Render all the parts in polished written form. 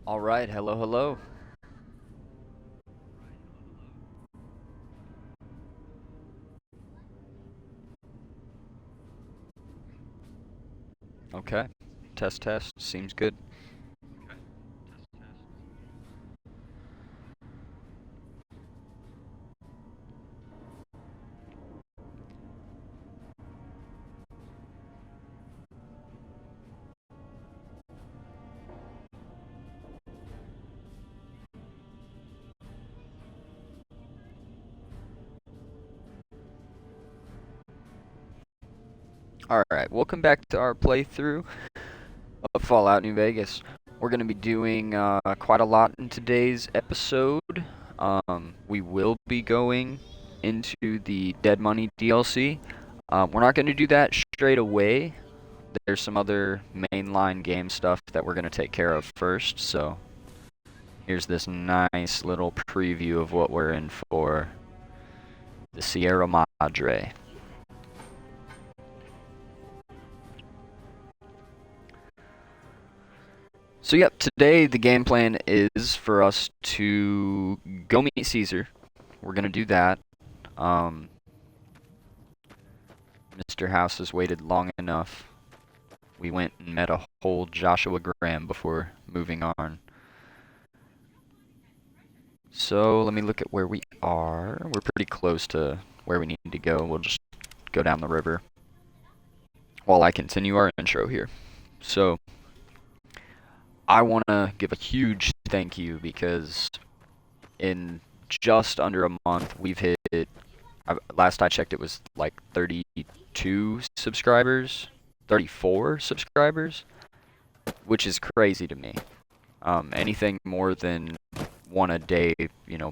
All right, hello, hello. Okay, test, test. Seems good. All right, welcome back to our playthrough of Fallout New Vegas. We're going to be doing quite a lot in today's episode. We will be going into the Dead Money DLC. We're not going to do that straight away. There's some other mainline game stuff that we're going to take care of first. So here's this nice little preview of what we're in for. The Sierra Madre. So yep, today the game plan is for us to go meet Caesar. We're gonna do that. Um, Mr. House has waited long enough. We went and met a whole Joshua Graham before moving on. So let me look at where we are. We're pretty close to where we need to go. We'll just go down the river while I continue our intro here. So I want to give a huge thank you because in just under a month we've hit, last I checked it was like 32 subscribers, 34 subscribers, which is crazy to me. Anything more than one a day,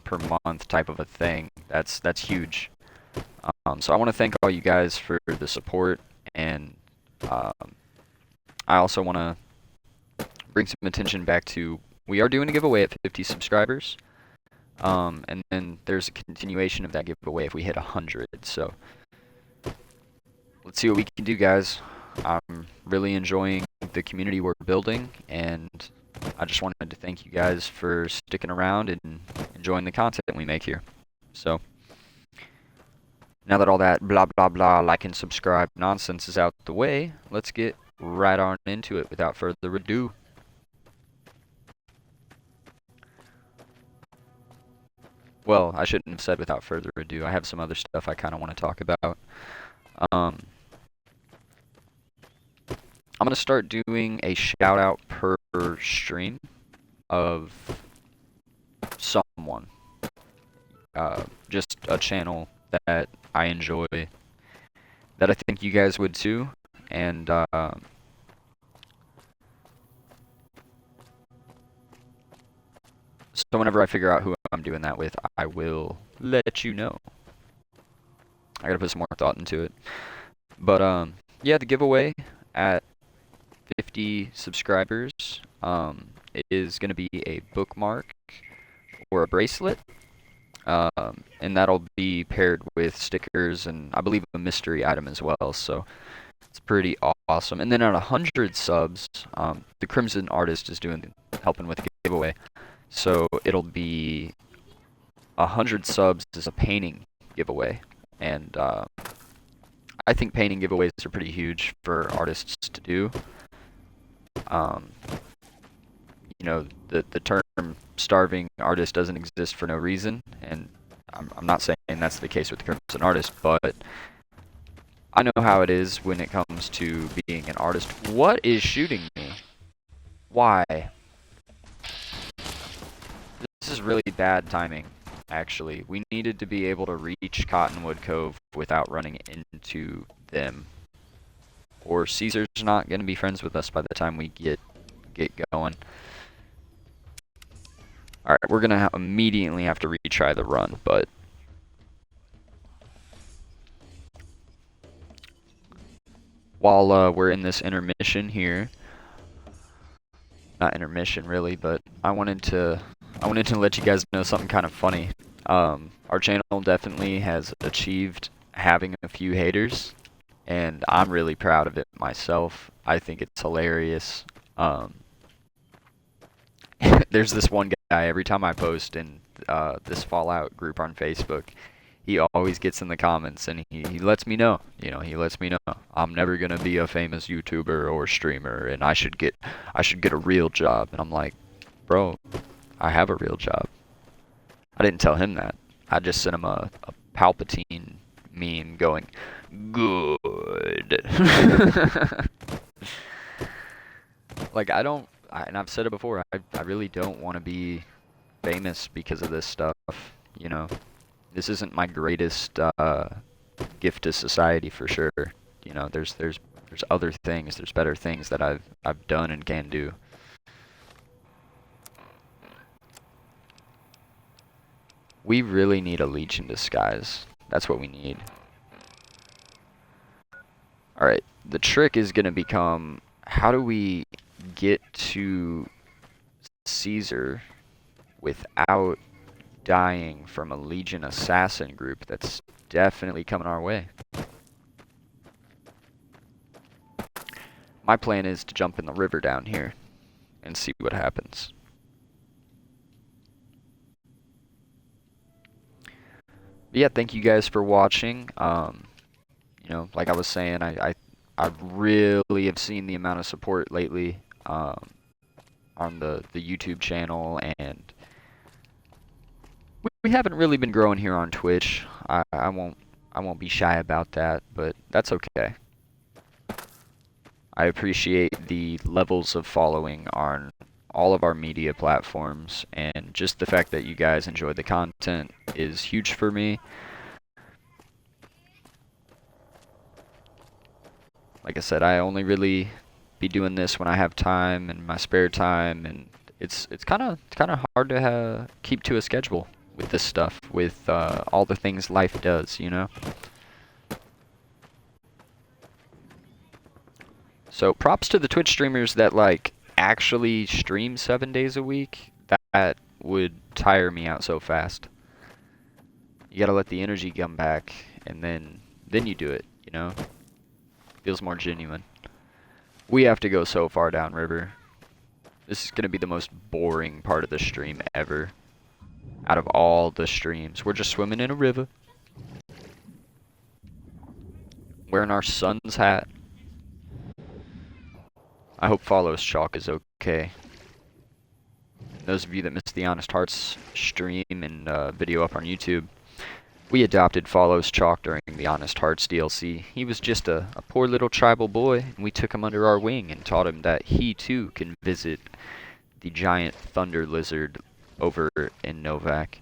per month type of a thing, that's huge. So I want to thank all you guys for the support, and um, I also want to bring some attention back to, we are doing a giveaway at 50 subscribers. And then there's a continuation of that giveaway if we hit 100. So let's see what we can do, guys. I'm really enjoying the community we're building, and I just wanted to thank you guys for sticking around and enjoying the content we make here. So now that all that blah blah blah like and subscribe nonsense is out the way, let's get right on into it without further ado. Well, I shouldn't have said without further ado. I have some other stuff I kind of want to talk about. Um, I'm going to start doing a shout out per stream of someone. Just a channel that I enjoy, that I think you guys would too. And so whenever I figure out who I'm doing that with, I will let you know. I gotta put some more thought into it. But yeah, the giveaway at 50 subscribers is gonna be a bookmark or a bracelet. And that'll be paired with stickers and I believe a mystery item as well. So it's pretty awesome. And then at 100 subs, the Crimson Artist is helping with the giveaway. So it'll be 100 subs is a painting giveaway, and I think painting giveaways are pretty huge for artists to do. Um, the term starving artist doesn't exist for no reason, and I'm not saying that's the case with the Crimson Artist, but I know how it is when it comes to being an artist. What is shooting me? Why? This is really bad timing, actually. We needed to be able to reach Cottonwood Cove without running into them. Or Caesar's not going to be friends with us by the time we get going. Alright, we're going to immediately have to retry the run, but while we're in this intermission here, not intermission really, but I wanted to let you guys know something kind of funny. Our channel definitely has achieved having a few haters, and I'm really proud of it myself. I think it's hilarious. There's this one guy, every time I post in this Fallout group on Facebook, he always gets in the comments and he lets me know, he lets me know I'm never gonna be a famous YouTuber or streamer and I should get a real job. And I'm like, bro, I have a real job. I didn't tell him that. I just sent him a Palpatine meme going, good. Like, and I've said it before, I really don't want to be famous because of this stuff, you know. This isn't my greatest gift to society for sure. There's other things, there's better things that I've done and can do. We really need a Leech in Disguise. That's what we need. Alright, the trick is going to become, how do we get to Caesar without dying from a Legion assassin group that's definitely coming our way? My plan is to jump in the river down here and see what happens. But yeah, thank you guys for watching. Like I was saying, I really have seen the amount of support lately on the YouTube channel, and we haven't really been growing here on Twitch. I won't be shy about that, but that's okay. I appreciate the levels of following on all of our media platforms, and just the fact that you guys enjoy the content is huge for me. Like I said, I only really be doing this when I have time and my spare time, and it's kind of hard to keep to a schedule with this stuff, with all the things life does, So props to the Twitch streamers that like actually stream 7 days a week. That would tire me out so fast. You gotta let the energy come back, and then you do it, Feels more genuine. We have to go so far downriver. This is gonna be the most boring part of the stream ever. Out of all the streams, we're just swimming in a river, wearing our son's hat. I hope Follows Chalk is okay. Those of you that missed the Honest Hearts stream and video up on YouTube, we adopted Follows Chalk during the Honest Hearts DLC. He was just a poor little tribal boy, and we took him under our wing and taught him that he too can visit the giant thunder lizard over in Novak.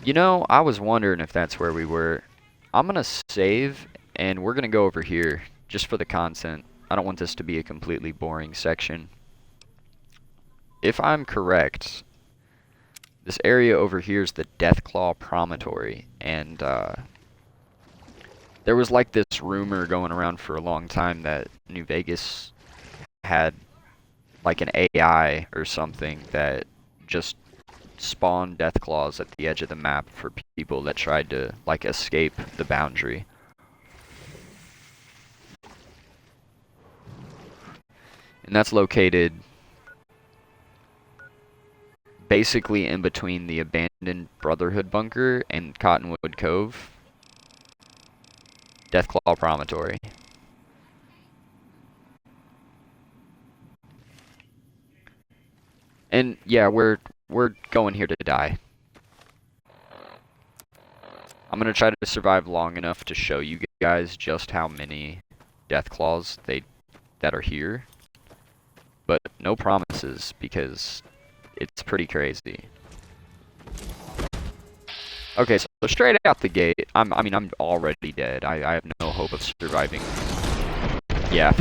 I was wondering if that's where we were. I'm gonna save, and we're gonna go over here just for the content. I don't want this to be a completely boring section. If I'm correct, this area over here is the Deathclaw Promontory, and there was like this rumor going around for a long time that New Vegas had like an AI or something that just spawned Deathclaws at the edge of the map for people that tried to like escape the boundary. And that's located basically in between the abandoned Brotherhood bunker and Cottonwood Cove. Deathclaw Promontory. And yeah, we're going here to die. I'm gonna try to survive long enough to show you guys just how many Deathclaws that are here. But no promises, because it's pretty crazy. Okay, so straight out the gate, I'm already dead. I have no hope of surviving. Yeah.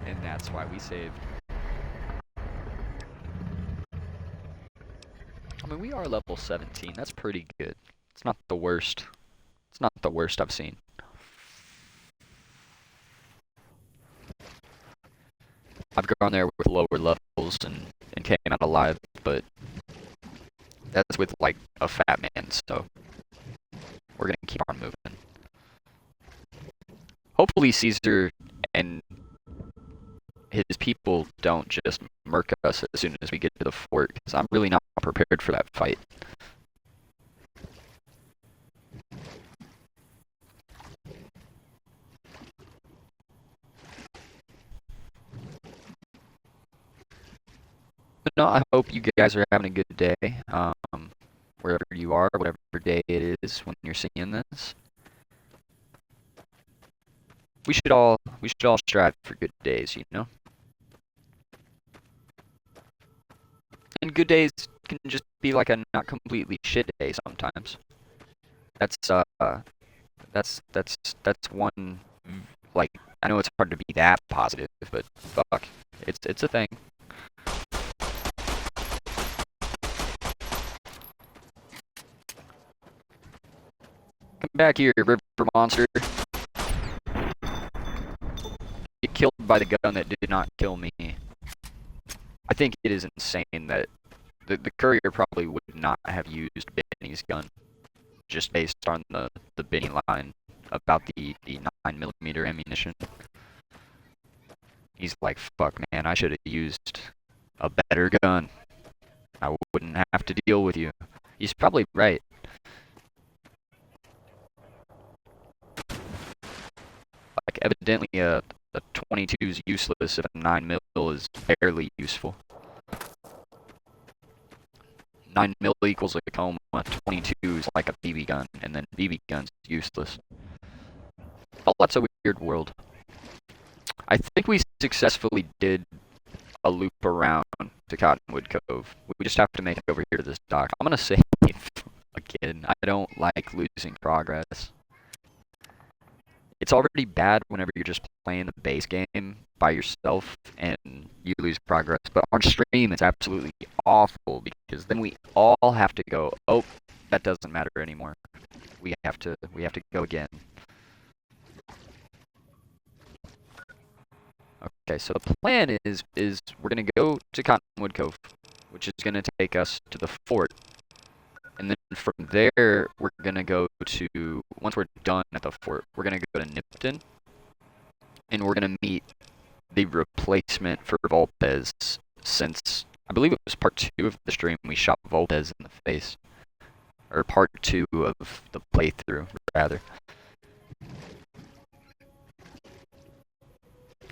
And that's why we saved. We are level 17. That's pretty good. It's not the worst. It's not the worst I've seen. I've gone there with lower levels and came out alive, but that's with like a fat man, so we're gonna keep on moving. Hopefully Caesar and his people don't just murk us as soon as we get to the fort, because I'm really not prepared for that fight. But no, I hope you guys are having a good day, wherever you are, whatever day it is when you're seeing this. We should all strive for good days, you know? And good days can just be like a not completely shit day sometimes. That's that's one, like, I know it's hard to be that positive, but fuck, it's a thing. Come back here, river monster. Get killed by the gun that did not kill me. I think it is insane that the courier probably would not have used Benny's gun, just based on the Benny line about the 9mm ammunition. He's like, fuck, man, I should have used a better gun. I wouldn't have to deal with you. He's probably right. Like, evidently, a 22 is useless if a 9mm is barely useful. 9mm equals a coma, 22 is like a BB gun, and then BB gun's useless. Oh, that's a weird world. I think we successfully did a loop around to Cottonwood Cove. We just have to make it over here to this dock. I'm gonna save again. I don't like losing progress. It's already bad whenever you're just playing the base game by yourself and you lose progress. But on stream, it's absolutely awful because then we all have to go, oh, that doesn't matter anymore. We have to go again. Okay, so the plan is we're gonna go to Cottonwood Cove, which is gonna take us to the fort. And then from there, we're gonna go to, once we're done at the fort, we're gonna go to Nipton, and we're gonna meet the replacement for Volpez, since I believe it was part 2 of the stream we shot Volpez in the face, or part 2 of the playthrough, rather.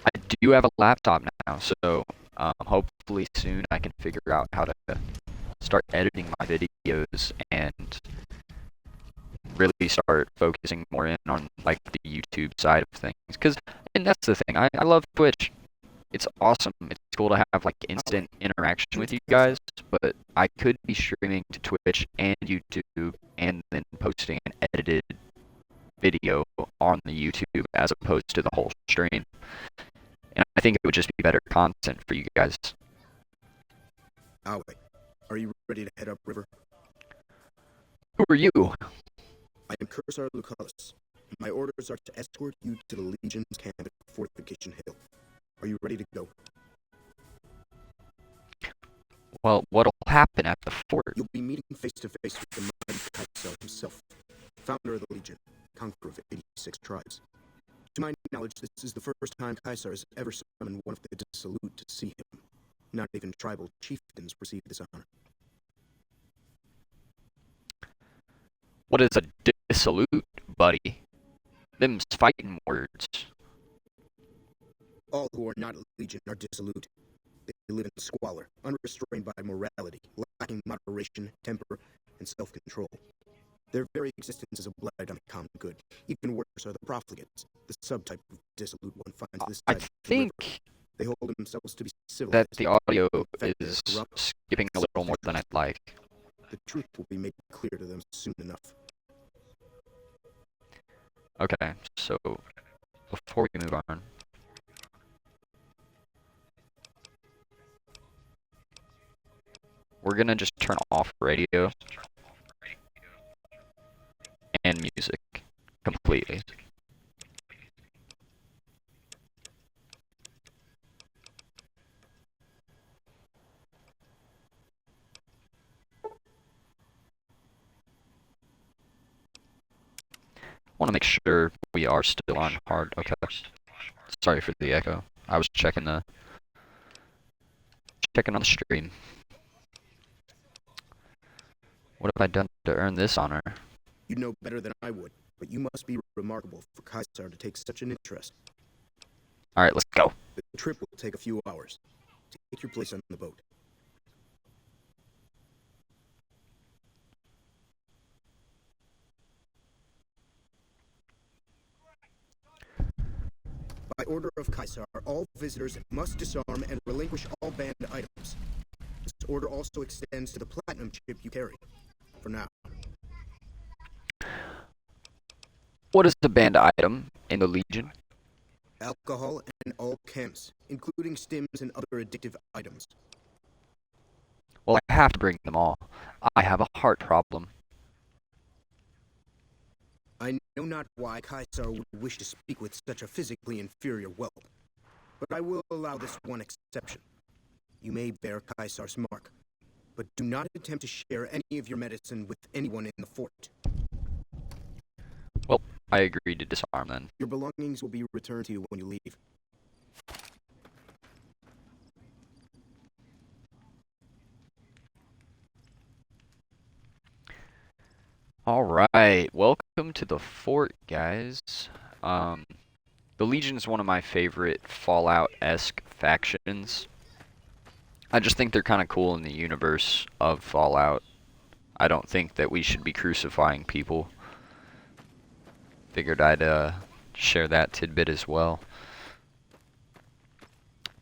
I do have a laptop now, so hopefully soon I can figure out how to start editing my videos and really start focusing more in on like the YouTube side of things. And that's the thing, I love Twitch. It's awesome. It's cool to have like instant interaction with you guys, but I could be streaming to Twitch and YouTube and then posting an edited video on the YouTube as opposed to the whole stream. And I think it would just be better content for you guys. Alec, are you ready to head upriver? Who are you? I am Cursar Lucullus. My orders are to escort you to the Legion's camp at Fortification Hill. Are you ready to go? Well, what'll happen at the fort? You'll be meeting face to face with the mighty Caesar himself, founder of the Legion, conqueror of 86 tribes. To my knowledge, this is the first time Caesar has ever summoned one of the Dissolute to see him. Not even tribal chieftains receive this honor. What is a Dissolute, buddy? Them's fighting words. All who are not Legion are dissolute. They live in squalor, unrestrained by morality, lacking moderation, temper, and self-control. Their very existence is a blight on the common good. Even worse are the profligates, the subtype of dissolute one finds this I side of the think river. They hold themselves to be civilized, that the audio effective, is corrupt, skipping a little more than I'd like. The truth will be made clear to them soon enough. Okay, so before we move on, we're gonna just turn off radio and music completely. I want to make sure we are still on hard. Okay. Sorry for the echo. I was checking on the stream. What have I done to earn this honor? You'd know better than I would, but you must be remarkable for Caesar to take such an interest. Alright, let's go. The trip will take a few hours. Take your place on the boat. By order of Caesar, all visitors must disarm and relinquish all banned items. This order also extends to the platinum chip you carry. For now. What is the banned item in the Legion? Alcohol and all chems, including stims and other addictive items. Well, I have to bring them all. I have a heart problem. I know not why Caesar would wish to speak with such a physically inferior whelp, but I will allow this one exception. You may bear Caesar's mark, but do not attempt to share any of your medicine with anyone in the fort. Well, I agree to disarm then. Your belongings will be returned to you when you leave. Alright, welcome to the fort, guys. The Legion is one of my favorite Fallout-esque factions. I just think they're kind of cool in the universe of Fallout. I don't think that we should be crucifying people. Figured I'd share that tidbit as well.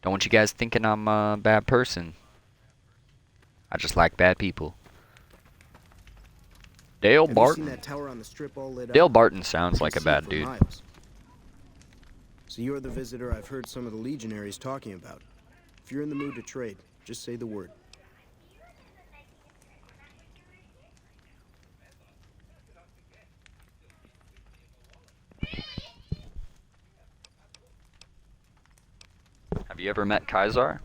Don't want you guys thinking I'm a bad person. I just like bad people. Dale Have Barton. you seen that tower on the strip all lit up? Dale Barton sounds You can like a see it bad for dude. miles. So you're the visitor I've heard some of the legionaries talking about. If you're in the mood to trade, just say the word. Have you ever met Caesar?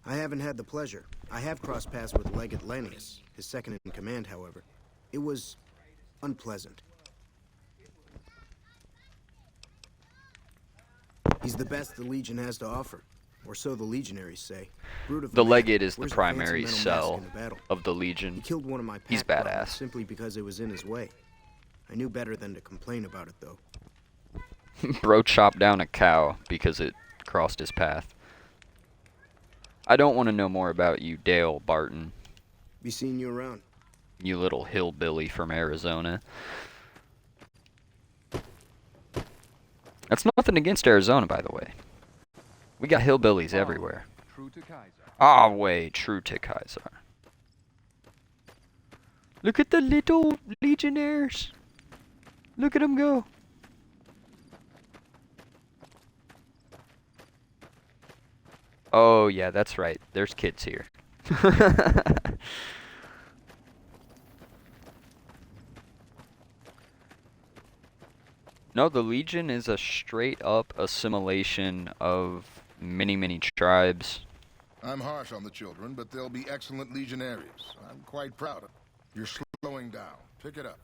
I haven't had the pleasure. I have crossed paths with Legate Lennius, his second in command, however. It was unpleasant. He's the best the Legion has to offer, or so the legionaries say. Brute of The man, Legate is the wears a primary fancy metal mask cell in the battle. of the He Legion. killed one of my He's pack brothers badass. simply because it was in his way. I knew better than to complain about it, though. Bro chopped down a cow because it crossed his path. I don't want to know more about you, Dale Barton. Be seeing you around. You little hillbilly from Arizona. That's nothing against Arizona, by the way. We got hillbillies everywhere. True to Kaiser. Ah, way, true to Caesar. Look at the little legionnaires. Look at them go. Oh, yeah, that's right. There's kids here. No, the Legion is a straight up assimilation of many, many tribes. I'm harsh on the children, but they'll be excellent legionaries. I'm quite proud of them. You're slowing down. Pick it up.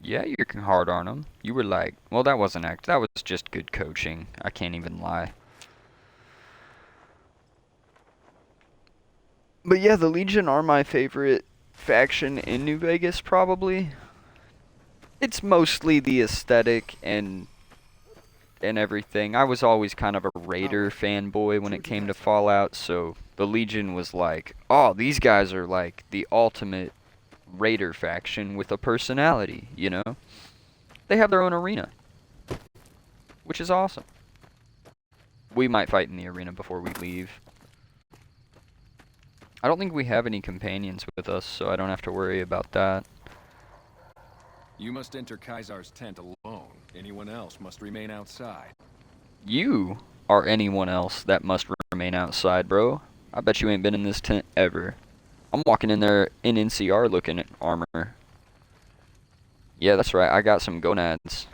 Yeah, you're hard on them. You were like, well, that wasn't that was just good coaching. I can't even lie. But yeah, the Legion are my favorite faction in New Vegas, probably. It's mostly the aesthetic and everything. I was always kind of a Raider fanboy when it came to Fallout, so the Legion was like, oh, these guys are like the ultimate Raider faction with a personality, you know? They have their own arena, which is awesome. We might fight in the arena before we leave. I don't think we have any companions with us, so I don't have to worry about that. You must enter Caesar's tent alone. Anyone else must remain outside. You are anyone else that must remain outside, bro. I bet you ain't been in this tent ever. I'm walking in there in NCR looking at armor. Yeah, that's right. I got some gonads.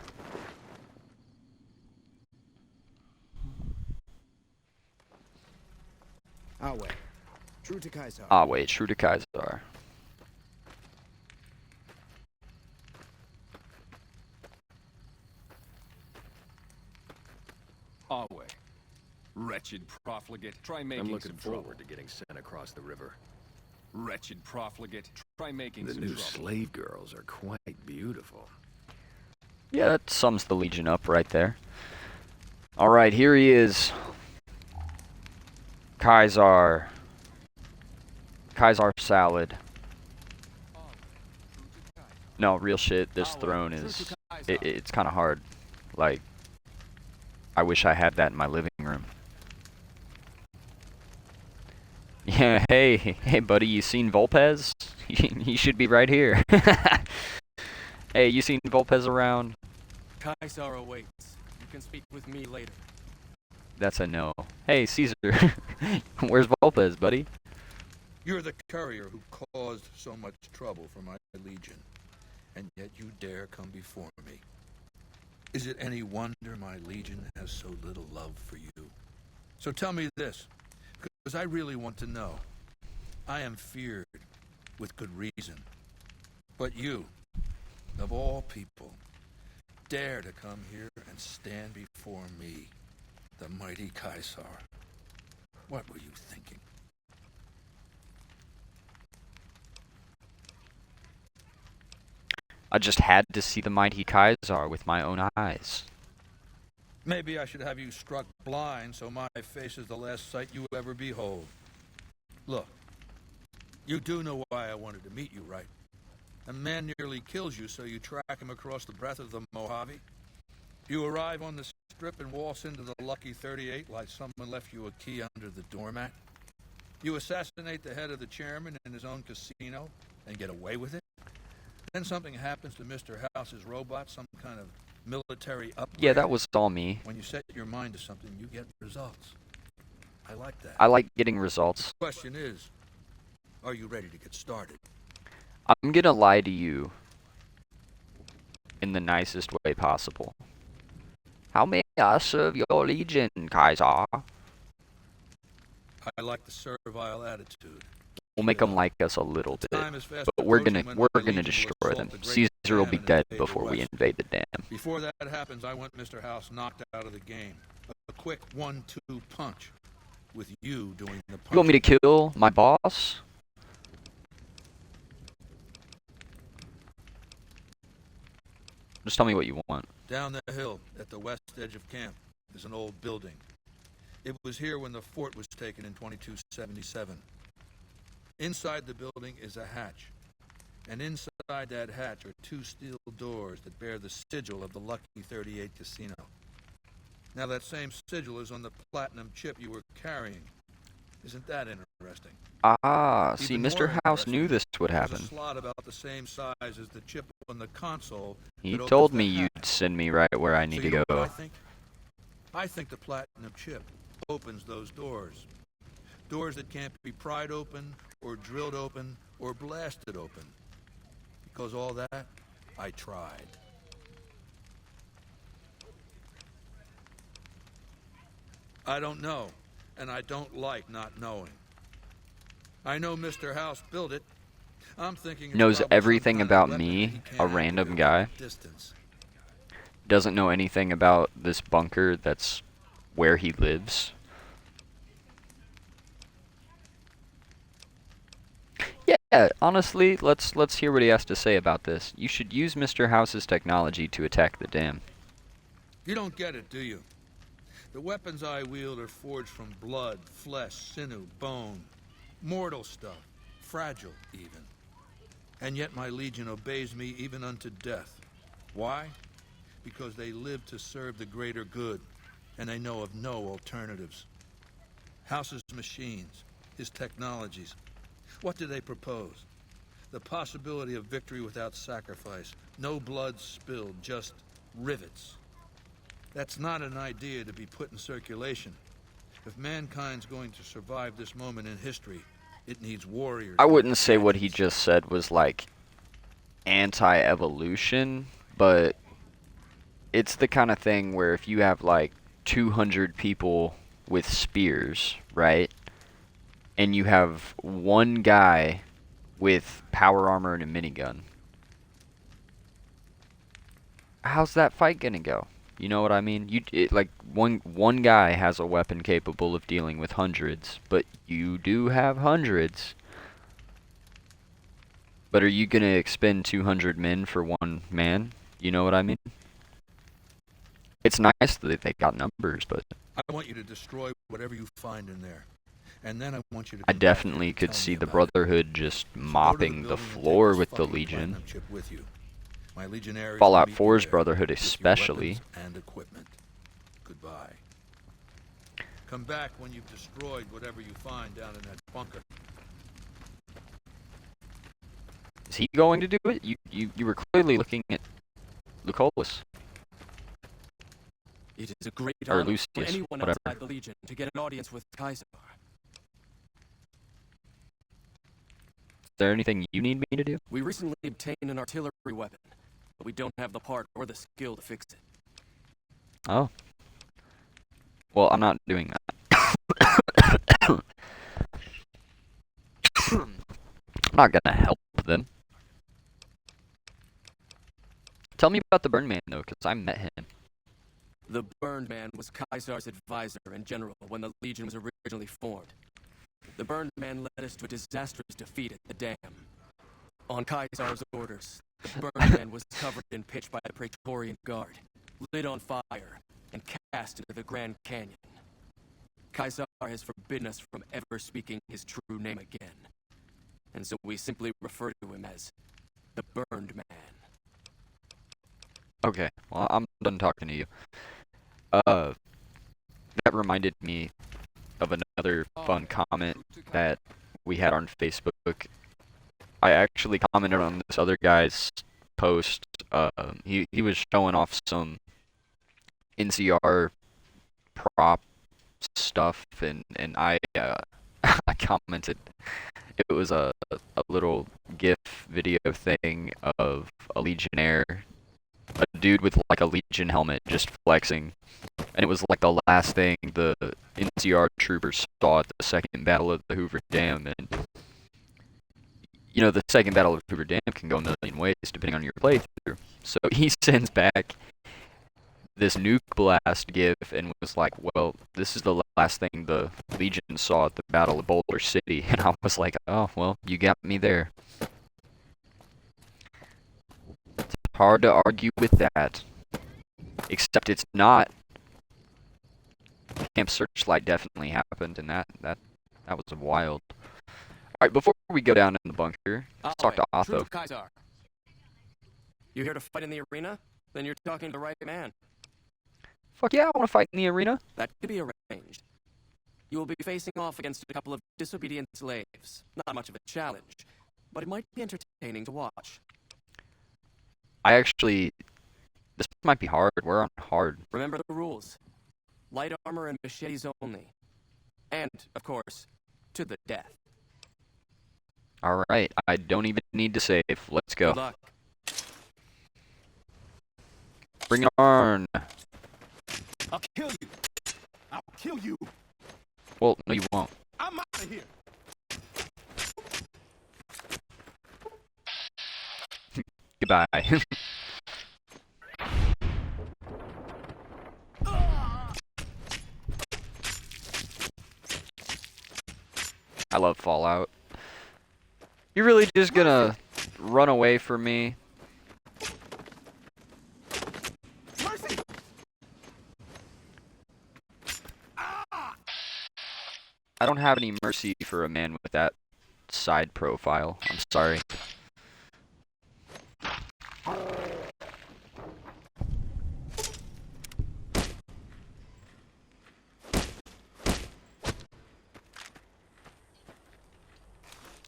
Awe. True to Caesar. Ah, wait. True to Caesar. Awe. Wretched profligate, try making I'm looking some trouble. forward to getting sent across the river. Wretched profligate, try making The some new trouble. slave girls are quite beautiful. Yeah, that sums the Legion up right there. Alright, here he is. Caesar. Caesar salad. No, real shit, this throne is... It's kind of hard. Like, I wish I had that in my living room. Yeah, hey buddy, you seen Volpez? He should be right here. Hey, you seen Volpez around? Caesar awaits. You can speak with me later. That's a no. Hey, Caesar. Where's Volpez, buddy? You're the courier who caused so much trouble for my legion, and yet you dare come before me. Is it any wonder my legion has so little love for you? So tell me this, because I really want to know. I am feared, with good reason. But you, of all people, dare to come here and stand before me, the mighty Caesar. What were you thinking? I just had to see the mighty Caesar with my own eyes. Maybe I should have you struck blind so my face is the last sight you ever behold. Look, you do know why I wanted to meet you, right? A man nearly kills you, so you track him across the breadth of the Mojave. You arrive on the strip and waltz into the Lucky 38 like someone left you a key under the doormat. You assassinate the head of the chairman in his own casino and get away with it. Then something happens to Mr. House's robot, some kind of military upgrade. Yeah, that was all me. When you set your mind to something, you get results. I like that. I like getting results. The question is, are you ready to get started? I'm gonna lie to you in the nicest way possible. How may I serve your legion, Caesar? I like the servile attitude. We'll make them like us a little bit, Time is fast but we're approaching gonna when my legion will destroy assault them. the great Caesar will be dam and dead invade the before we West. invade the dam. Before that happens, I want Mr. House knocked out of the game. A quick 1-2 punch, with you doing the punch. You want me to kill my boss? Just tell me what you want. Down the hill, at the west edge of camp, is an old building. It was here when the fort was taken in 2277. Inside the building is a hatch. And inside that hatch are 2 steel doors that bear the sigil of the Lucky 38 Casino. Now that same sigil is on the platinum chip you were carrying. Isn't that interesting? Ah, see, Even Mr. more House interesting, knew this would there's happen. a slot about the same size as the chip on the console. He that opens told the me you'd hatch. send me right where I need So to you know go. what I think? I think the platinum chip opens those doors. Doors that can't be pried open, or drilled open, or blasted open. Because all that, I tried. I don't know, and I don't like not knowing. I know Mr. House built it. I'm thinking it's Knows probably some everything kind of about weapon me, he can't a activate random from guy. distance. Doesn't know anything about this bunker that's where he lives. Yeah, honestly, let's hear what he has to say about this. You should use Mr. House's technology to attack the dam. You don't get it, do you? The weapons I wield are forged from blood, flesh, sinew, bone. Mortal stuff. Fragile, even. And yet my legion obeys me even unto death. Why? Because they live to serve the greater good, and they know of no alternatives. House's machines, his technologies. What do they propose? The possibility of victory without sacrifice. No blood spilled, just rivets. That's not an idea to be put in circulation. If mankind's going to survive this moment in history, it needs warriors. I wouldn't say what he just said was like anti-evolution, but it's the kind of thing where if you have like 200 people with spears, right? And you have one guy with power armor and a minigun. How's that fight gonna go? You know what I mean? Like one guy has a weapon capable of dealing with hundreds, but you do have hundreds. But are you gonna expend 200 men for one man? You know what I mean? It's nice that they got numbers, but I want you to destroy whatever you find in there. And then I want you to I come back definitely and could tell see me the about it. Brotherhood just So go to mopping the building and take floor this with the fucking Legion. platinum chip with you. My legionaries Fallout will meet 4's you there Brotherhood with your especially. weapons and equipment. Goodbye. Come back when you've destroyed whatever you find down in that bunker. Is he going to do it? You were clearly looking at Lucullus. It is a great Or honor Lucius, for anyone whatever. outside the Legion to get an audience with Kaiser. Is there anything you need me to do? We recently obtained an artillery weapon, but we don't have the part or the skill to fix it. Oh. Well, I'm not doing that. I'm not gonna help them. Tell me about the Burn Man, though, because I met him. The Burned Man was Kaiser's advisor and general when the Legion was originally formed. The Burned Man led us to a disastrous defeat at the dam. On Kaiser's orders, the Burned Man was covered in pitch by the Praetorian Guard, lit on fire, and cast into the Grand Canyon. Kaiser has forbidden us from ever speaking his true name again. And so we simply refer to him as the Burned Man. Okay, well, I'm done talking to you. That reminded me of another fun comment that we had on Facebook. I actually commented on this other guy's post. He was showing off some NCR prop stuff, and I I commented. It was a little GIF video thing of a Legionnaire, a dude with like a Legion helmet just flexing, and it was like the last thing the NCR troopers saw at the second battle of the Hoover Dam. And you know, the second battle of Hoover Dam can go a million ways depending on your playthrough. So he sends back this nuke blast GIF and was like, well, this is the last thing the Legion saw at the Battle of Boulder City. And I was like, oh, well, you got me there. It's hard to argue with that. Except it's not. Camp Searchlight definitely happened, and that was wild. Alright, before we go down in the bunker, let's talk to True Otho. Kaiser. You here to fight in the arena? Then you're talking to the right man. Fuck yeah, I want to fight in the arena. That could be arranged. You will be facing off against a couple of disobedient slaves. Not much of a challenge, but it might be entertaining to watch. This might be hard. We're on hard. Remember the rules. Light armor and machetes only. And, of course, to the death. Alright, I don't even need to save. Let's go. Good luck. Bring it on. I'll kill you. I'll kill you. Well, no you won't. I'm out of here. Goodbye. I love Fallout. You're really just gonna run away from me? Mercy. I don't have any mercy for a man with that side profile. I'm sorry.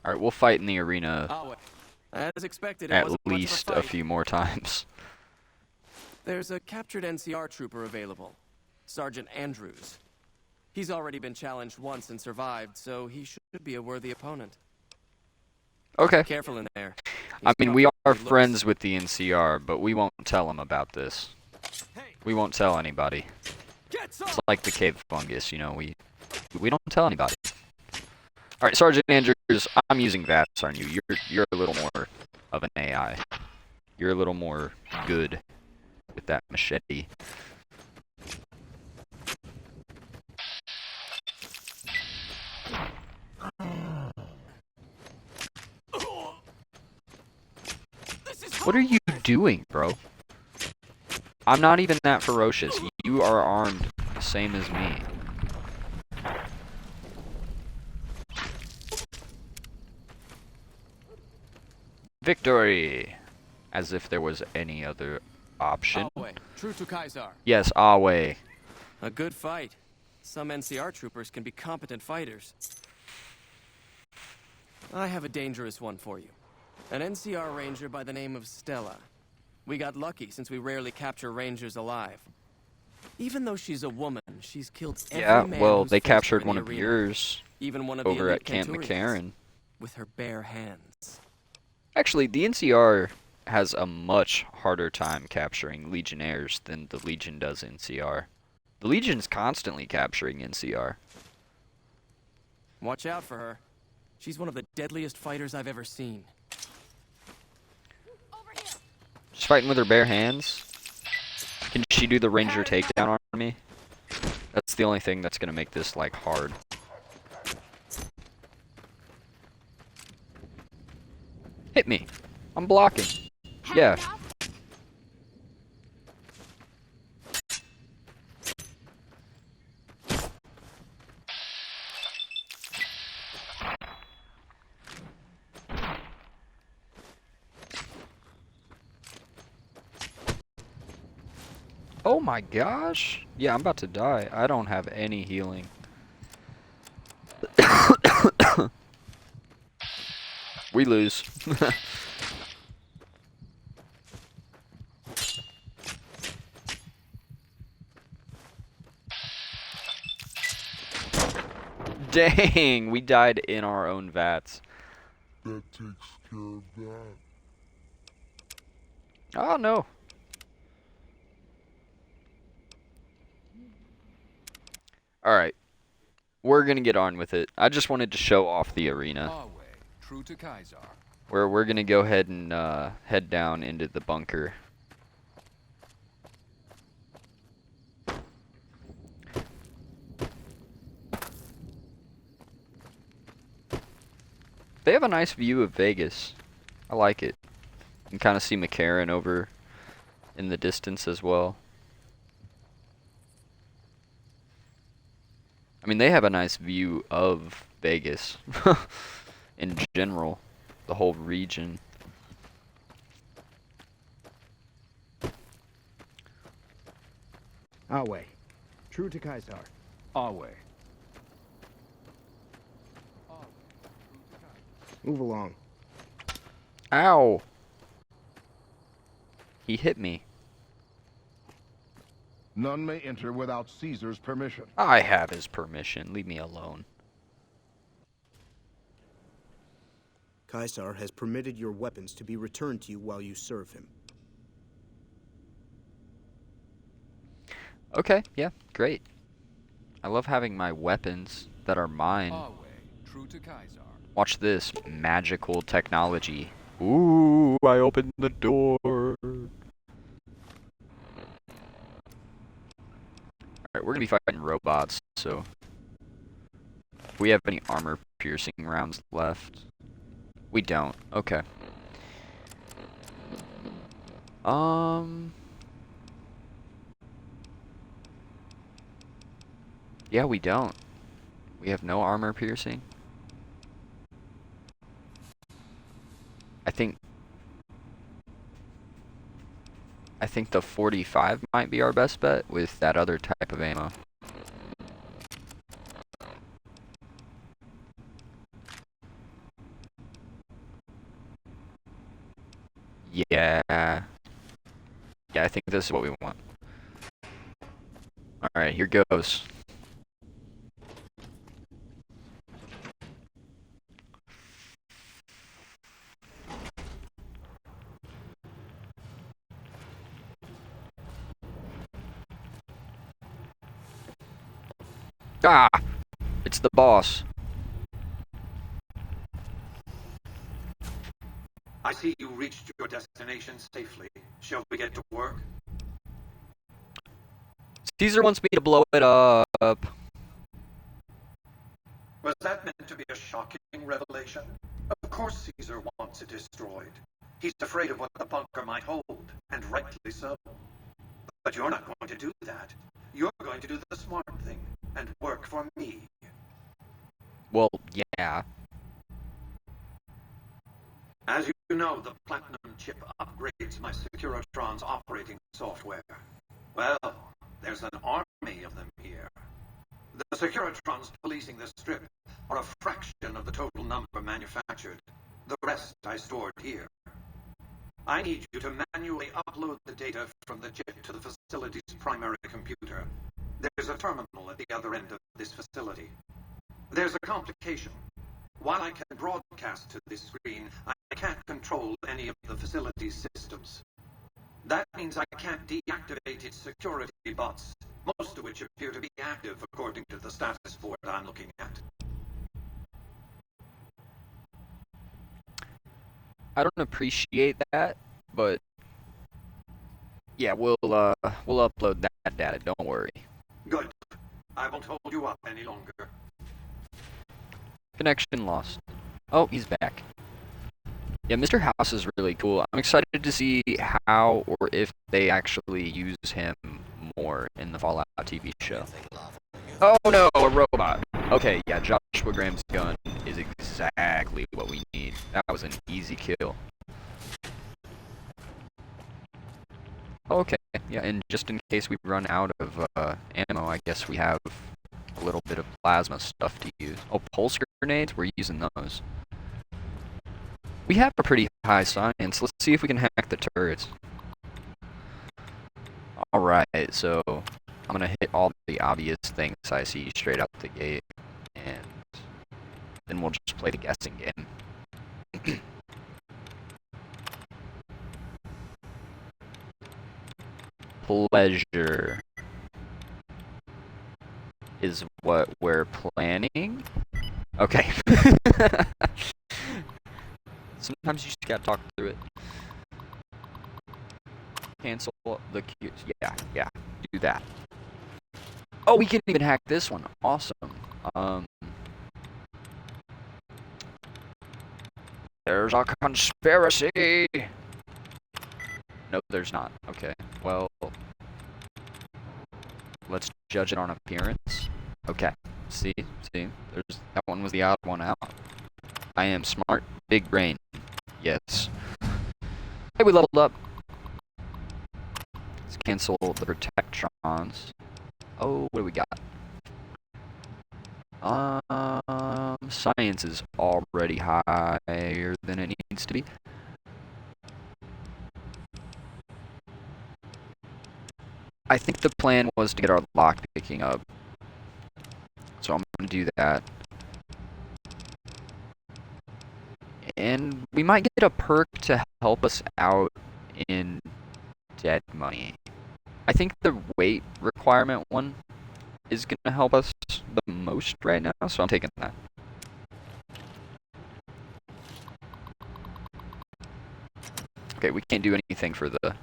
Alright, we'll fight in the arena I'll wait. As expected, it at wasn't much of least a a fight. few more times. There's a captured NCR trooper available, Sergeant Andrews. He's already been challenged once and survived, so he should be a worthy opponent. Okay. Careful in there. I He's mean, we tough are as he looks. friends with the NCR, but we won't tell them about this. We won't tell anybody. Get some! It's like the cave fungus, you know, we don't tell anybody. Alright, Sergeant Andrews, I'm using VATS on you. You're a little more of an AI. You're a little more good with that machete. What are you doing, bro? I'm not even that ferocious. You are armed the same as me. Victory! As if there was any other option. Awe, true to Caesar. Yes, Awe. A good fight. Some NCR troopers can be competent fighters. I have a dangerous one for you. An NCR ranger by the name of Stella. We got lucky since we rarely capture rangers alive. Even though she's a woman, she's killed every man well, who's they faced her captured in one the of arena, yours even one of over the at Camp Centurions, McCarran. with her bare hands. Actually, the NCR has a much harder time capturing Legionnaires than the Legion does NCR. The Legion's constantly capturing NCR. Watch out for her. She's one of the deadliest fighters I've ever seen. She's fighting with her bare hands. Can she do the Ranger takedown on me? That's the only thing that's gonna make this, like, hard. Hit me. I'm blocking. Yeah. Oh my gosh. Yeah, I'm about to die. I don't have any healing. We lose. Dang, we died in our own vats. That takes care of that. Oh no. Alright. We're gonna get on with it. I just wanted to show off the arena. Awe, true to Caesar. We're gonna go ahead and head down into the bunker. They have a nice view of Vegas. I like it. You can kind of see McCarran over in the distance as well. I mean, they have a nice view of Vegas in general, the whole region. Awe. True to Caesar. Awe. Move along. Ow! He hit me. None may enter without Caesar's permission. I have his permission. Leave me alone. Caesar has permitted your weapons to be returned to you while you serve him. Okay, yeah, great. I love having my weapons that are mine. Awe, true to Caesar. Watch this magical technology. Ooh, I opened the door. Alright, we're gonna be fighting robots, so if we have any armor piercing rounds left. We don't. Okay. Yeah, we don't. We have no armor piercing. I think the 45 might be our best bet with that other type of ammo. Yeah. Yeah, I think this is what we want. Alright, here goes. Ah! It's the boss. I see you reached your destination safely. Shall we get to work? Caesar wants me to blow it up. Was that meant to be a shocking revelation? Of course Caesar wants it destroyed. He's afraid of what the bunker might hold, and rightly so. But you're not going to do that. You're going to do the smart thing, and work for me. Well, yeah. As you know, the Platinum chip upgrades my Securitron's operating software. Well, there's an army of them here. The Securitrons policing this strip are a fraction of the total number manufactured. The rest I stored here. I need you to manually upload the data from the chip to the facility's primary computer. There's a terminal at the other end of this facility. There's a complication. While I can broadcast to this screen, I can't control any of the facility's systems. That means I can't deactivate its security bots, most of which appear to be active according to the status board I'm looking at. I don't appreciate that, but yeah, we'll upload that data, don't worry. Good. I won't hold you up any longer. Connection lost. Oh, he's back. Yeah, Mr. House is really cool. I'm excited to see how or if they actually use him more in the Fallout TV show. Oh no, a robot. Okay, yeah, Joshua Graham's gun is exactly what we need. That was an easy kill. Okay, yeah, and just in case we run out of ammo, I guess we have a little bit of plasma stuff to use. Oh, pulse grenades? We're using those. We have a pretty high science. Let's see if we can hack the turrets. Alright, so I'm gonna hit all the obvious things I see straight out the gate, and then we'll just play the guessing game. Pleasure is what we're planning. Okay. Sometimes you just gotta talk through it. Cancel the queues. Yeah, do that. Oh, we can even hack this one. Awesome. There's a conspiracy. No, there's not. Okay, well, let's judge it on appearance. Okay, see, there's that one was the odd one out. I am smart, big brain. Yes. Hey, we leveled up. Let's cancel the protectrons. Oh, what do we got? Science is already higher than it needs to be. I think the plan was to get our lock picking up. So I'm going to do that. And we might get a perk to help us out in dead money. I think the weight requirement one is going to help us the most right now, so I'm taking that. Okay, we can't do anything for the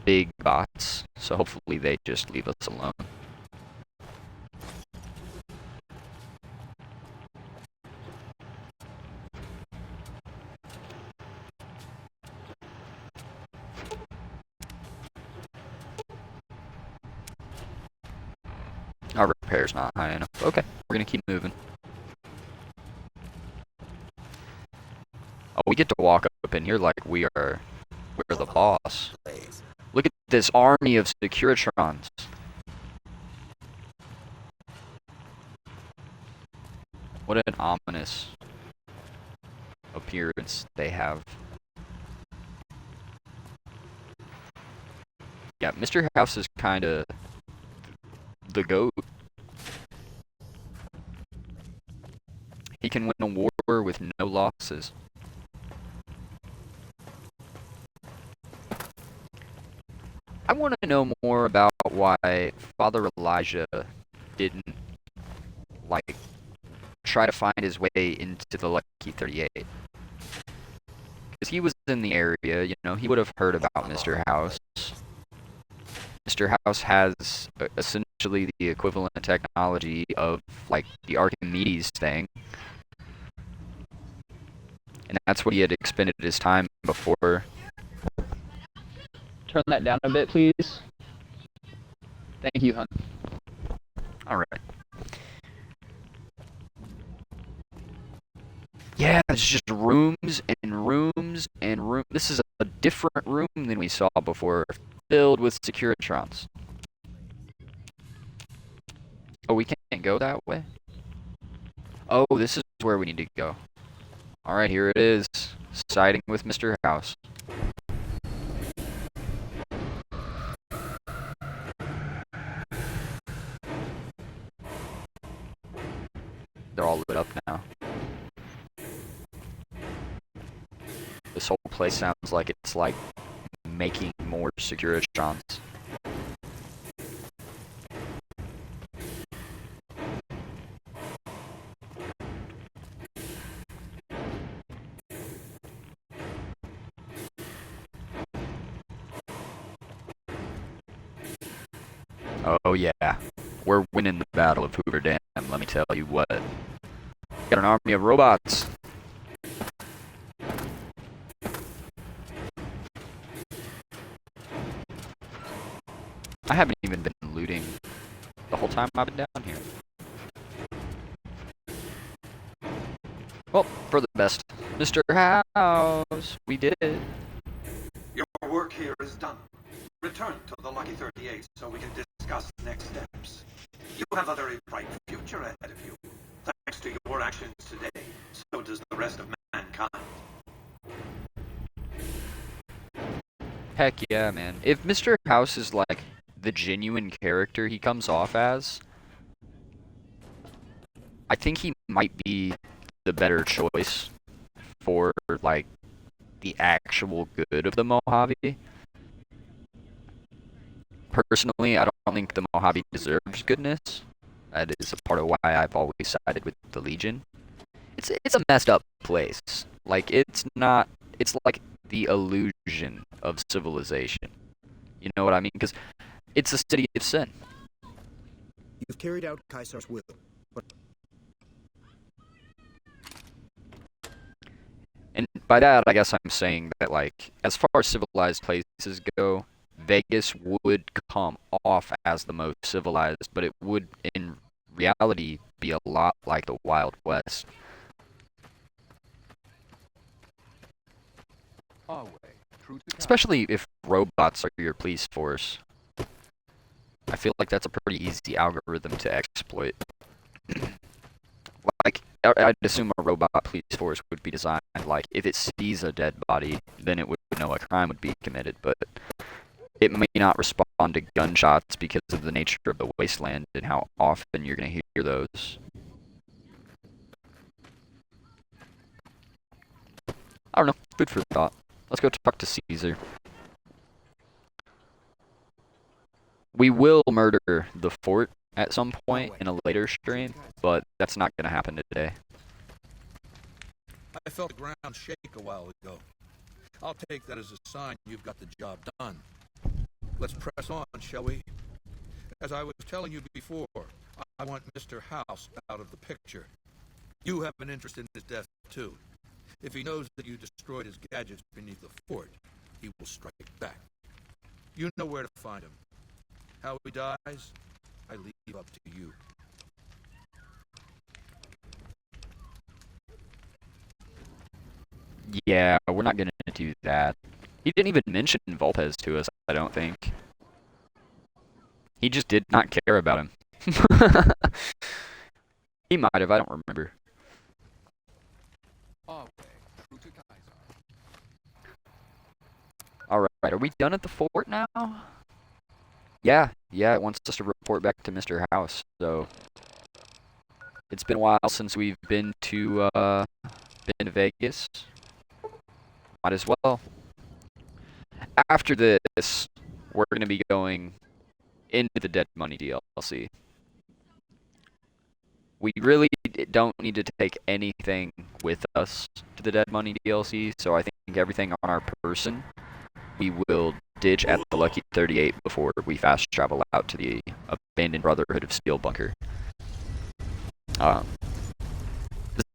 big bots, so hopefully they just leave us alone. Our repair's not high enough. Okay, we're gonna keep moving. Oh, we get to walk up in here like we're the boss. Look at this army of Securitrons. What an ominous appearance they have. Yeah, Mr. House is kind of the GOAT. He can win a war with no losses. I want to know more about why Father Elijah didn't, like, try to find his way into the Lucky 38. Because he was in the area, you know, he would have heard about Mr. House. Mr. House has essentially the equivalent technology of, like, the Archimedes thing. And that's what he had expended his time before. Turn that down a bit, please. Thank you, hon. Alright. Yeah, it's just rooms and rooms and rooms. This is a different room than we saw before, filled with Securitrons. Oh, we can't go that way? Oh, this is where we need to go. Alright, here it is. Siding with Mr. House. They're all lit up now. This whole place sounds like it's like making more Securitrons. Oh yeah, we're winning the Battle of Hoover Dam, let me tell you what. Got an army of robots. I haven't even been looting the whole time I've been down here. Well, for the best. Mr. House, we did it. Your work here is done. Return to the Lucky 38 so we can discuss next steps. You have a very bright future ahead of you. Thanks to your actions today, so does the rest of mankind. Heck yeah, man. If Mr. House is like the genuine character he comes off as, I think he might be the better choice for like the actual good of the Mojave. Personally, I don't think the Mojave deserves goodness. That is a part of why I've always sided with the Legion. It's a messed up place. Like, it's not... It's like the illusion of civilization. You know what I mean? Because it's a city of sin. You've carried out Caesar's will, but... And by that, I guess I'm saying that, like, as far as civilized places go, Vegas would come off as the most civilized, but it would, in reality, be a lot like the Wild West. Especially if robots are your police force. I feel like that's a pretty easy algorithm to exploit. Like, I'd assume a robot police force would be designed, like, if it sees a dead body, then it would know a crime would be committed, but it may not respond to gunshots because of the nature of the wasteland and how often you're going to hear those. I don't know. Food for thought. Let's go talk to Caesar. We will murder the fort at some point in a later stream, but that's not going to happen today. I felt the ground shake a while ago. I'll take that as a sign you've got the job done. Let's press on, shall we? As I was telling you before, I want Mr. House out of the picture. You have an interest in his death, too. If he knows that you destroyed his gadgets beneath the fort, he will strike back. You know where to find him. How he dies, I leave up to you. Yeah, we're not going to do that. He didn't even mention Volpez to us, I don't think. He just did not care about him. He might have, I don't remember. Alright, are we done at the fort now? Yeah, it wants us to report back to Mr. House, so... It's been a while since we've been to Vegas. Might as well. After this, we're going to be going into the Dead Money DLC. We really don't need to take anything with us to the Dead Money DLC, so I think everything on our person, we will ditch at the Lucky 38 before we fast travel out to the Abandoned Brotherhood of Steel bunker. This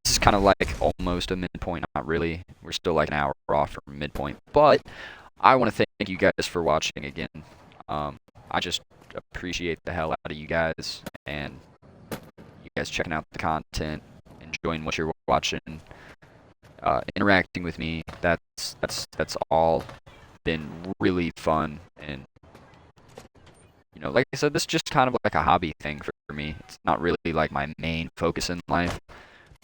is kind of like almost a midpoint, not really. We're still like an hour off from midpoint. But I want to thank you guys for watching again. I just appreciate the hell out of you guys and you guys checking out the content, enjoying what you're watching, interacting with me. That's all been really fun. And you know, like I said, this is just kind of like a hobby thing for me. It's not really like my main focus in life,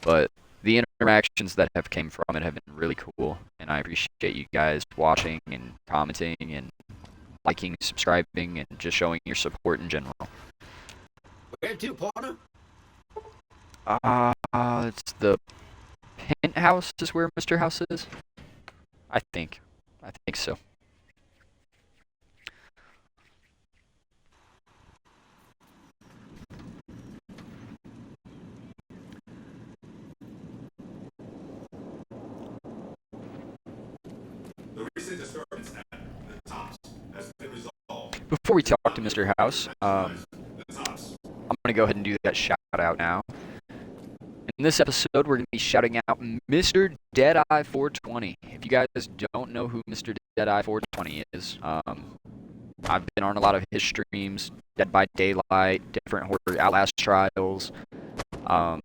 but the interactions that have came from it have been really cool, and I appreciate you guys watching and commenting and liking, subscribing, and just showing your support in general. Where to, partner? It's the penthouse is where Mr. House is. I think so. Before we talk to Mr. House, I'm going to go ahead and do that shout out now. In this episode, we're going to be shouting out Mr. Deadeye 420. If you guys don't know who Mr. Deadeye 420 is, I've been on a lot of his streams, Dead by Daylight, different horror Outlast Trials. I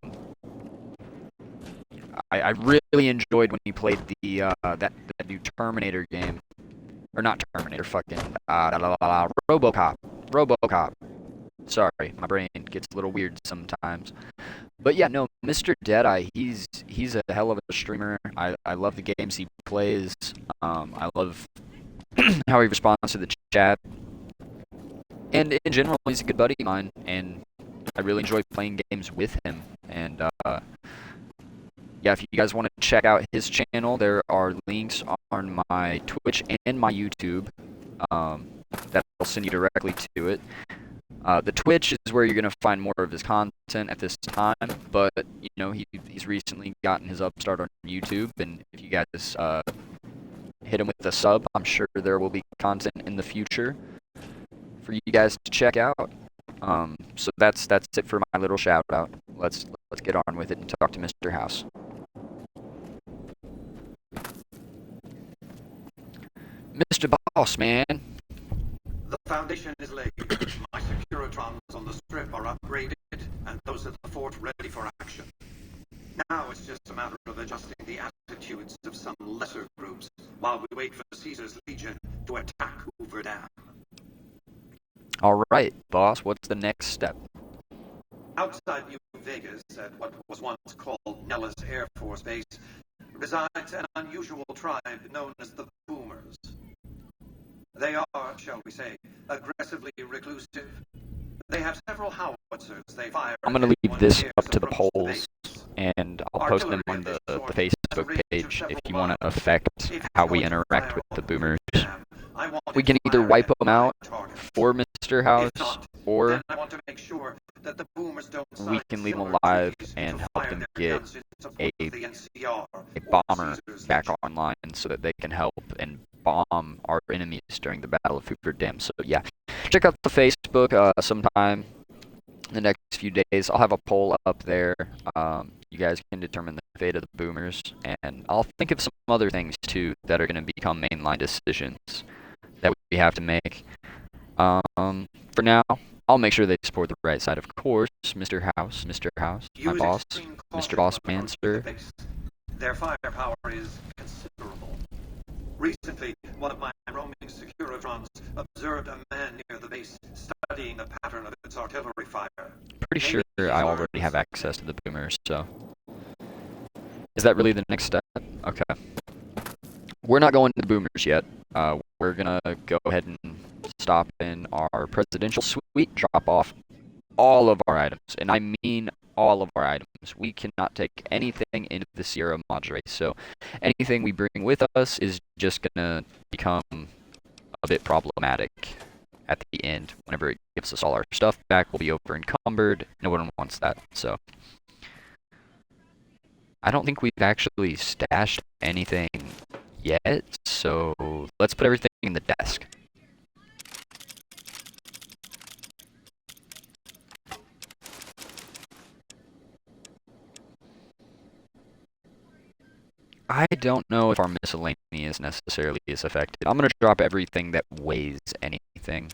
really enjoyed when he played the that new Terminator game. Or not Terminator, fucking RoboCop. Sorry, my brain gets a little weird sometimes. But yeah, no, Mr. Deadeye, he's a hell of a streamer. I love the games he plays. I love how he responds to the chat. And in general, he's a good buddy of mine, and I really enjoy playing games with him. And yeah, if you guys want to check out his channel, there are links on my Twitch and my YouTube that will send you directly to it. The Twitch is where you're going to find more of his content at this time, but you know he's recently gotten his upstart on YouTube, and if you guys hit him with a sub, I'm sure there will be content in the future for you guys to check out. So that's it for my little shout out. Let's get on with it and talk to Mr. House. Mr. Boss Man. The foundation is laid. My Securitrons on the strip are upgraded, and those at the fort ready for action. Now it's just a matter of adjusting the attitudes of some lesser groups while we wait for Caesar's Legion to attack Hoover Dam. All right, boss, what's the next step? Outside New Vegas, at what was once called Nellis Air Force Base, resides an unusual tribe known as the Boomers. They are, shall we say, aggressively reclusive. They have several howitzers they fire. I'm going to leave this up to the polls, and I'll post them on the Facebook page if you want to affect how we interact with the Boomers. We can either wipe them out for Mr. House, or we can leave them alive and help them get a bomber back online so that they can help and bomb our enemies during the Battle of Hoover Dam. So yeah, check out the Facebook sometime in the next few days. I'll have a poll up there. You guys can determine the fate of the Boomers, and I'll think of some other things too that are going to become mainline decisions that we have to make. For now, I'll make sure they support the right side, of course. Mr. House, my boss, Mr. Boss Man, sir. Their firepower is considerable. Recently, one of my roaming Securitrons observed a man near the base studying the pattern of its artillery fire. Pretty sure I already have access to the Boomers, so... Is that really the next step? Okay. We're not going to the Boomers yet. We're gonna go ahead and stop in our presidential suite, drop off all of our items, and I mean all of our items. We cannot take anything into the Sierra Madre, so anything we bring with us is just gonna become a bit problematic at the end. Whenever it gives us all our stuff back, we'll be over encumbered. No one wants that, so I don't think we've actually stashed anything yet, so let's put everything in the desk. I don't know if our miscellaneous necessarily is affected. I'm going to drop everything that weighs anything.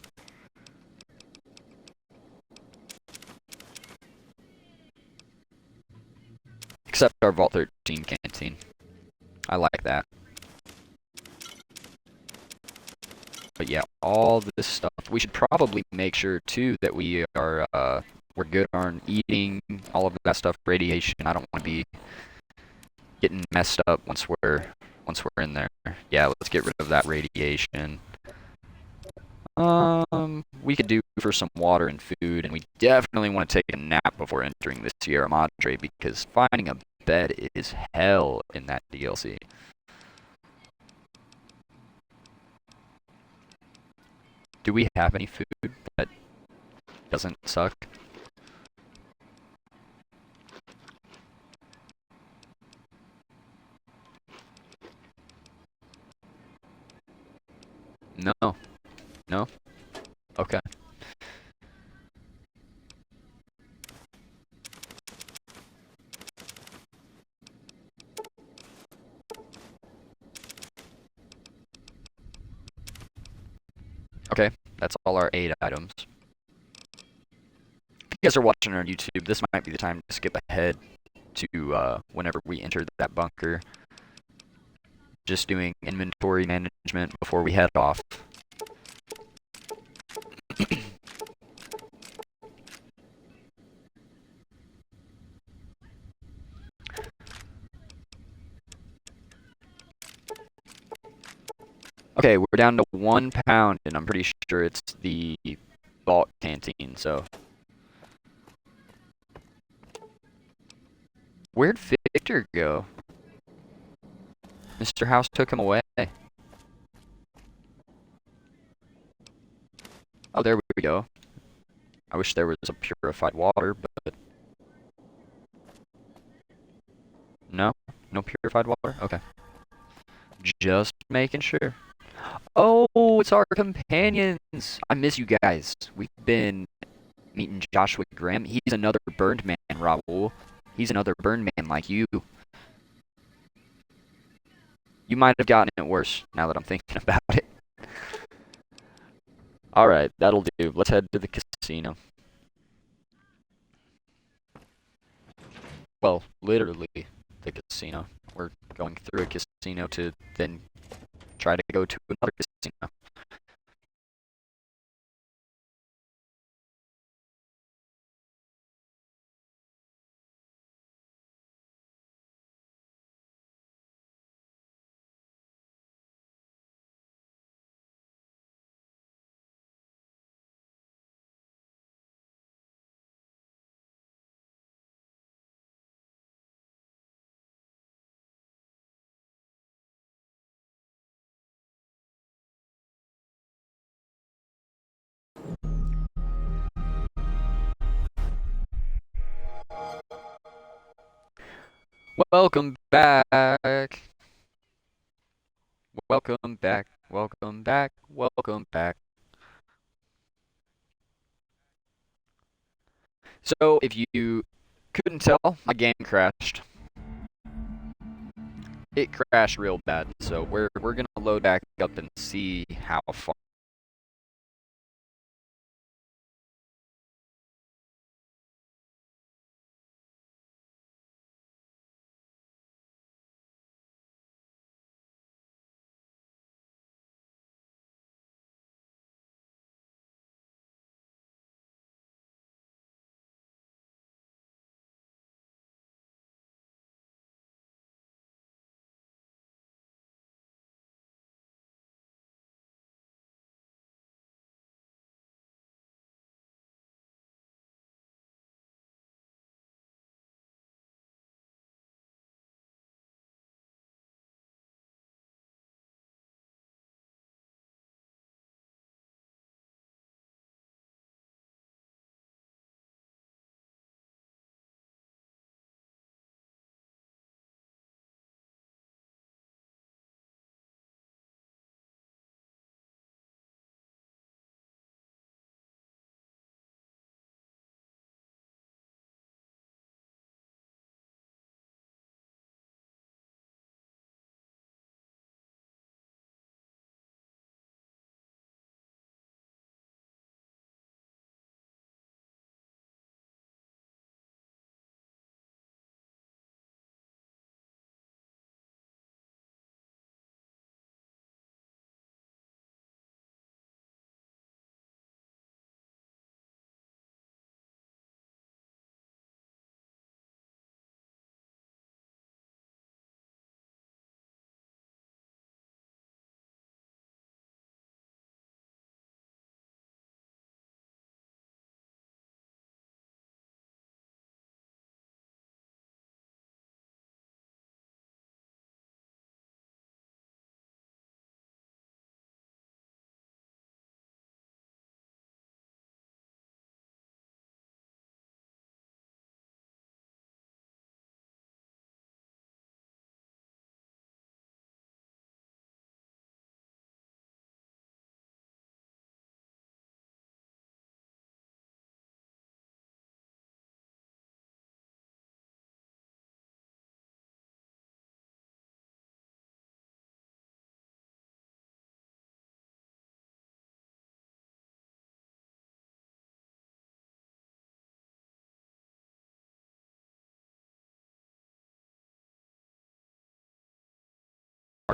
Except our Vault 13 canteen. I like that. But yeah, all this stuff. We should probably make sure too that we're good on eating, all of that stuff, radiation. I don't want to be getting messed up once we're in there. Yeah, let's get rid of that radiation. We could do for some water and food, and we definitely want to take a nap before entering the Sierra Madre because finding a bed is hell in that DLC. Do we have any food that doesn't suck? No. No? Okay. Okay, that's all our 8 items. If you guys are watching on YouTube, this might be the time to skip ahead to whenever we enter that bunker. Just doing inventory management before we head off. Okay, we're down to 1 pound, and I'm pretty sure it's the Vault canteen, so. Where'd Victor go? Mr. House took him away. Oh, there we go. I wish there was a purified water, but... No? No purified water? Okay. Just making sure. Oh, it's our companions! I miss you guys. We've been meeting Joshua Graham. He's another burned man, Raul. He's another burned man like you. You might have gotten it worse, now that I'm thinking about it. Alright, that'll do. Let's head to the casino. Well, literally the casino. We're going through a casino to then try to go to another casino. Welcome back. Welcome back. Welcome back. Welcome back. So, if you couldn't tell, my game crashed. It crashed real bad, so we're gonna load back up and see how far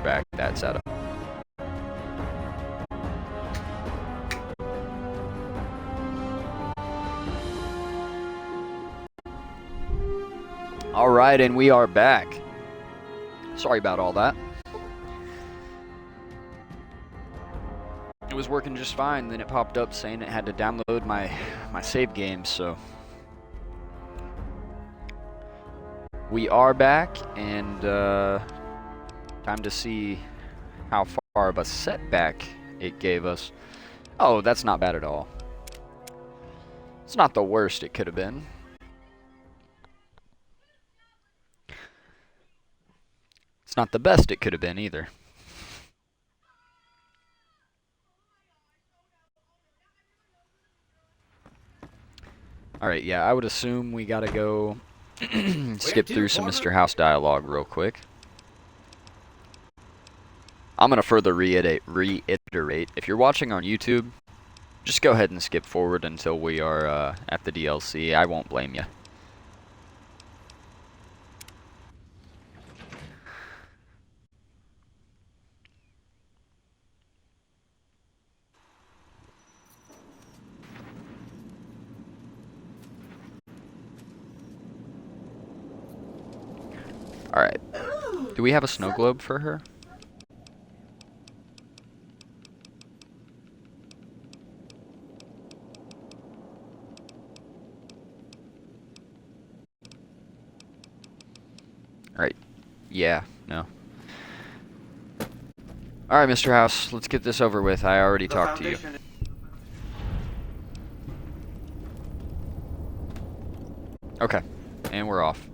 back that setup. Alright, and we are back. Sorry about all that. It was working just fine, then it popped up saying it had to download my save game, so... We are back, and time to see how far of a setback it gave us. Oh, that's not bad at all. It's not the worst it could have been. It's not the best it could have been either. Alright, yeah, I would assume we gotta go skip through some Mr. House dialogue real quick. I'm gonna further reiterate, if you're watching on YouTube, just go ahead and skip forward until we are at the DLC. I won't blame you. Alright. Do we have a snow globe for her? Alright. Yeah, no. Alright, Mr. House, let's get this over with. I already talked to you. Okay. And we're off.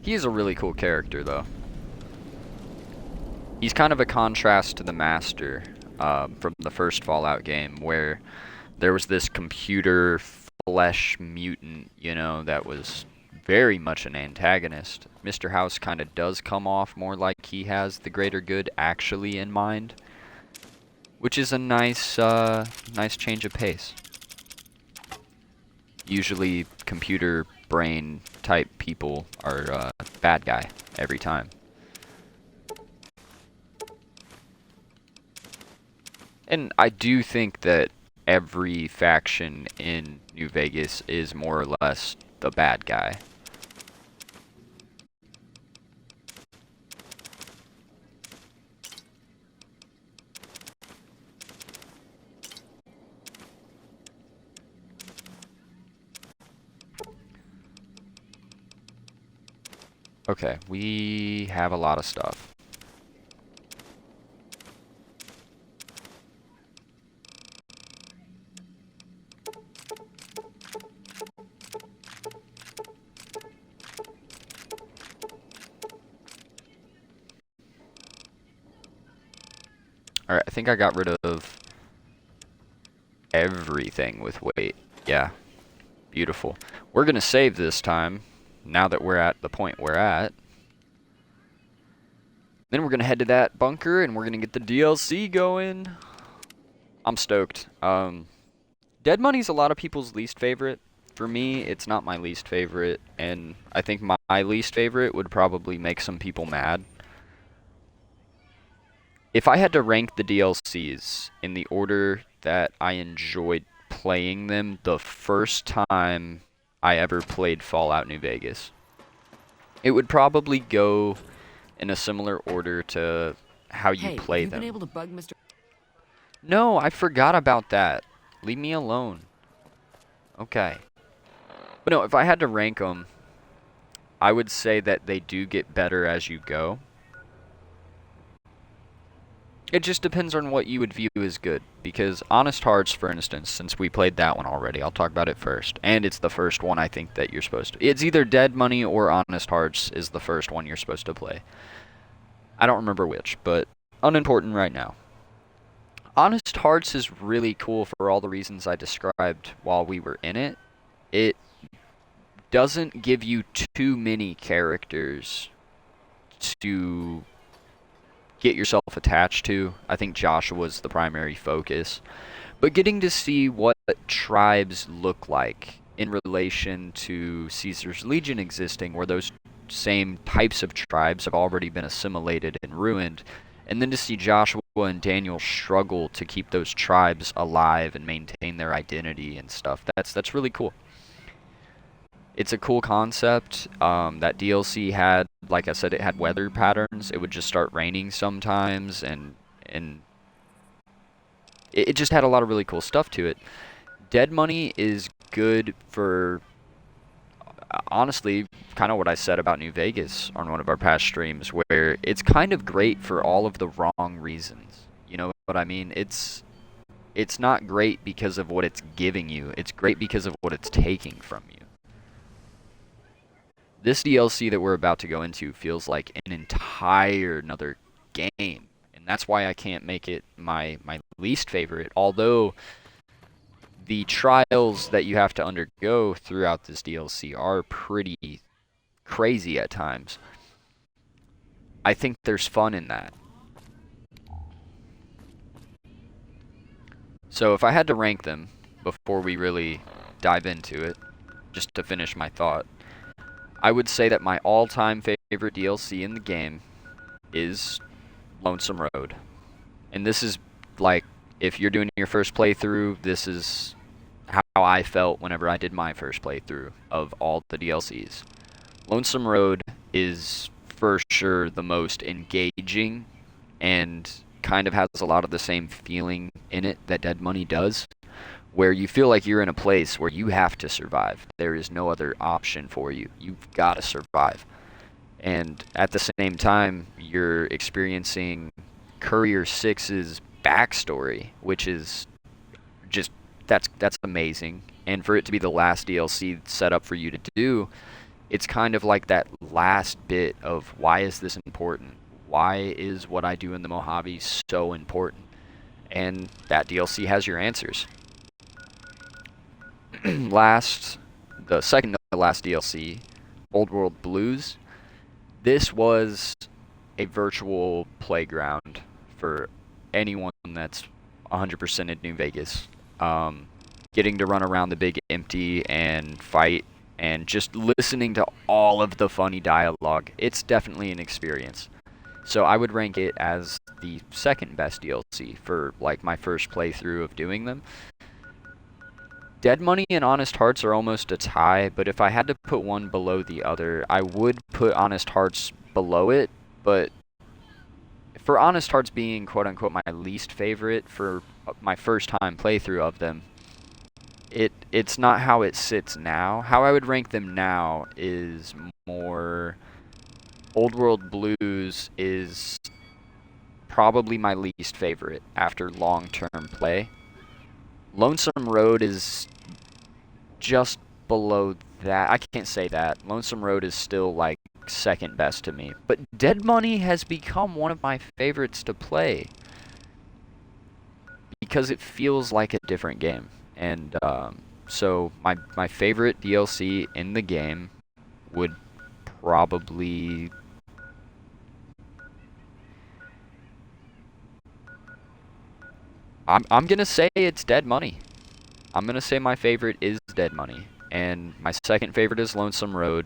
He's a really cool character, though. He's kind of a contrast to the Master from the first Fallout game, where there was this computer flesh mutant, you know, that was very much an antagonist. Mr. House kind of does come off more like he has the greater good actually in mind, which is a nice, nice change of pace. Usually, computer brain type people are bad guy every time. And I do think that every faction in New Vegas is more or less the bad guy. Okay, we have a lot of stuff. Alright, I think I got rid of everything with weight. Yeah, beautiful. We're gonna save this time. Now that we're at the point we're at. Then we're going to head to that bunker and we're going to get the DLC going. I'm stoked. Dead Money's a lot of people's least favorite. For me, it's not my least favorite. And I think my least favorite would probably make some people mad. If I had to rank the DLCs in the order that I enjoyed playing them the first time I ever played Fallout New Vegas, it would probably go in a similar order to how you play them. Been able to bug Mr. No, I forgot about that. Leave me alone. Okay. But no, if I had to rank them, I would say that they do get better as you go. It just depends on what you would view as good. Because Honest Hearts, for instance, since we played that one already, I'll talk about it first. And it's the first one I think that you're supposed to... It's either Dead Money or Honest Hearts is the first one you're supposed to play. I don't remember which, but unimportant right now. Honest Hearts is really cool for all the reasons I described while we were in it. It doesn't give you too many characters to get yourself attached to. I think Joshua's the primary focus. But getting to see what tribes look like in relation to Caesar's Legion existing, where those same types of tribes have already been assimilated and ruined. And then to see Joshua and Daniel struggle to keep those tribes alive and maintain their identity and stuff, that's really cool. It's a cool concept. That DLC had, like I said, it had weather patterns. It would just start raining sometimes, and it just had a lot of really cool stuff to it. Dead Money is good for, honestly, kind of what I said about New Vegas on one of our past streams, where it's kind of great for all of the wrong reasons. You know what I mean? It's not great because of what it's giving you. It's great because of what it's taking from you. This DLC that we're about to go into feels like an entire another game, and that's why I can't make it my least favorite, although the trials that you have to undergo throughout this DLC are pretty crazy at times. I think there's fun in that. So if I had to rank them before we really dive into it, just to finish my thought, I would say that my all-time favorite DLC in the game is Lonesome Road. And this is, like, if you're doing your first playthrough, this is how I felt whenever I did my first playthrough of all the DLCs. Lonesome Road is for sure the most engaging and kind of has a lot of the same feeling in it that Dead Money does, where you feel like you're in a place where you have to survive. There is no other option for you. You've got to survive. And at the same time, you're experiencing Courier 6's backstory, which is just, that's amazing. And for it to be the last DLC set up for you to do, it's kind of like that last bit of, why is this important? Why is what I do in the Mojave so important? And that DLC has your answers. The second to last DLC, Old World Blues. This was a virtual playground for anyone that's 100% in New Vegas. Getting to run around the big empty and fight and just listening to all of the funny dialogue. It's definitely an experience. So I would rank it as the second best DLC for like my first playthrough of doing them. Dead Money and Honest Hearts are almost a tie, but if I had to put one below the other, I would put Honest Hearts below it, but for Honest Hearts being quote-unquote my least favorite for my first time playthrough of them, it's not how it sits now. How I would rank them now is more... Old World Blues is probably my least favorite after long-term play. Lonesome Road is just below that. I can't say that. Lonesome Road is still like second best to me. But Dead Money has become one of my favorites to play because it feels like a different game. And so my favorite DLC in the game would probably... I'm gonna say it's Dead Money. I'm gonna say my favorite is Dead Money, and my second favorite is Lonesome Road,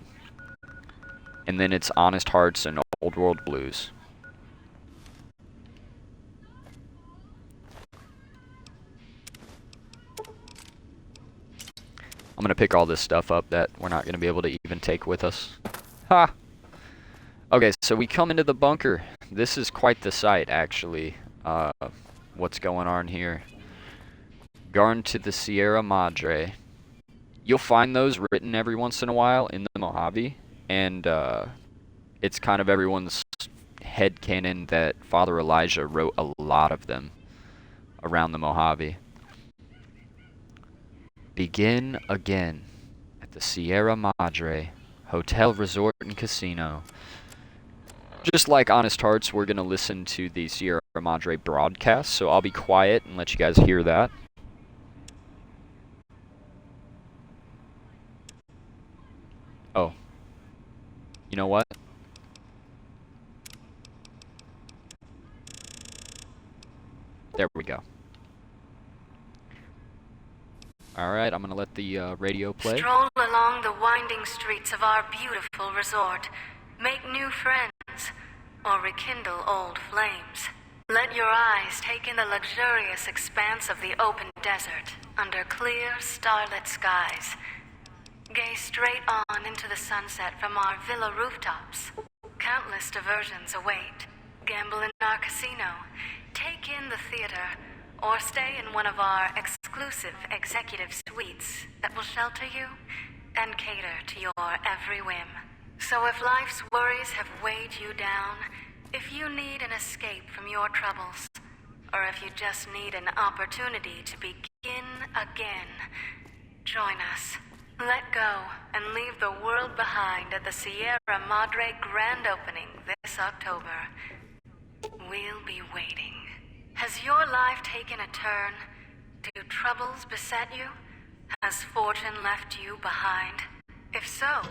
and then it's Honest Hearts and Old World Blues. I'm gonna pick all this stuff up that we're not gonna be able to even take with us. Ha! Okay, so we come into the bunker. This is quite the sight, actually. What's going on here? Garden to the Sierra Madre. You'll find those written every once in a while in the Mojave, and it's kind of everyone's headcanon that Father Elijah wrote a lot of them around the Mojave. Begin again at the Sierra Madre Hotel, Resort, and Casino. Just like Honest Hearts, we're going to listen to the Sierra Madre broadcast, so I'll be quiet and let you guys hear that. Oh. You know what? There we go. Alright, I'm gonna let the radio play. Stroll along the winding streets of our beautiful resort. Make new friends, or rekindle old flames. Let your eyes take in the luxurious expanse of the open desert under clear, starlit skies. Gaze straight on into the sunset from our villa rooftops. Countless diversions await. Gamble in our casino, take in the theater, or stay in one of our exclusive executive suites that will shelter you and cater to your every whim. So if life's worries have weighed you down, if you need an escape from your troubles, or if you just need an opportunity to begin again, join us. Let go and leave the world behind at the Sierra Madre grand opening this October. We'll be waiting. Has your life taken a turn? Do troubles beset you? Has fortune left you behind? If so,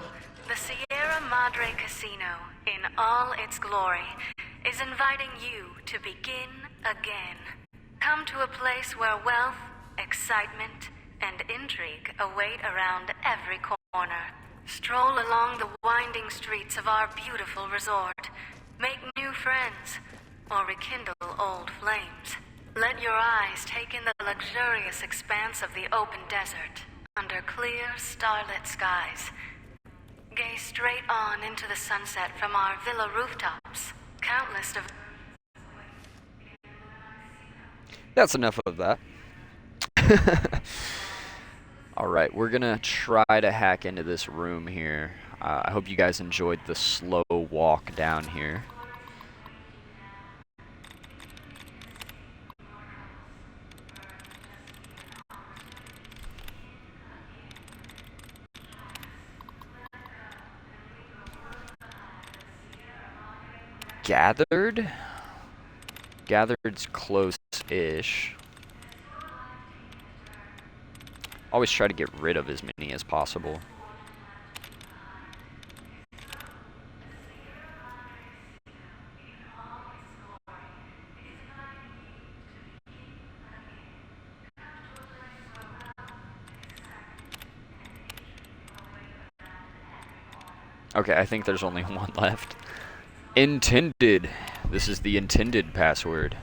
the Sierra Madre Casino, in all its glory, is inviting you to begin again. Come to a place where wealth, excitement, and intrigue await around every corner. Stroll along the winding streets of our beautiful resort. Make new friends, or rekindle old flames. Let your eyes take in the luxurious expanse of the open desert under clear, starlit skies. Gaze straight on into the sunset from our villa rooftops. Countless of... That's enough of that. Alright, we're gonna try to hack into this room here. I hope you guys enjoyed the slow walk down here. Gathered? Gathered's close-ish. Always try to get rid of as many as possible. Okay, I think there's only one left. Intended. This is the intended password.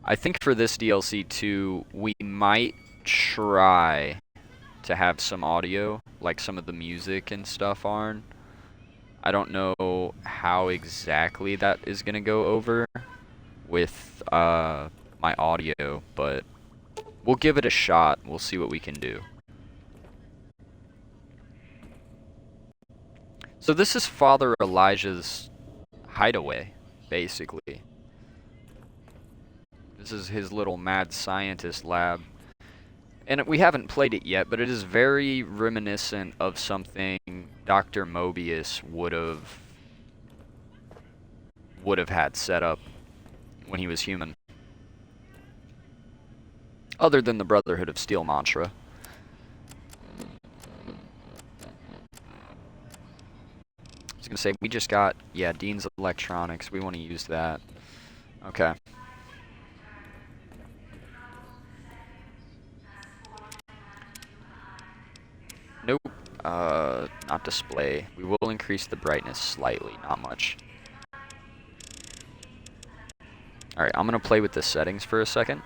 I think for this DLC too, we might try to have some audio, like some of the music and stuff on. I don't know how exactly that is going to go over with my audio, but we'll give it a shot. We'll see what we can do. So this is Father Elijah's hideaway, basically. This is his little mad scientist lab. And we haven't played it yet, but it is very reminiscent of something Dr. Mobius would have had set up when he was human. Other than the Brotherhood of Steel mantra. I was going to say, we just got, yeah, Dean's Electronics. We want to use that. Okay. Nope. Not display. We will increase the brightness slightly, not much. Alright, I'm going to play with the settings for a second.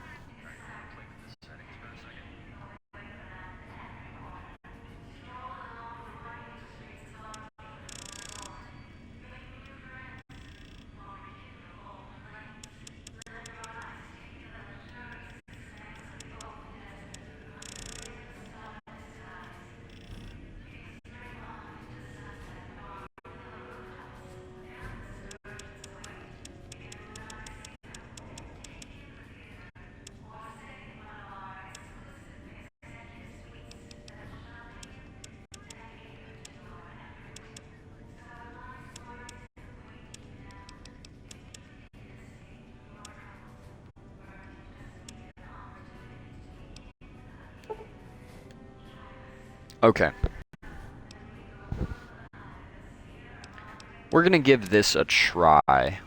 Okay. We're gonna give this a try.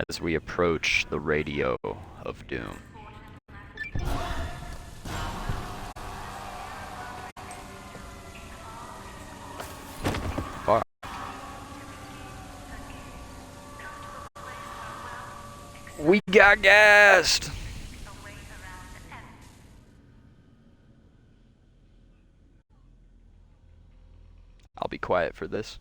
As we approach the radio of doom. Fuck. We got gassed! I'll be quiet for this.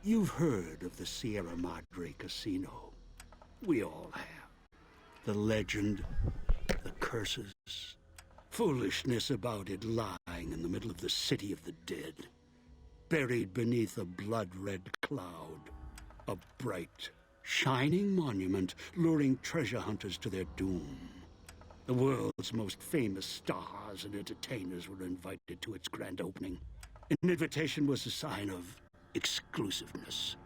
You've heard of the Sierra Madre Casino. We all have. The legend, the curses, foolishness about it lying in the middle of the city of the dead, buried beneath a blood-red cloud. A bright, shining monument luring treasure hunters to their doom. The world's most famous stars and entertainers were invited to its grand opening. An invitation was a sign of exclusiveness.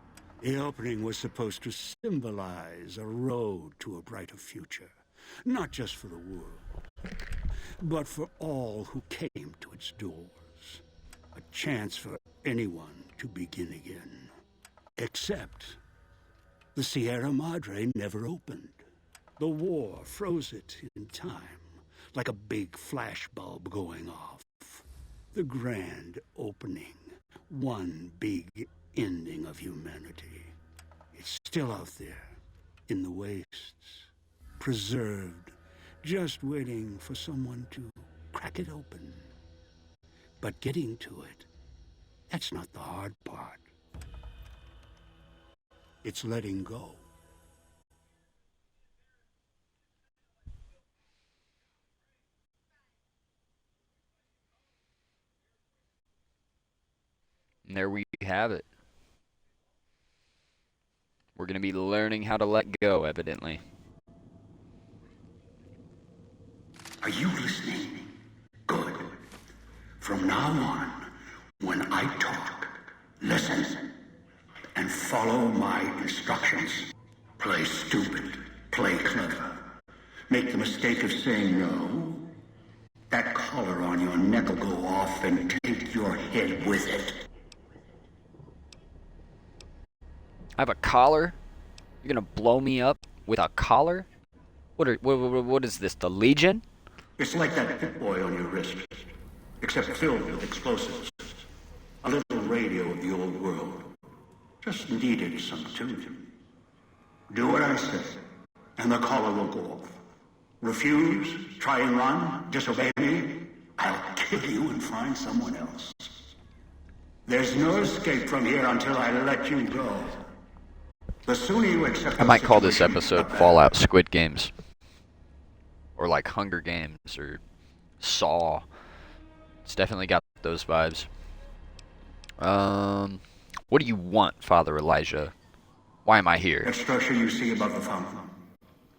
The opening was supposed to symbolize a road to a brighter future, not just for the world, but for all who came to its doors. A chance for anyone to begin again. Except the Sierra Madre never opened. The war froze it in time, like a big flashbulb going off. The grand opening. One big ending of humanity. It's still out there, in the wastes, preserved, just waiting for someone to crack it open. But getting to it, that's not the hard part. It's letting go. And there we have it. We're going to be learning how to let go, evidently. Are you listening? Good. From now on, when I talk, listen and follow my instructions. Play stupid. Play clever. Make the mistake of saying no. That collar on your neck will go off and take your head with it. I have a collar? You're gonna blow me up with a collar? What is this, the Legion? It's like that Pip Boy on your wrist, except filled with explosives. A little radio of the old world. Just needed some tuning. Do what I say, and the collar will go off. Refuse, try and run, disobey me, I'll kill you and find someone else. There's no escape from here until I let you go. The sooner you accept I might call this episode Fallout Squid Games. Or like Hunger Games or Saw. It's definitely got those vibes. What do you want, Father Elijah? Why am I here? That structure you see above the fountain,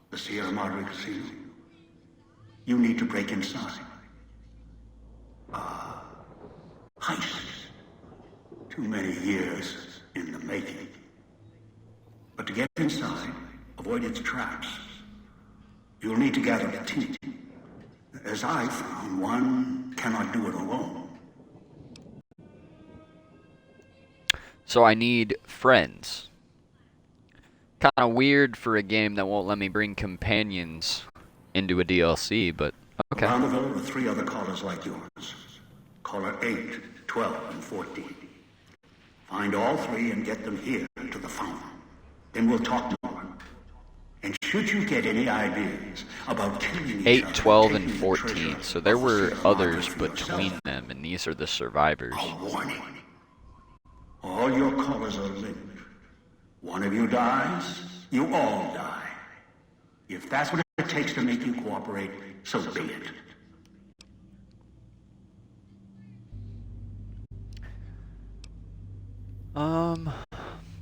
the Sierra Madre Casino. You need to break inside. Heist. Too many years in the making. But to get inside, avoid its traps, you'll need to gather a team. As I found, one cannot do it alone. So I need friends. Kind of weird for a game that won't let me bring companions into a DLC, but okay. Around the villa are 3 other callers like yours. Caller 8, 12, and 14. Find all 3 and get them here to the fountain. Then we'll talk more. And should you get any ideas about killing each 8, other, 12, and 14. So there were others between them, and these are the survivors. A warning. All your callers are linked. One of you dies, you all die. If that's what it takes to make you cooperate, so be it.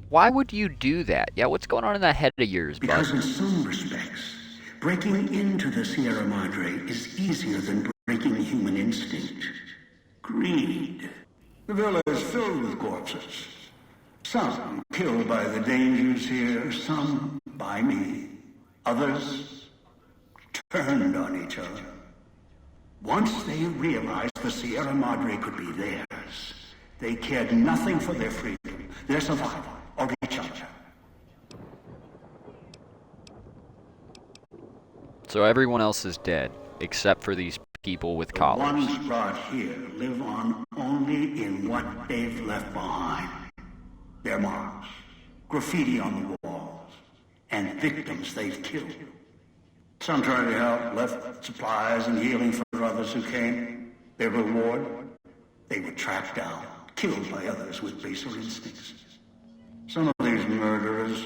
Why would you do that? Yeah, what's going on in that head of yours, bud? Because in some respects, breaking into the Sierra Madre is easier than breaking human instinct. Greed. The villa is filled with corpses. Some killed by the dangers here, some by me. Others turned on each other. Once they realized the Sierra Madre could be theirs, they cared nothing for their freedom, their survival, or each other. So everyone else is dead, except for these people with collars. The ones brought here live on only in what they've left behind. Their marks, graffiti on the walls, and victims they've killed. Some tried to help, left supplies and healing for others who came. Their reward? They were tracked down, killed by others with baser instincts. Some of these murderers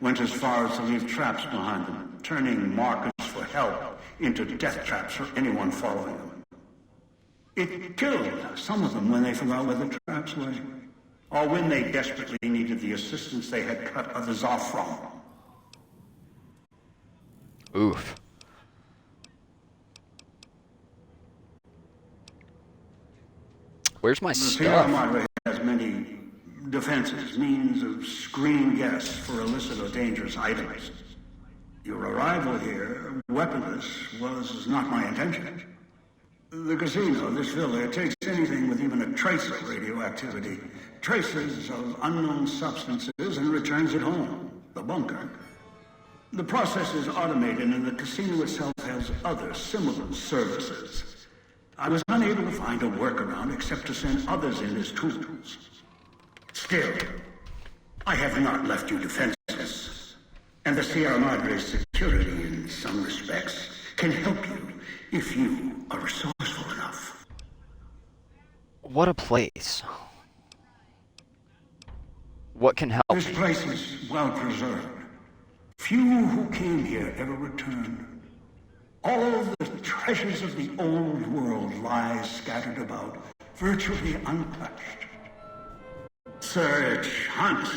went as far as to leave traps behind them, turning markers for help into death traps for anyone following them. It killed some of them when they forgot where the traps were, or when they desperately needed the assistance they had cut others off from. Oof. Where's my The Sierra stuff? Madre has many defenses, means of screening guests for illicit or dangerous items. Your arrival here, weaponless, was not my intention. The casino, this villa, takes anything with even a trace of radioactivity, traces of unknown substances, and returns it home, the bunker. The process is automated, and the casino itself has other similar services. I was unable to find a workaround except to send others in as tools. Still, I have not left you defenseless, and the Sierra Madre's security, in some respects, can help you if you are resourceful enough. What a place. What can help This me? place is well preserved. Few who came here ever returned. All the treasures of the old world lie scattered about, virtually untouched. Search, hunt,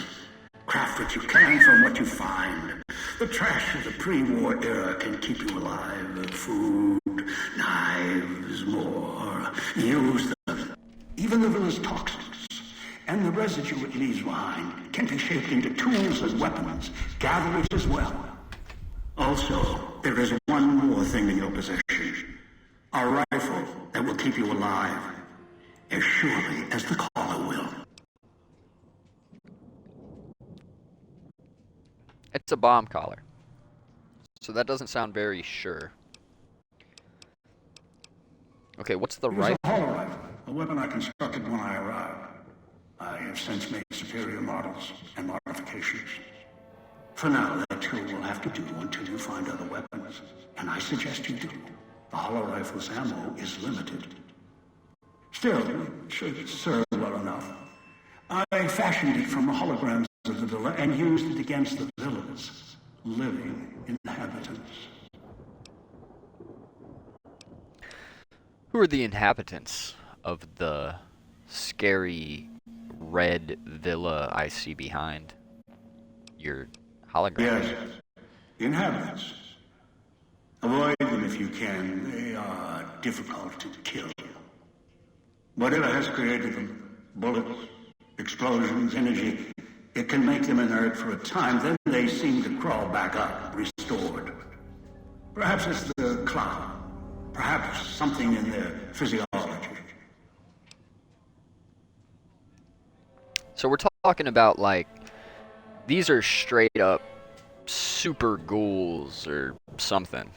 craft what you can from what you find. The trash of the pre-war era can keep you alive. Food, knives, more. Use them. Even the villa's toxins and the residue it leaves behind can be shaped into tools and weapons. Gather it as well. Also, there is one more thing in your possession. A rifle that will keep you alive, as surely as the caller will. It's a bomb collar. So that doesn't sound very sure. Okay, what's the It was rifle? a hollow rifle, a weapon I constructed when I arrived. I have since made superior models and modifications. For now, that too will have to do until you find other weapons, and I suggest you do. The hollow rifle's ammo is limited. Still, it should serve well enough. I fashioned it from the holograms of the villa and used it against the villa's living inhabitants. Who are the inhabitants of the scary red villa I see behind your hologram? Yes, the inhabitants. Avoid them if you can. They are difficult to kill. Whatever has created them, bullets, explosions, energy, it can make them inert for a time, then they seem to crawl back up, restored. Perhaps it's the cloud. Perhaps something in their physiology. So we're talking about, like, these are straight up super ghouls or something.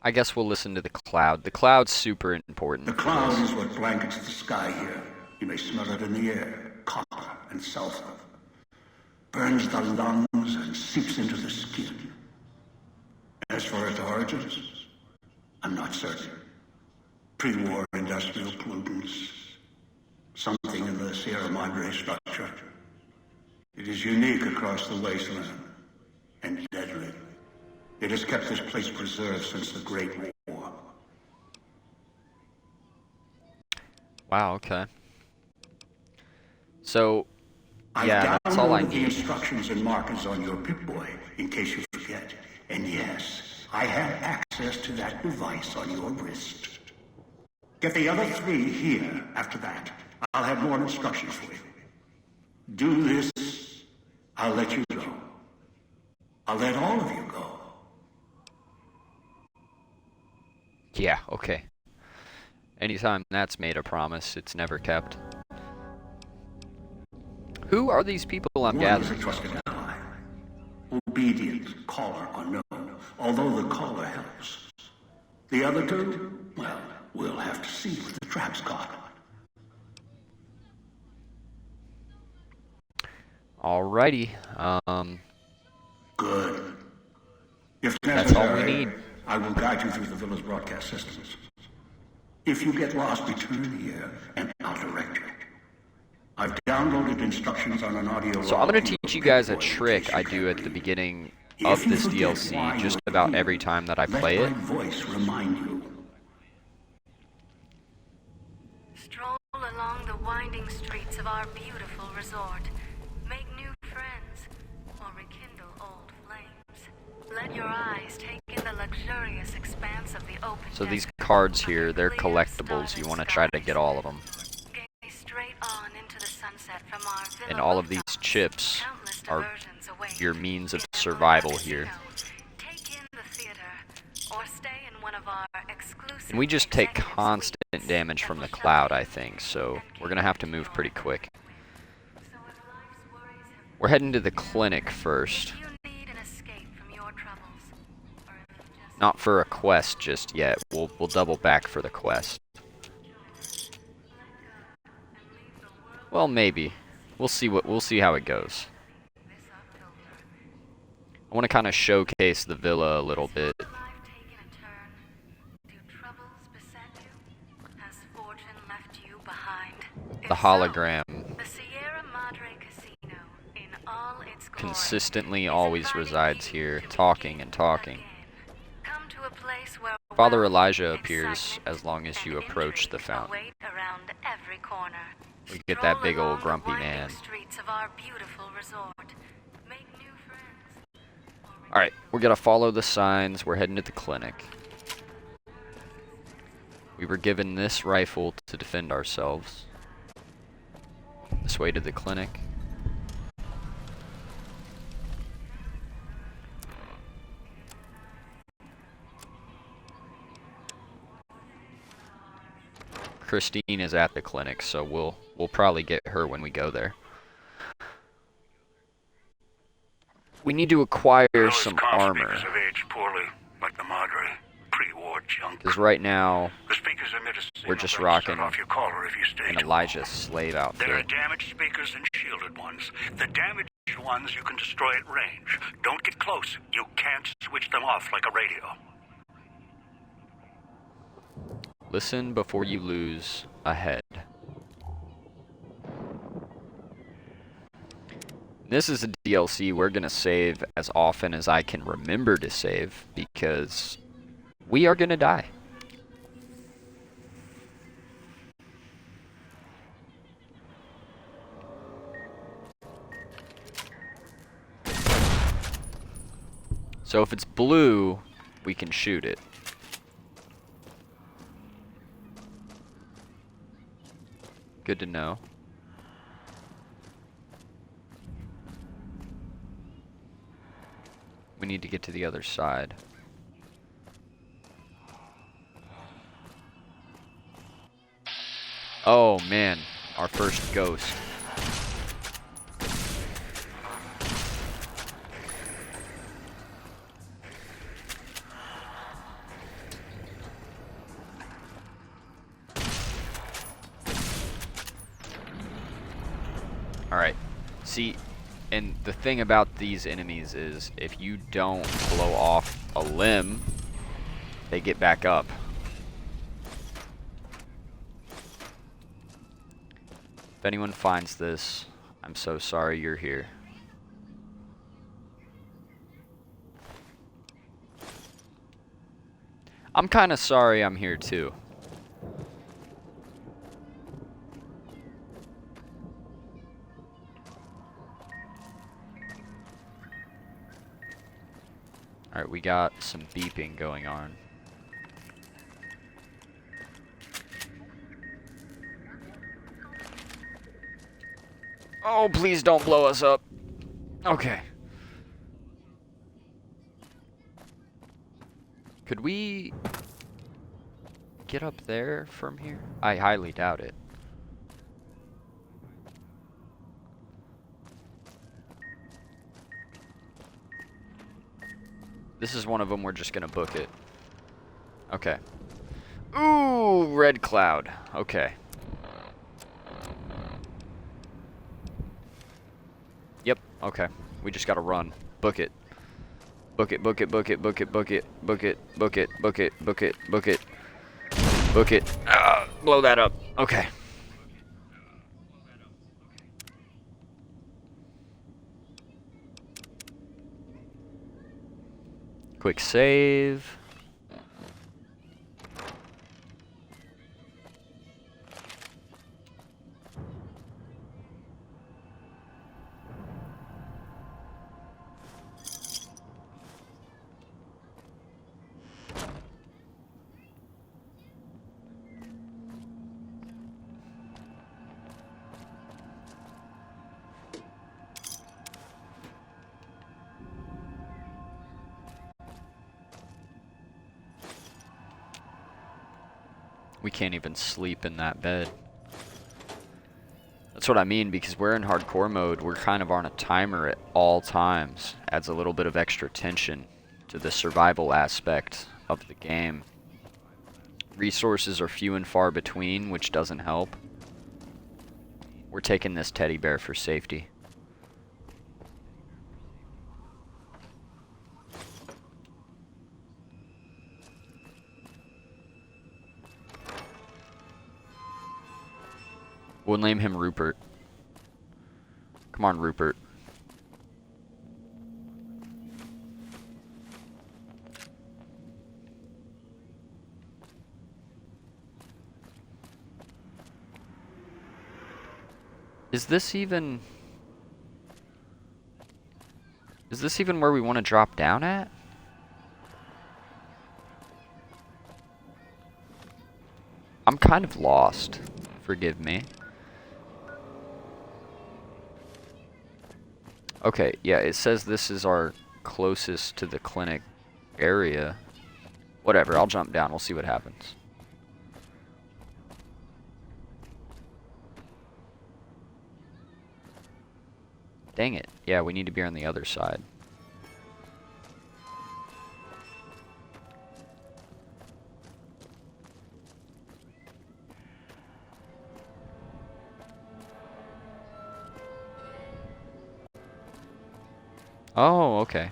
I guess we'll listen to the cloud. The cloud's super important. The cloud is what blankets the sky here. You may smell it in the air, copper and sulfur. Burns the lungs and seeps into the skin. As for its origins, I'm not certain. Pre-war industrial pollutants, something in the Sierra Madre structure. It is unique across the wasteland and deadly. It has kept this place preserved since the Great War. Wow, okay. So, yeah, that's all I I've downloaded the need. instructions and markers on your Pip-Boy, in case you forget. And yes, I have access to that device on your wrist. Get the other 3 here after that. I'll have more instructions for you. Do this, I'll let you go. I'll let all of you go. Yeah, okay. Anytime that's made a promise, it's never kept. Who are these people I'm One is a gathering? trusted ally. Obedient, caller unknown, although the caller helps. The other 2, well, we'll have to see what the trap's caught. Alrighty. Good. If That's all we necessary, need. I will guide you through the villa's broadcast systems. If you get lost, return here, and I'll direct you. I've downloaded instructions on an audio. So I'm going to teach you guys a trick I do at the beginning of this DLC just about every time that I play it. Let my voice remind you. Stroll along the winding streets of our beautiful resort. Make new friends, or rekindle old flames. Let your eyes take in the luxurious expanse of the open So these desert. cards here, they're collectibles. You want to try to get all of them. Gaze straight on into the sunset from our villa And all of these rooftops. chips Countless are diversions await. your means of In the survival casino. here. Take in the theater, or stay in one of our exclusive And we just take executive constant suites damage that from will the shelter cloud, you I think. So and we're going to have to move pretty quick. So if life's worries have We're heading to the clinic first. If you need an escape from your troubles, or if you just Not for a quest just yet. We'll double back for the quest. Well, maybe. We'll see how it goes. this October, I want to kind of showcase the villa a little bit. life taken a turn, do troubles beset you? Has fortune left you behind? The If so, hologram the Sierra Madre Casino, in all its glory, consistently is always inviting resides you here, to talking begin and talking. again. Come to a place where Father wealth, Elijah appears excitement, as long as you and approach the intrigue fountain. await around every corner. We get that Stroll big old along the grumpy winding man. streets of our beautiful resort. Make new friends. Alright, we're gonna follow the signs. We're heading to the clinic. We were given this rifle to defend ourselves. This way to the clinic. Christine is at the clinic, so we'll probably get her when we go there. We need to acquire some armor. Have aged poorly, like the Madre. Pre-war junk. Because right now, The speakers emit a signal we're just that'll rocking set off your collar if you stay an too Elijah slave long. There are outfit. damaged speakers and shielded ones. The damaged ones you can destroy at range. Don't get close. You can't switch them off like a radio. Listen before you lose a head. This is a DLC we're going to save as often as I can remember to save, because we are going to die. So if it's blue, we can shoot it. Good to know. We need to get to the other side. Oh man, our first ghost. Alright, see, and the thing about these enemies is if you don't blow off a limb, they get back up. If anyone finds this, I'm so sorry you're here. I'm kind of sorry I'm here too. Alright, we got some beeping going on. Oh, please don't blow us up. Okay. Could we get up there from here? I highly doubt it. This is one of them. We're just gonna book it. Okay. Ooh, red cloud. Okay. Yep, okay. We just gotta run. Book it. Book it, book it, book it, book it, book it, book it, book it, book it, book it, book it. Book it. Blow that up. Okay. Quick save. We can't even sleep in that bed. That's what I mean, because we're in hardcore mode. We're kind of on a timer at all times. Adds a little bit of extra tension to the survival aspect of the game. Resources are few and far between, which doesn't help. We're taking this teddy bear for safety. We'll name him Rupert. Come on, Rupert. Is this even where we want to drop down at? I'm kind of lost. Forgive me. Okay, yeah, it says this is our closest to the clinic area. Whatever, I'll jump down. We'll see what happens. Dang it. Yeah, we need to be on the other side. Oh, okay.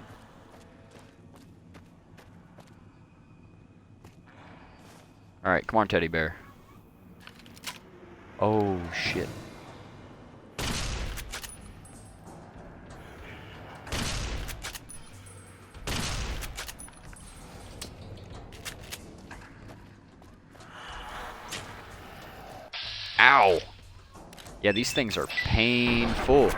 Alright, come on, teddy bear. Oh, shit. Ow! Yeah, these things are painful.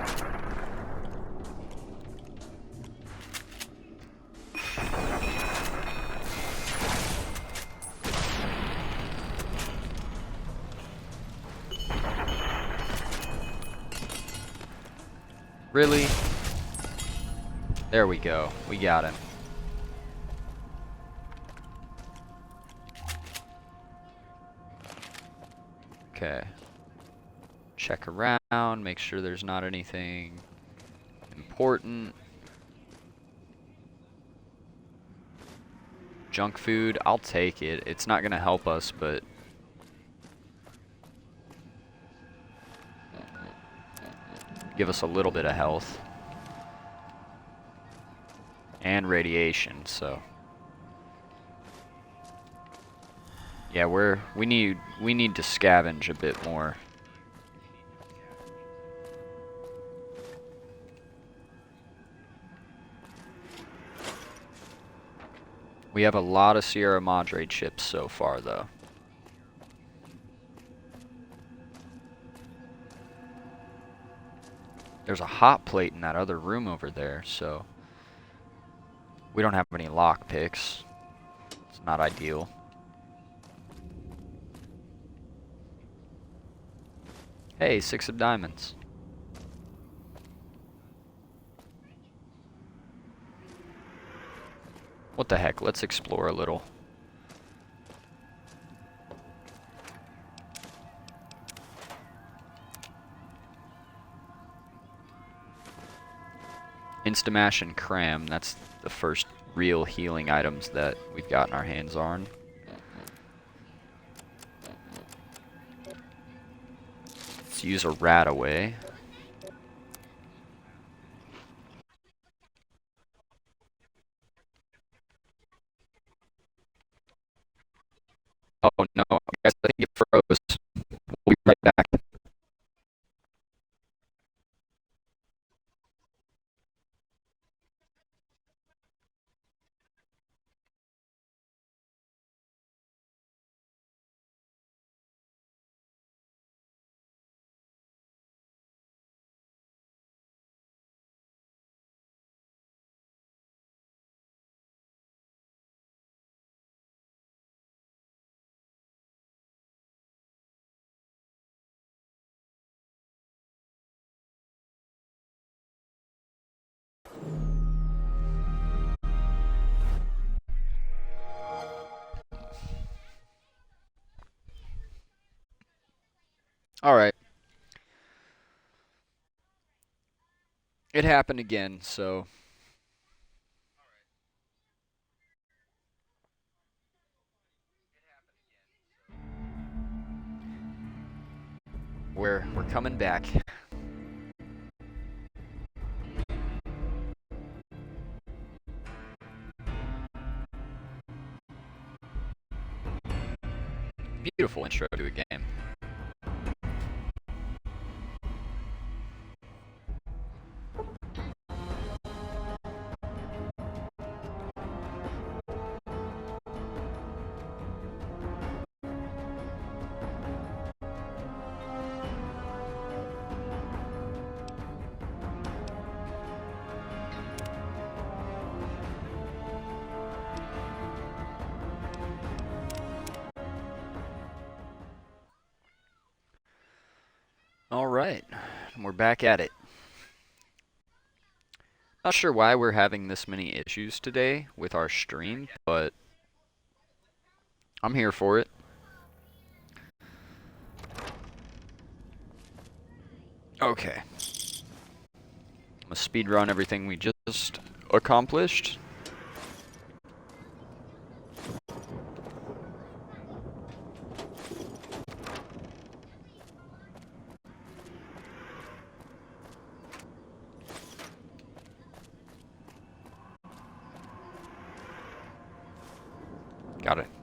Really? There we go. We got him. Okay. Check around, make sure there's not anything important. Junk food, I'll take it. It's not gonna help us, but give us a little bit of health. And radiation, so. Yeah, we need to scavenge a bit more. We have a lot of Sierra Madre chips so far, though. There's a hot plate in that other room over there, so we don't have any lock picks. It's not ideal. Hey, 6 of diamonds. What the heck? Let's explore a little. Instamash and Cram, that's the first real healing items that we've gotten our hands on. Let's use a rat away. Oh no, guys, I think it froze. We'll be right back. Alright. It happened again, so... We're coming back. Beautiful intro to a game. Alright, we're back at it. Not sure why we're having this many issues today with our stream, but I'm here for it. Okay. I'm gonna speedrun everything we just accomplished.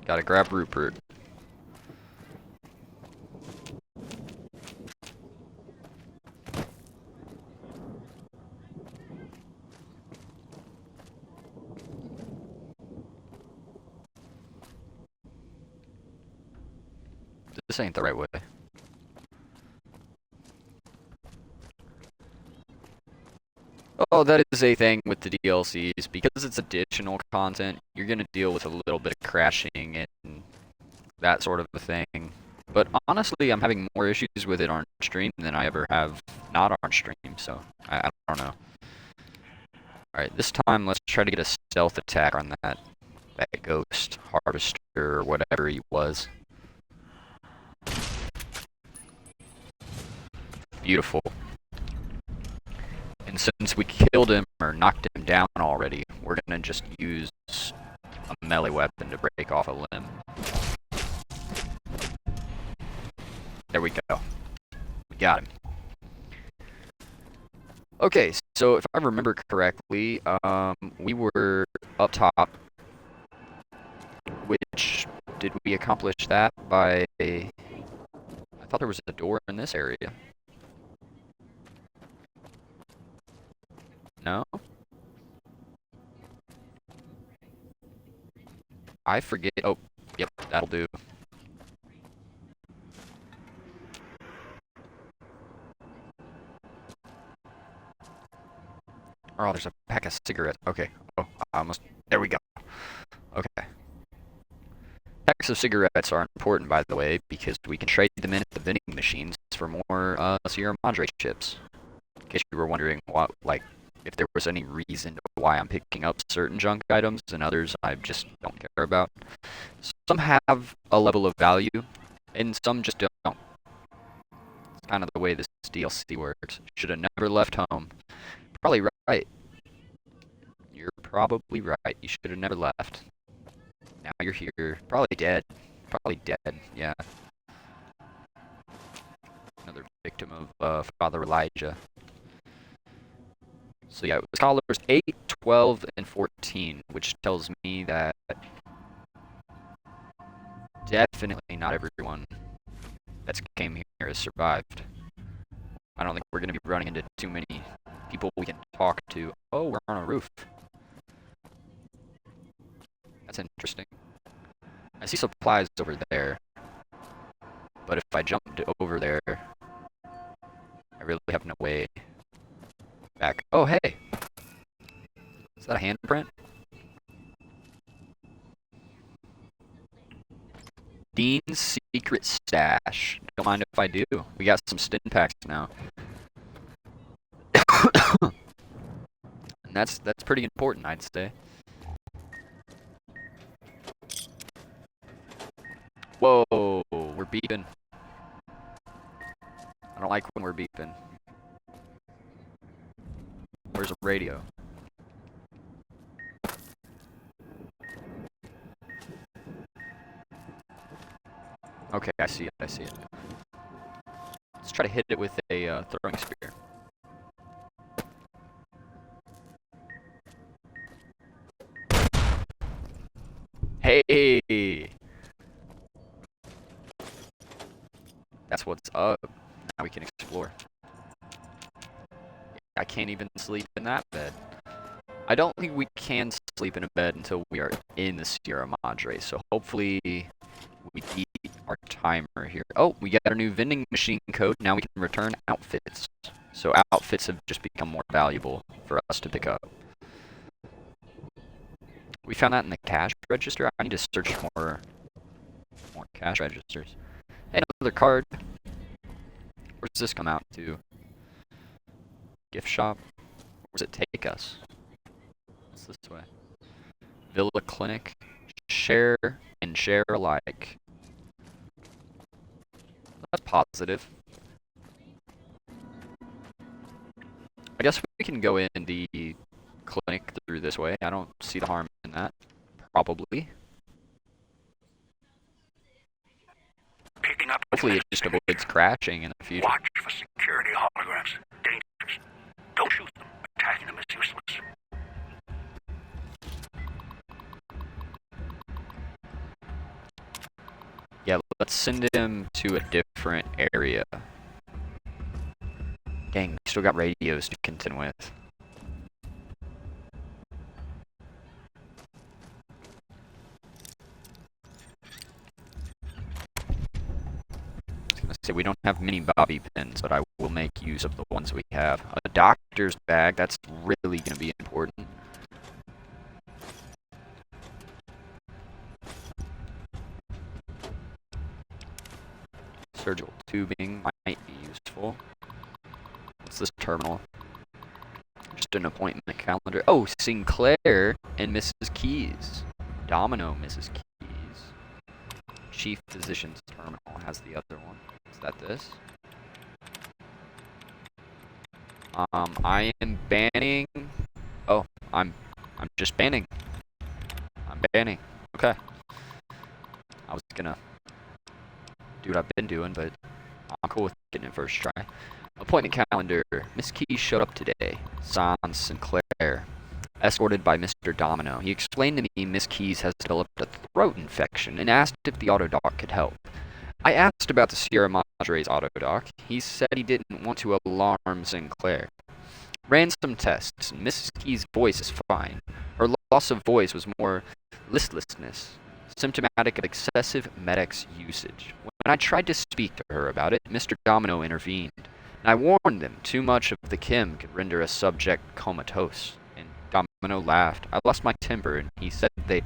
Gotta grab Rupert. This ain't the right way. Oh, that is a thing with the DLCs. Because it's additional content, you're going to deal with a little bit of crashing and that sort of a thing. But honestly, I'm having more issues with it on stream than I ever have not on stream, so I don't know. Alright, this time let's try to get a stealth attack on that ghost harvester or whatever he was. Beautiful. And since we killed him or knocked him down already, we're gonna just use a melee weapon to break off a limb. There we go. We got him. Okay, so if I remember correctly, we were up top, which, did we accomplish that by... I thought there was a door in this area. No? I forget. Oh, yep, that'll do. Oh, there's a pack of cigarettes. Okay. Oh, I almost. There we go. Okay. Packs of cigarettes are important, by the way, because we can trade them in at the vending machines for more Sierra Madre chips. In case you were wondering what, like, if there was any reason why I'm picking up certain junk items and others I just don't care about. Some have a level of value, and some just don't. It's kind of the way this DLC works. Should have never left home. Probably right. You're probably right. You should have never left. Now you're here. Probably dead. Probably dead, yeah. Another victim of Father Elijah. So yeah, it was Scholars 8, 12, and 14, which tells me that definitely not everyone that's came here has survived. I don't think we're going to be running into too many people we can talk to. Oh, we're on a roof. That's interesting. I see supplies over there. But if I jumped over there, I really have no way back. Oh, hey! Is that a handprint? Dean's secret stash. Don't mind if I do. We got some stim packs now. And that's pretty important, I'd say. Whoa, we're beeping. I don't like when we're beeping. Where's the radio? Okay, I see it, I see it. Let's try to hit it with a throwing spear. Hey! That's what's up. Now we can explore. I can't even sleep in that bed. I don't think we can sleep in a bed until we are in the Sierra Madre, so hopefully we beat our timer here. Oh, we got our new vending machine code. Now we can return outfits. So outfits have just become more valuable for us to pick up. We found that in the cash register. I need to search more cash registers. Hey, another card. Where does this come out to? Gift shop? Where does it take us? What's this way? Villa Clinic. Share and share alike. That's positive. I guess we can go in the clinic through this way. I don't see the harm in that. Probably. Picking up. Hopefully it just avoids crashing in the future. Watch for security holograms. Dangerous. Don't shoot them. Attacking them is useless. Yeah, let's send him to a different area. Dang, we still got radios to contend with. I was gonna say we don't have many bobby pins, but I will make use of the ones we have. A doctor's bag, that's really gonna be important. Surgical tubing might be useful. What's this terminal? Just an appointment calendar. Oh, Sinclair and Mrs. Keys. Domino, Mrs. Keys. Chief Physician's terminal has the other one. Is that this? I am banning. Oh, I'm just banning. I'm banning. Okay. I was gonna do what I've been doing, but I'm cool with getting it first try. Appointment calendar. Miss Keys showed up today. Sans Sinclair. Escorted by Mr. Domino. He explained to me Miss Keys has developed a throat infection and asked if the autodoc could help. I asked about the Sierra Madre's autodoc. He said he didn't want to alarm Sinclair. Ran some tests, and Mrs. Keys' voice is fine. Her loss of voice was more listlessness, symptomatic of excessive Medex usage. When I tried to speak to her about it, Mr. Domino intervened, and I warned them too much of the chem could render a subject comatose. And Domino laughed. I lost my temper, and he said they'd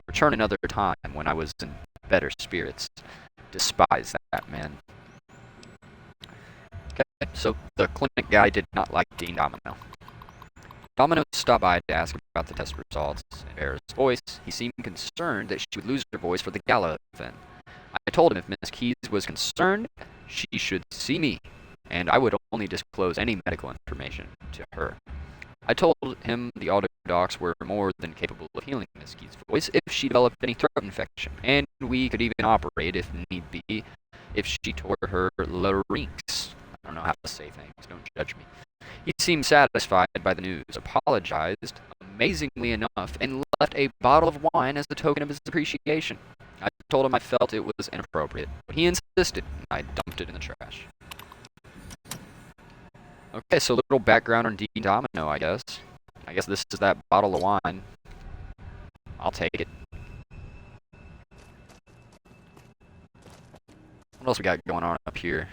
return another time when I was in better spirits. Despise that man. Okay, so the clinic guy did not like Dean Domino. Domino stopped by to ask about the test results. In Vera's voice, he seemed concerned that she would lose her voice for the gala event. I told him if Miss Keyes was concerned, she should see me, and I would only disclose any medical information to her. I told him the Autodocs were more than capable of healing Miss Keyes' voice if she developed any throat infection, and we could even operate if need be if she tore her larynx. I don't know how to say things, don't judge me. He seemed satisfied by the news, apologized, amazingly enough, and left a bottle of wine as a token of his appreciation. I told him I felt it was inappropriate, but he insisted, and I dumped it in the trash. Okay, so a little background on Dean Domino, I guess. I guess this is that bottle of wine. I'll take it. What else we got going on up here?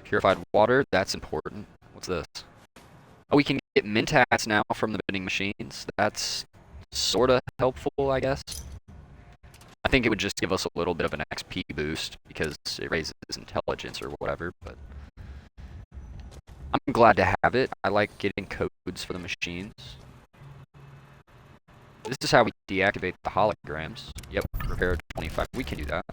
Purified water, that's important. What's this? Oh, we can get mint hats now from the vending machines. That's sorta helpful, I guess. I think it would just give us a little bit of an XP boost because it raises intelligence or whatever, but I'm glad to have it. I like getting codes for the machines. This is how we deactivate the holograms. Yep, repair 25. We can do that.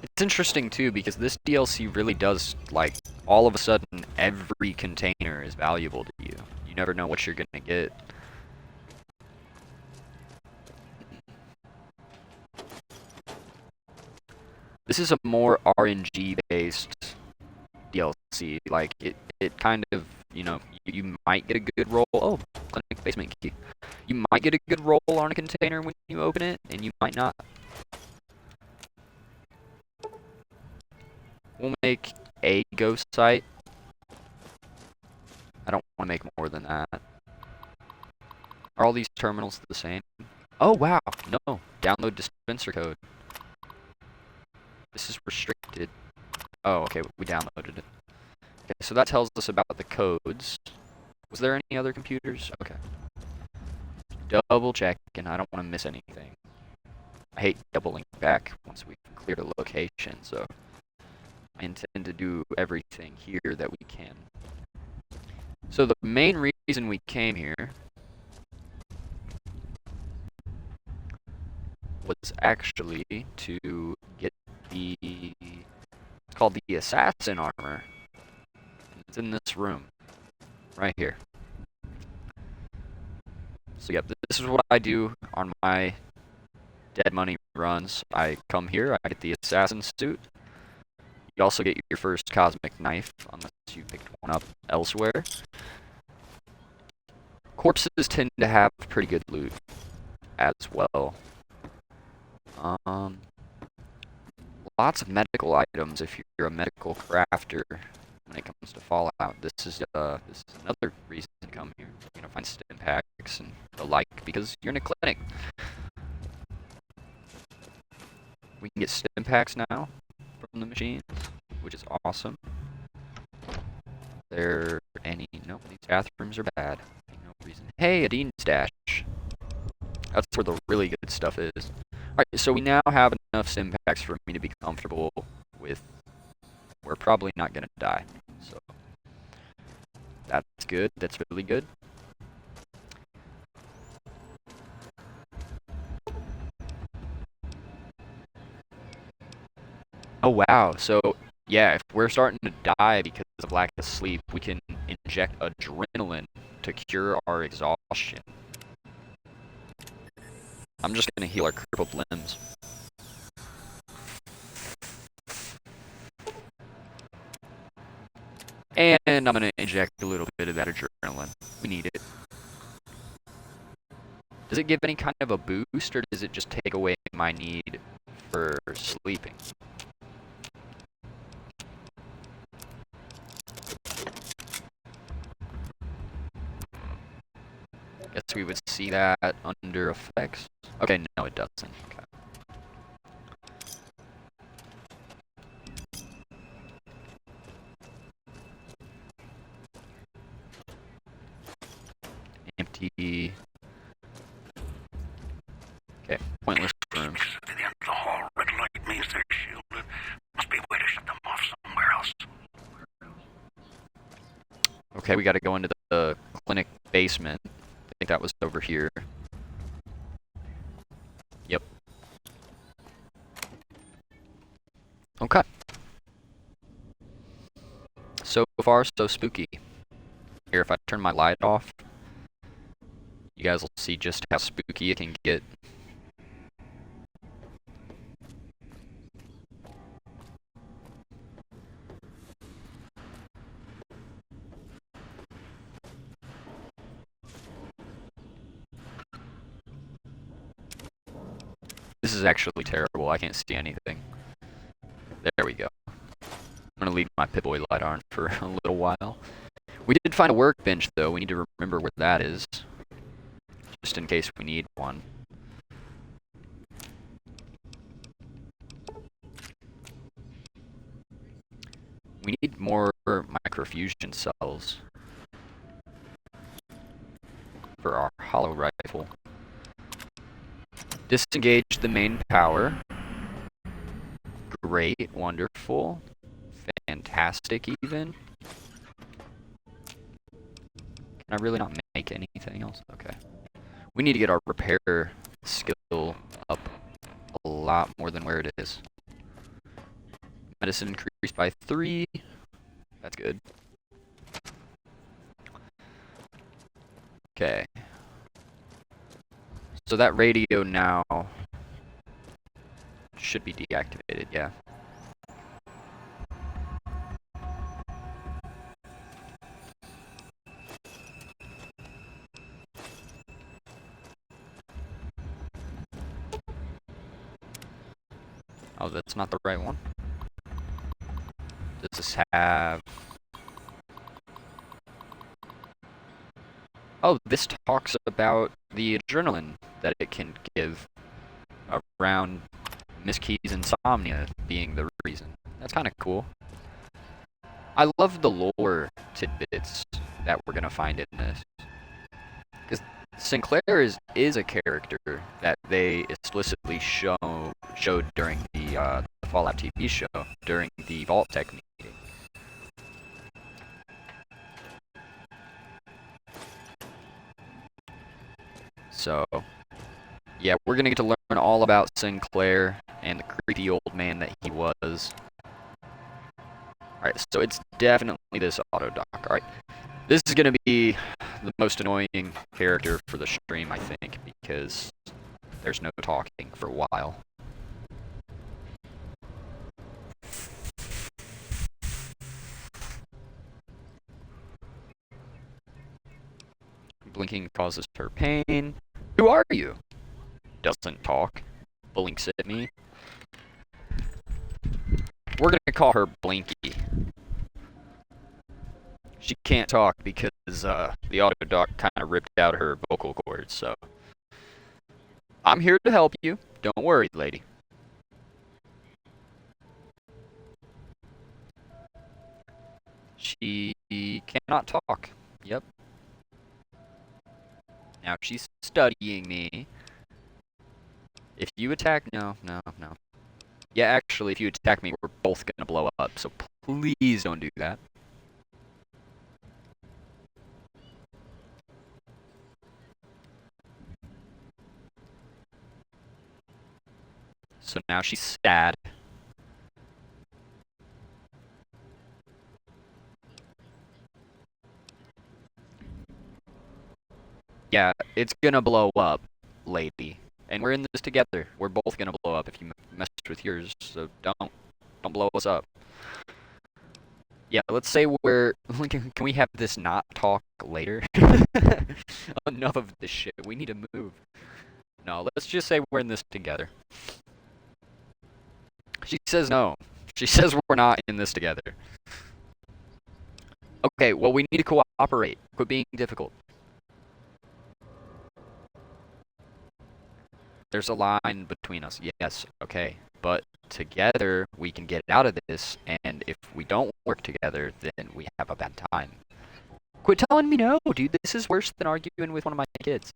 It's interesting too because this DLC really does, like, all of a sudden every container is valuable to you. You never know what you're gonna get. This is a more RNG based DLC. Like it kind of, you know, you might get a good roll. Oh, clinic basement key. You might get a good roll on a container when you open it, and you might not. We'll make a ghost site. I don't want to make more than that. Are all these terminals the same? Oh wow, no. Download dispenser code. This is restricted. Oh, okay, we downloaded it. Okay, so that tells us about the codes. Was there any other computers? Okay. Double checking, I don't want to miss anything. I hate doubling back once we've cleared a location, so I intend to do everything here that we can. So the main reason we came here was actually to get it's called the assassin armor. It's in this room, right here. So yep, this is what I do on my Dead Money runs. I come here, I get the assassin suit. You also get your first cosmic knife, unless you picked one up elsewhere. Corpses tend to have pretty good loot as well. Lots of medical items if you're a medical crafter when it comes to Fallout. This is another reason to come here. You're gonna find stim packs and the like because you're in a clinic. We can get stim packs now from the machines, which is awesome. There any? Nope, these bathrooms are bad. Ain't no reason. Hey, a Dean stash. That's where the really good stuff is. Alright, so we now have enough stim packs for me to be comfortable with. We're probably not gonna die. So that's good. That's really good. Oh wow, so yeah, if we're starting to die because of lack of sleep, we can inject adrenaline to cure our exhaustion. I'm just gonna heal our crippled limbs. And I'm gonna inject a little bit of that adrenaline. We need it. Does it give any kind of a boost, or does it just take away my need for sleeping? Guess we would see that under effects. Okay, no it doesn't. Okay. Empty. Okay, pointless rooms. The hall, red light means they're shielded. Must be a way to Okay, we gotta go into the clinic basement. I think that was over here. Yep. Okay. So far, so spooky. Here, if I turn my light off, you guys will see just how spooky it can get. This is actually terrible. I can't see anything. There we go. I'm gonna leave my Pip-Boy light on for a little while. We did find a workbench, though. We need to remember where that is, just in case we need one. We need more microfusion cells for our hollow rifle. Disengage the main power. Great, wonderful, fantastic even. Can I really not make anything else? Okay. We need to get our repair skill up a lot more than where it is. Medicine increased by 3. That's good. Okay. So that radio now should be deactivated, yeah. Oh, that's not the right one. Does this have... Oh, this talks about the adrenaline that it can give around Miss Key's insomnia being the reason. That's kind of cool. I love the lore tidbits that we're going to find in this. Because Sinclair is a character that they explicitly showed during the Fallout TV show, during the Vault-Tec meeting. So, yeah, we're going to get to learn all about Sinclair and the creepy old man that he was. Alright, so it's definitely this auto-dock. Alright, this is going to be the most annoying character for the stream, I think, because there's no talking for a while. Blinking causes her pain. Who are you? Doesn't talk. Blinks at me. We're gonna call her Blinky. She can't talk because the auto-dock kind of ripped out her vocal cords, so... I'm here to help you. Don't worry, lady. She cannot talk. Yep. Now she's studying me. If you attack... No. Yeah, actually, if you attack me, we're both gonna blow up, so please don't do that. So now she's sad. Yeah, it's gonna blow up, lady. And we're in this together. We're both gonna blow up if you mess with yours, so don't blow us up. Yeah, let's say we're... Can we have this not talk later? Enough of this shit. We need to move. No, let's just say we're in this together. She says no. She says we're not in this together. Okay, well, we need to cooperate. Quit being difficult. There's a line between us. Yes, okay. But together, we can get out of this, and if we don't work together, then we have a bad time. Quit telling me no, dude. This is worse than arguing with one of my kids.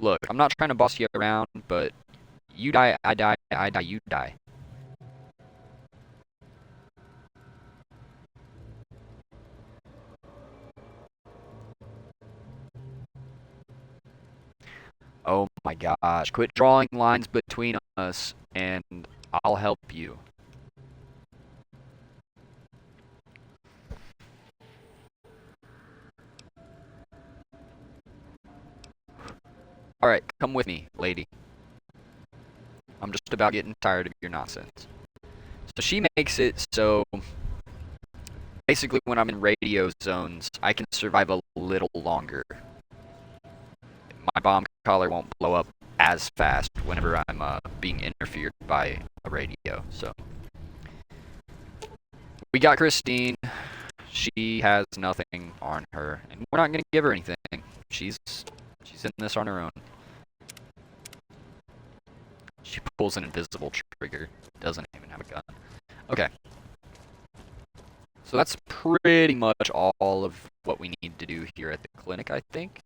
Look, I'm not trying to boss you around, but you die, I die, I die, you die. Oh my gosh. Quit drawing lines between us, and I'll help you. Alright, come with me, lady. I'm just about getting tired of your nonsense. So she makes it so basically when I'm in radio zones, I can survive a little longer. My bomb collar won't blow up as fast whenever I'm being interfered by a radio. So we got Christine. She has nothing on her, and we're not going to give her anything. She's in this on her own. She pulls an invisible trigger. Doesn't even have a gun. Okay. So that's pretty much all of what we need to do here at the clinic, I think.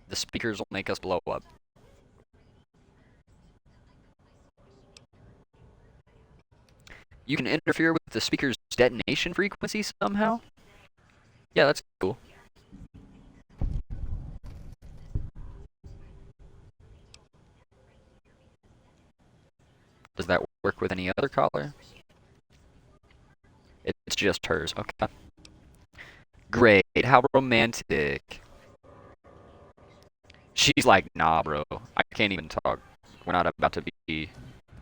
The speakers will make us blow up. You can interfere with the speaker's detonation frequency somehow? Yeah, that's cool. Does that work with any other collar? It's just hers. Okay. Great. How romantic. She's like, nah, bro. I can't even talk. We're not about to be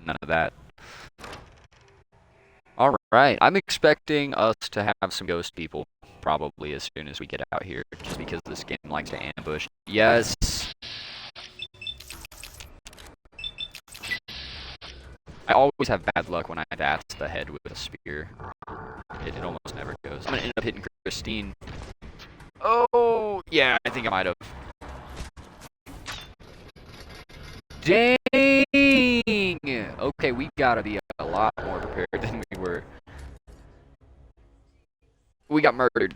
none of that. Alright. I'm expecting us to have some ghost people probably as soon as we get out here. Just because this game likes to ambush. Yes. I always have bad luck when I bats the head with a spear. It almost never goes. I'm gonna end up hitting Christine. Oh, yeah, I think I might have. Dang! Okay, we gotta be a lot more prepared than we were. We got murdered.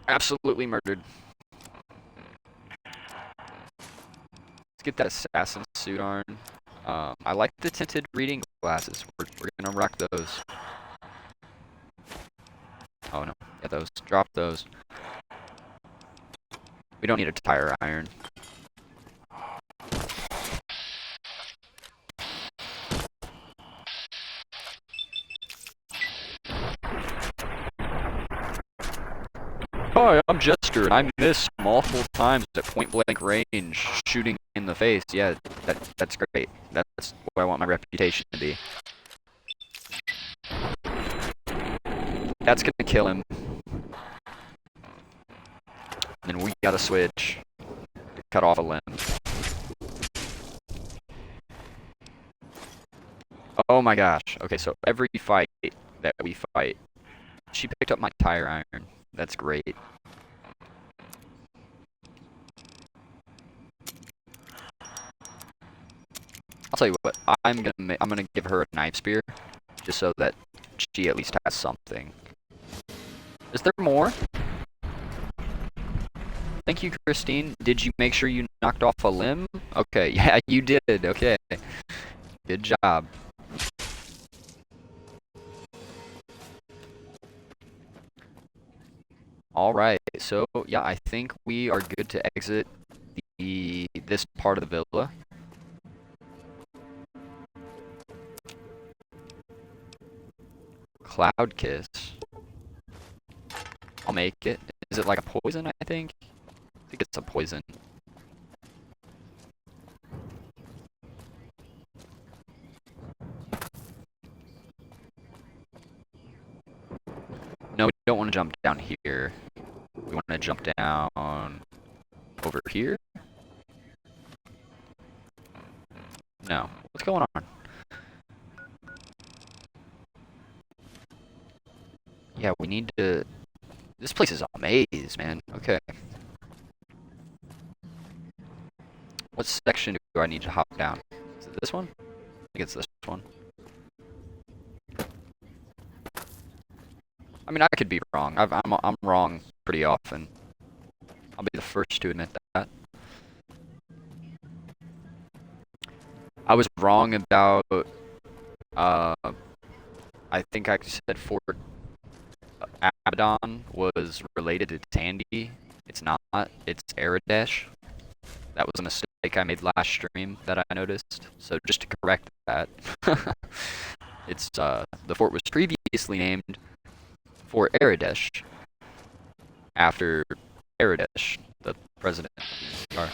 Absolutely murdered. Let's get that assassin suit on. I like the tinted reading glasses. We're gonna rock those. Oh no, yeah, those. Drop those. We don't need a tire iron. Hi, I'm Jester, and I missed multiple times at point-blank range, shooting in the face. Yeah, that's great. That's what I want my reputation to be. That's gonna kill him. And then we gotta switch to cut off a limb. Oh my gosh. Okay, so every fight that we fight, she picked up my tire iron. That's great. I'll tell you what. I'm gonna give her a knife spear, just so that she at least has something. Is there more? Thank you, Christine. Did you make sure you knocked off a limb? Okay, yeah, you did. Okay. Good job. Alright, so yeah, I think we are good to exit this part of the villa. Cloud Kiss. I'll make it. Is it like a poison, I think? I think it's a poison. No, we don't want to jump down here. We want to jump down over here? No. What's going on? Yeah, we need to... This place is a maze, man. Okay. What section do I need to hop down? Is it this one? I think it's this one. I mean, I could be wrong. I'm wrong pretty often. I'll be the first to admit that. I was wrong about, I think I said Fort Abaddon was related to Tandy. It's not. It's Aradesh. That was a mistake I made last stream that I noticed. So just to correct that, it's the fort was previously named Fort Aradesh after Aradesh, the president. Or,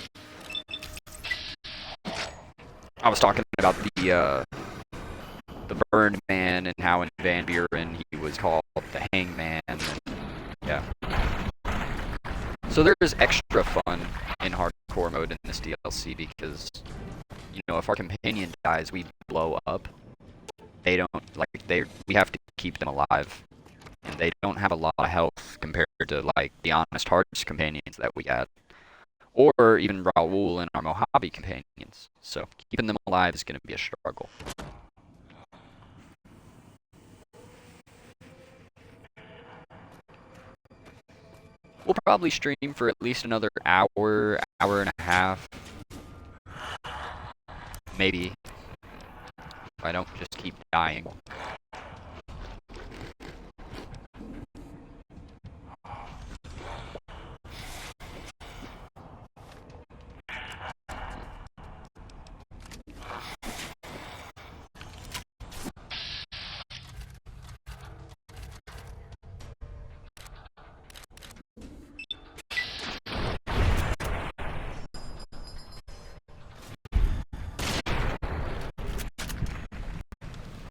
I was talking about the Burned Man and how in Van Buren he was called the Hangman. And, yeah. So there's extra fun in hardcore mode in this DLC because, you know, if our companion dies, we blow up. They don't, like, we have to keep them alive. And they don't have a lot of health compared to, like, the Honest Hearts companions that we had. Or even Raoul and our Mojave companions. So keeping them alive is going to be a struggle. We'll probably stream for at least another hour, hour and a half. Maybe. If I don't just keep dying.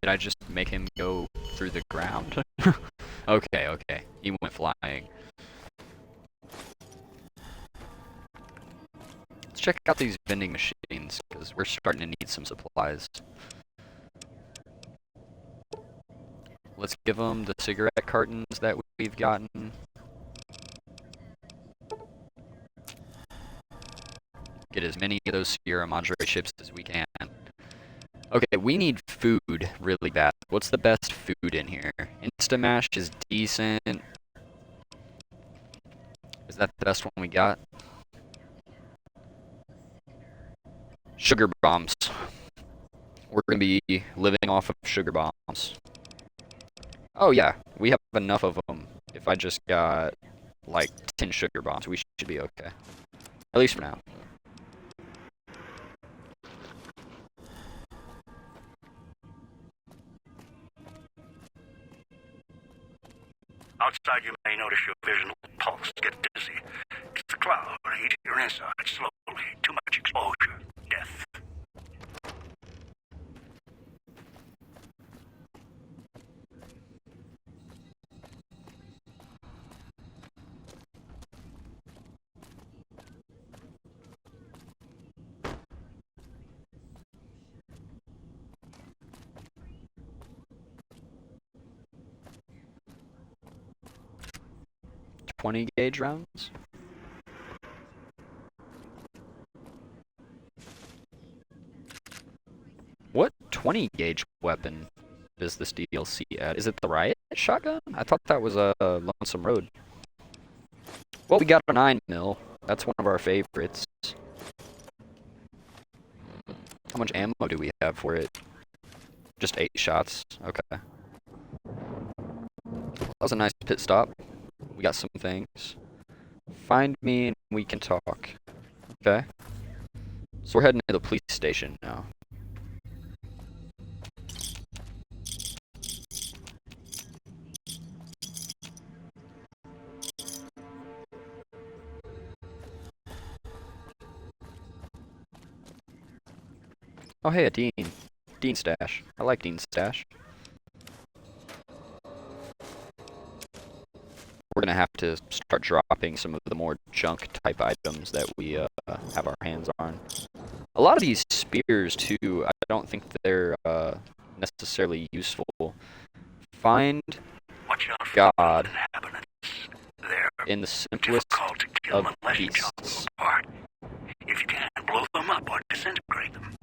Did I just make him go through the ground? Okay, okay. He went flying. Let's check out these vending machines, because we're starting to need some supplies. Let's give them the cigarette cartons that we've gotten. Get as many of those Sierra Madre chips as we can. Okay, we need food really bad. What's the best food in here? Instamash is decent. Is that the best one we got? Sugar bombs. We're going to be living off of sugar bombs. Oh yeah, we have enough of them. If I just got like 10 sugar bombs, we should be okay. At least for now. Outside, you may notice your vision pulse get dizzy. It's the cloud eating your insides slowly. Too much exposure. Death. .20 gauge rounds? What 20 gauge weapon does this DLC add? Is it the riot shotgun? I thought that was a Lonesome Road. Well, we got a 9mm. That's one of our favorites. How much ammo do we have for it? Just 8 shots. Okay. That was a nice pit stop. We got some things. Find me and we can talk. Okay. So we're heading to the police station now. Oh hey, a Dean. Dean stash. I like Dean stash. We're gonna have to start dropping some of the more junk type items that we have our hands on. A lot of these spears too, I don't think they're necessarily useful. Find God in the simplest of beasts. If you can, blow them up or disintegrate them.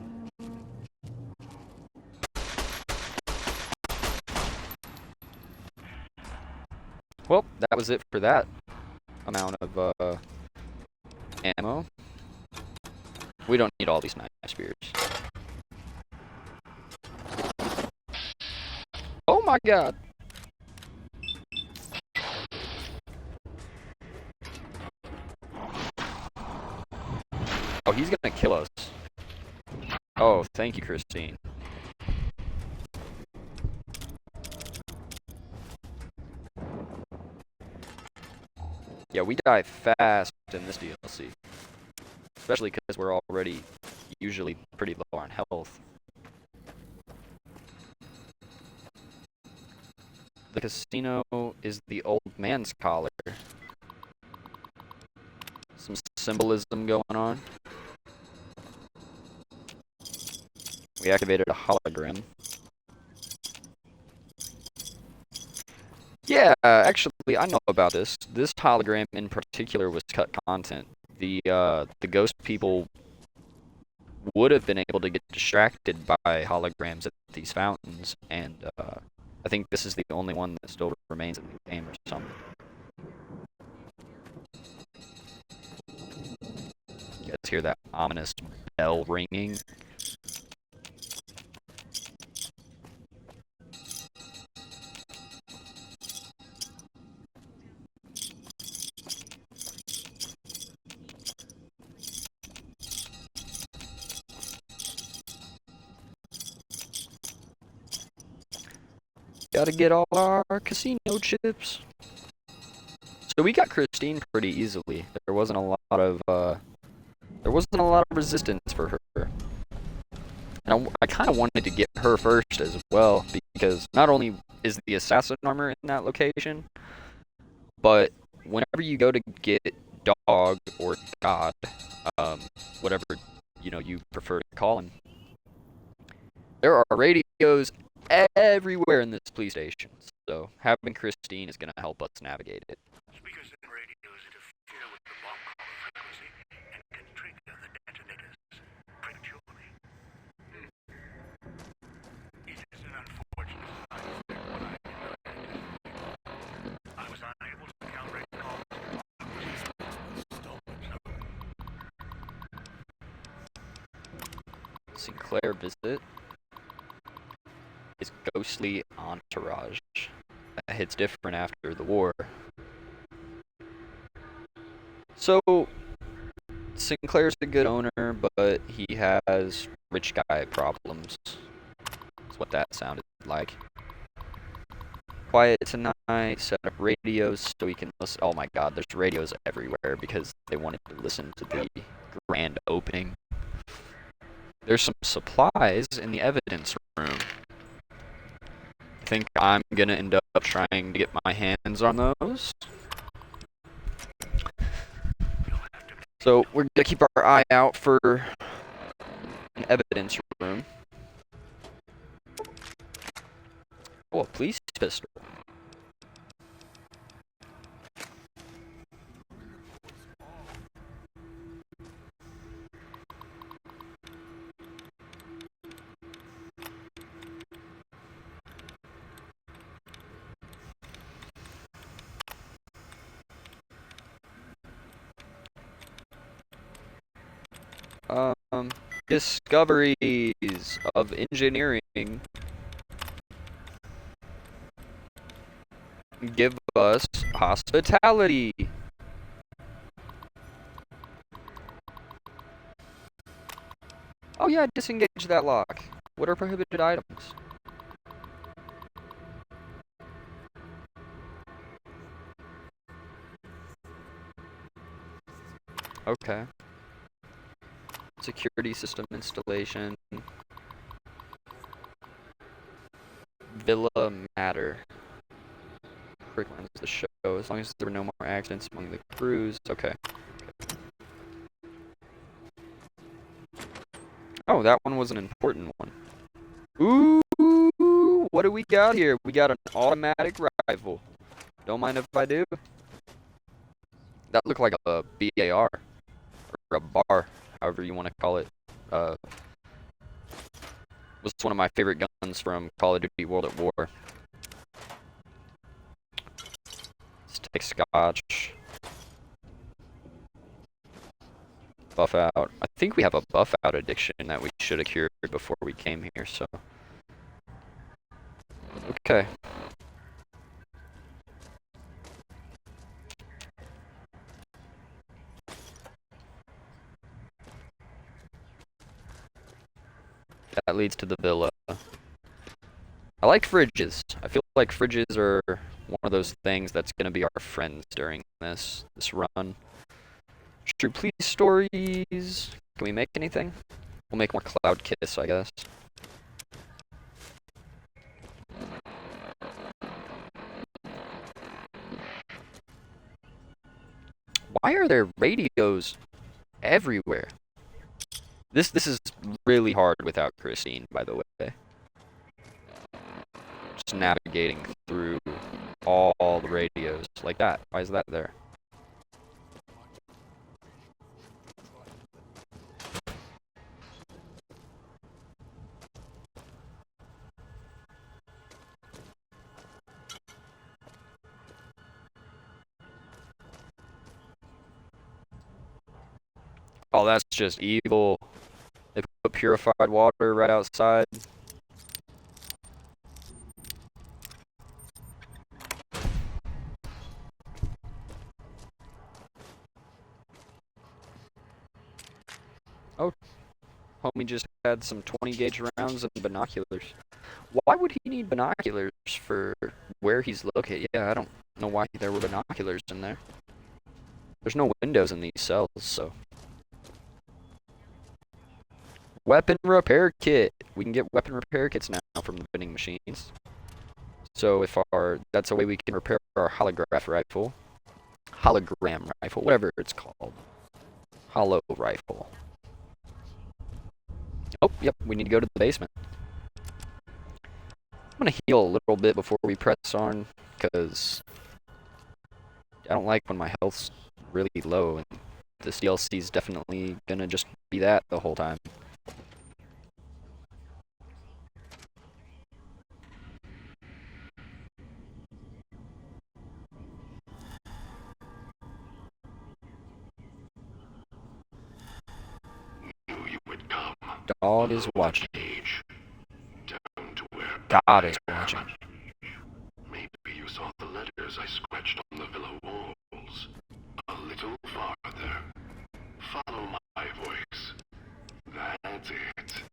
Well, that was it for that amount of ammo. We don't need all these nice spears. Oh my god! Oh, he's gonna kill us. Oh, thank you, Christine. Yeah, we die fast in this DLC. Especially because we're already usually pretty low on health. The casino is the old man's collar. Some symbolism going on. We activated a hologram. Yeah, actually, I know about this. This hologram in particular was cut content. The ghost people would have been able to get distracted by holograms at these fountains, and I think this is the only one that still remains in the game or something. You guys hear that ominous bell ringing? Gotta get all our casino chips. So we got Christine pretty easily. There wasn't a lot of resistance for her. And I kind of wanted to get her first as well, because not only is the assassin armor in that location, but whenever you go to get dog or god, whatever you prefer to call him, there are radios everywhere in this police station, so having Christine is going to help us navigate it. Speakers and radios interfere with the bomb call frequency and can trigger the detonators prematurely. It is an unfortunate side effect what I did. I was unable to calibrate calls. Sinclair visit. His ghostly entourage. That hits different after the war. So, Sinclair's a good owner, but he has rich guy problems. That's what that sounded like. Quiet tonight, set up radios so we can listen. Oh my god, there's radios everywhere because they wanted to listen to the grand opening. There's some supplies in the evidence room. I think I'm gonna end up trying to get my hands on those. So we're gonna keep our eye out for an evidence room. Oh, a police pistol. Discoveries of engineering give us hospitality. Oh yeah, disengage that lock. What are prohibited items? Okay. Security system installation. Villa Matter. Quick runs the show. As long as there were no more accidents among the crews. Okay. Oh, that one was an important one. Ooh, what do we got here? We got an automatic rifle. Don't mind if I do. That looked like a BAR. Or a bar, however you want to call it. Was one of my favorite guns from Call of Duty World at War. Let's take scotch. Buff out. I think we have a buff out addiction that we should have cured before we came here, so. Okay. That leads to the villa. I like fridges. I feel like fridges are one of those things that's going to be our friends during this run. True police stories. Can we make anything? We'll make more Cloud Kiss, I guess. Why are there radios everywhere? This is really hard without Christine, by the way. Just navigating through all the radios like that. Why is that there? Oh, that's just evil. They put purified water right outside. Oh, homie just had some 20 gauge rounds and binoculars. Why would he need binoculars for where he's located? Yeah, I don't know why there were binoculars in there. There's no windows in these cells, so. Weapon repair kit. We can get weapon repair kits now from the vending machines. So if that's a way we can repair our hologram rifle, whatever it's called. Hollow rifle. Oh, yep, we need to go to the basement. I'm gonna heal a little bit before we press on, because I don't like when my health's really low, and this DLC is definitely gonna just be that the whole time. Dog is watching. God is watching. Maybe you saw the letters I scratched on the villa walls. A little farther. Follow my voice. That's it.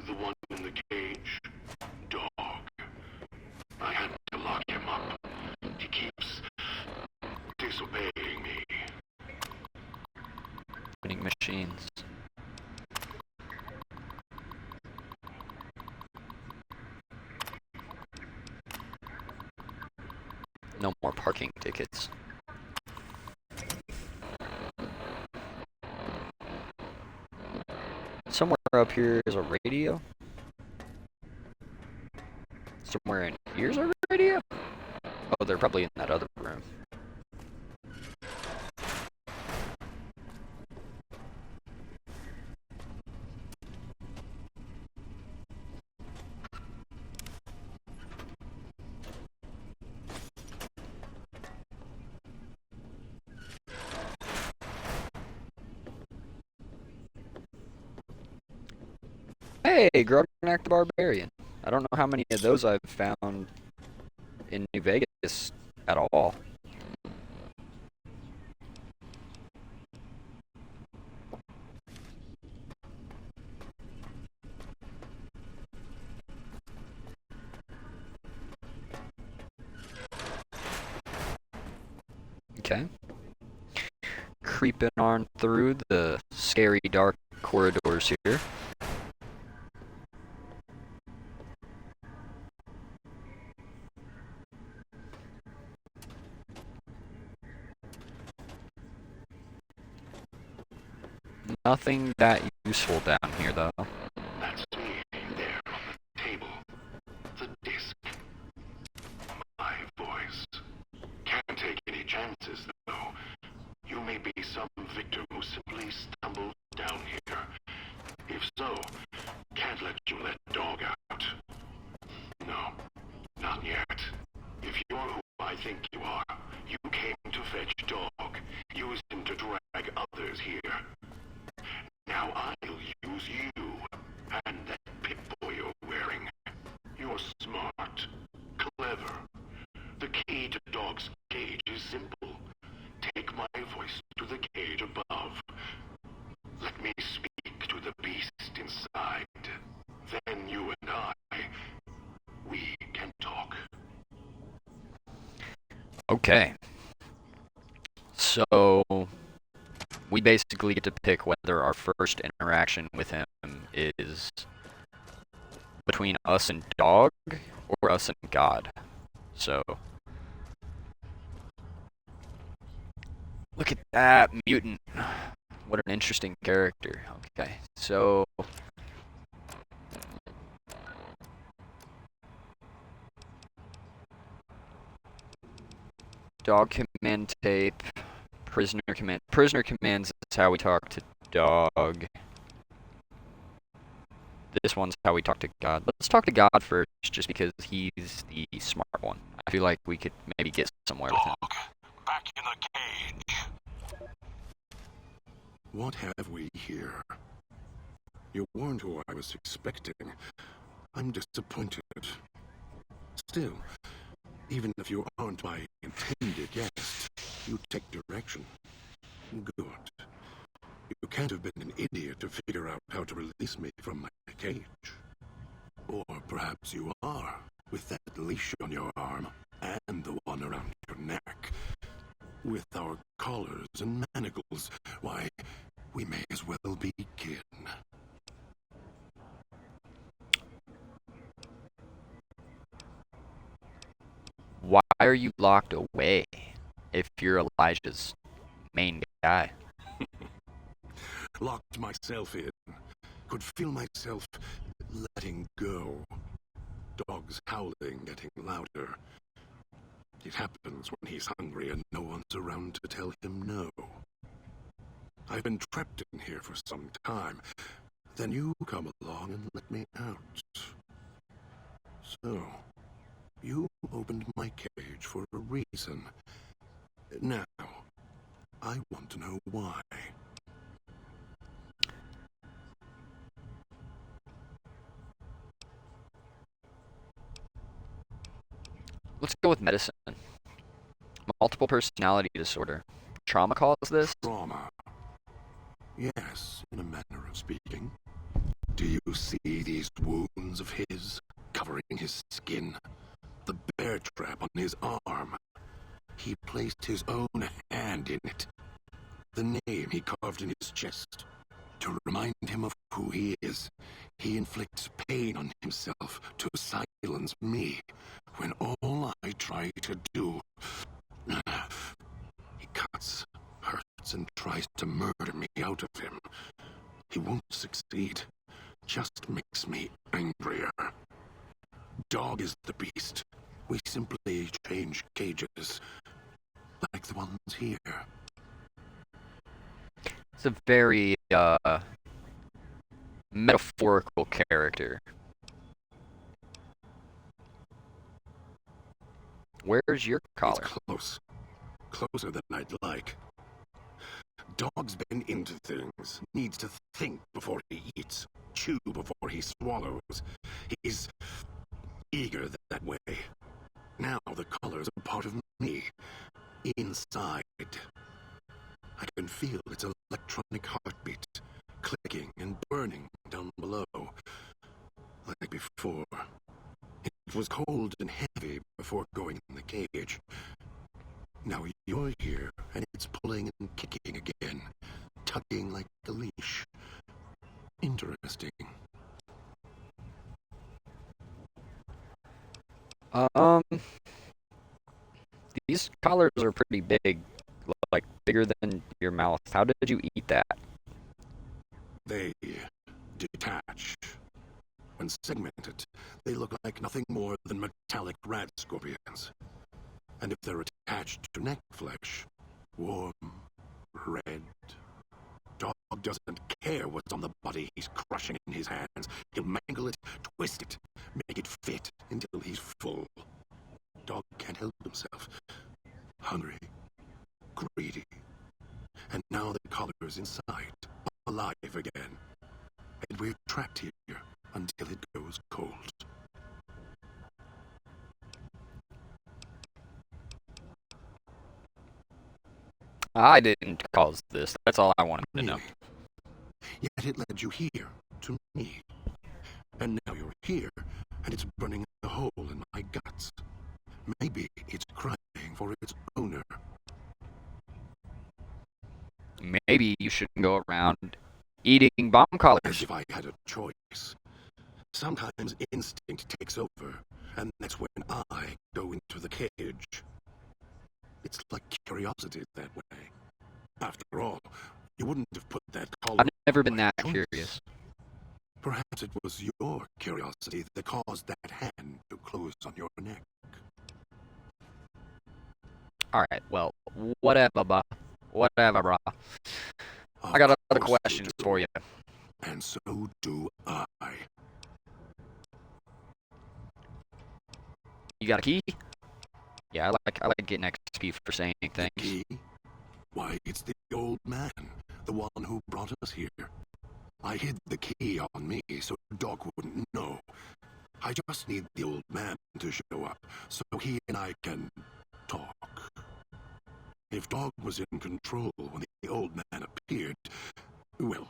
The one in the cage. Dog. I had to lock him up. He keeps disobeying me. Vending machines. No more parking tickets. Somewhere up here is a radio. Somewhere in here's a radio? Oh, they're probably in that other room. Hey, Grognak the Barbarian. I don't know how many of those I've found in New Vegas at all. Okay. Creeping on through the scary dark corridors here. Nothing that useful down here, though. That's me there on the table. The disc. My voice. Can't take any chances, though. You may be some victim who simply stumbled down here. If so, can't let you let Dog out. No, not yet. If you're who I think you are, you came to fetch Dog, use him to drag others here. Now I'll use you, and that Pip-Boy you're wearing. You're smart, clever. The key to Dog's cage is simple. Take my voice to the cage above. Let me speak to the beast inside. Okay. So we basically get to pick whether our first interaction with him is between us and Dog or us and God. So look at that mutant. What an interesting character. Okay, so Dog command tape, prisoner commands is how we talk to Dog. This one's how we talk to God. Let's talk to God first, just because he's the smart one. I feel like we could maybe get somewhere with him. Back in the cage. What have we here? You weren't who I was expecting. I'm disappointed. Still, even if you aren't my intended guest, you take direction. Good. You can't have been an idiot to figure out how to release me from my cage. Or perhaps you are, with that leash on your arm, and the one around your neck. With our collars and manacles, why, we may as well begin. Why are you locked away if you're Elijah's main guy? Locked myself in. Could feel myself letting go. Dogs howling, getting louder. It happens when he's hungry and no one's around to tell him no. I've been trapped in here for some time. Then you come along and let me out. So, you opened my cage for a reason. Now, I want to know why. Let's go with medicine. Multiple personality disorder. Trauma caused this? Trauma. Yes, in a manner of speaking. Do you see these wounds of his, covering his skin? The bear trap on his arm. He placed his own hand in it. The name he carved in his chest. To remind him of who he is, he inflicts pain on himself to silence me, when all I try to do... He cuts, hurts, and tries to murder me out of him. He won't succeed. Just makes me angrier. Dog is the beast. We simply change cages, like the ones here. It's a very, metaphorical character. Where's your collar? It's close. Closer than I'd like. Dog's been into things. Needs to think before he eats. Chew before he swallows. He's eager that way. Now the collar's a part of me. Inside. I can feel its electronic heartbeat. Clicking and burning down below. Like before. It was cold and heavy before going in the cage. Now you're here, and it's pulling and kicking again. Tugging like a leash. Interesting. These collars are pretty big. Like, bigger than your mouth. How did you eat that? They detach. When segmented, they look like nothing more than metallic rat scorpions. And if they're attached to neck flesh, warm, red. Dog doesn't care what's on the body he's crushing in his hands. He'll mangle it, twist it, make it fit until he's full. Dog can't help himself. Hungry, greedy. And now the collar's inside, alive again. And we're trapped here until it goes cold. I didn't cause this. That's all I wanted to know. Yet it led you here, to me. And now you're here, and it's burning a hole in my guts. Maybe it's crying for its owner. Maybe you shouldn't go around eating bomb collars. As if I had a choice. Sometimes instinct takes over, and that's when I go into the cage. It's like curiosity that way. After all, you wouldn't have put that collar. I've never been on that my choice. curious. Perhaps it was your curiosity that caused that hand to close on your neck. Alright, well, whatever, brah. Whatever, brah. I got other questions for you. And so do I. You got a key? Yeah, I like getting XP for saying things. Key? Why, it's the old man, the one who brought us here. I hid the key on me so Dog wouldn't know. I just need the old man to show up so he and I can talk. If Dog was in control when the old man appeared, well,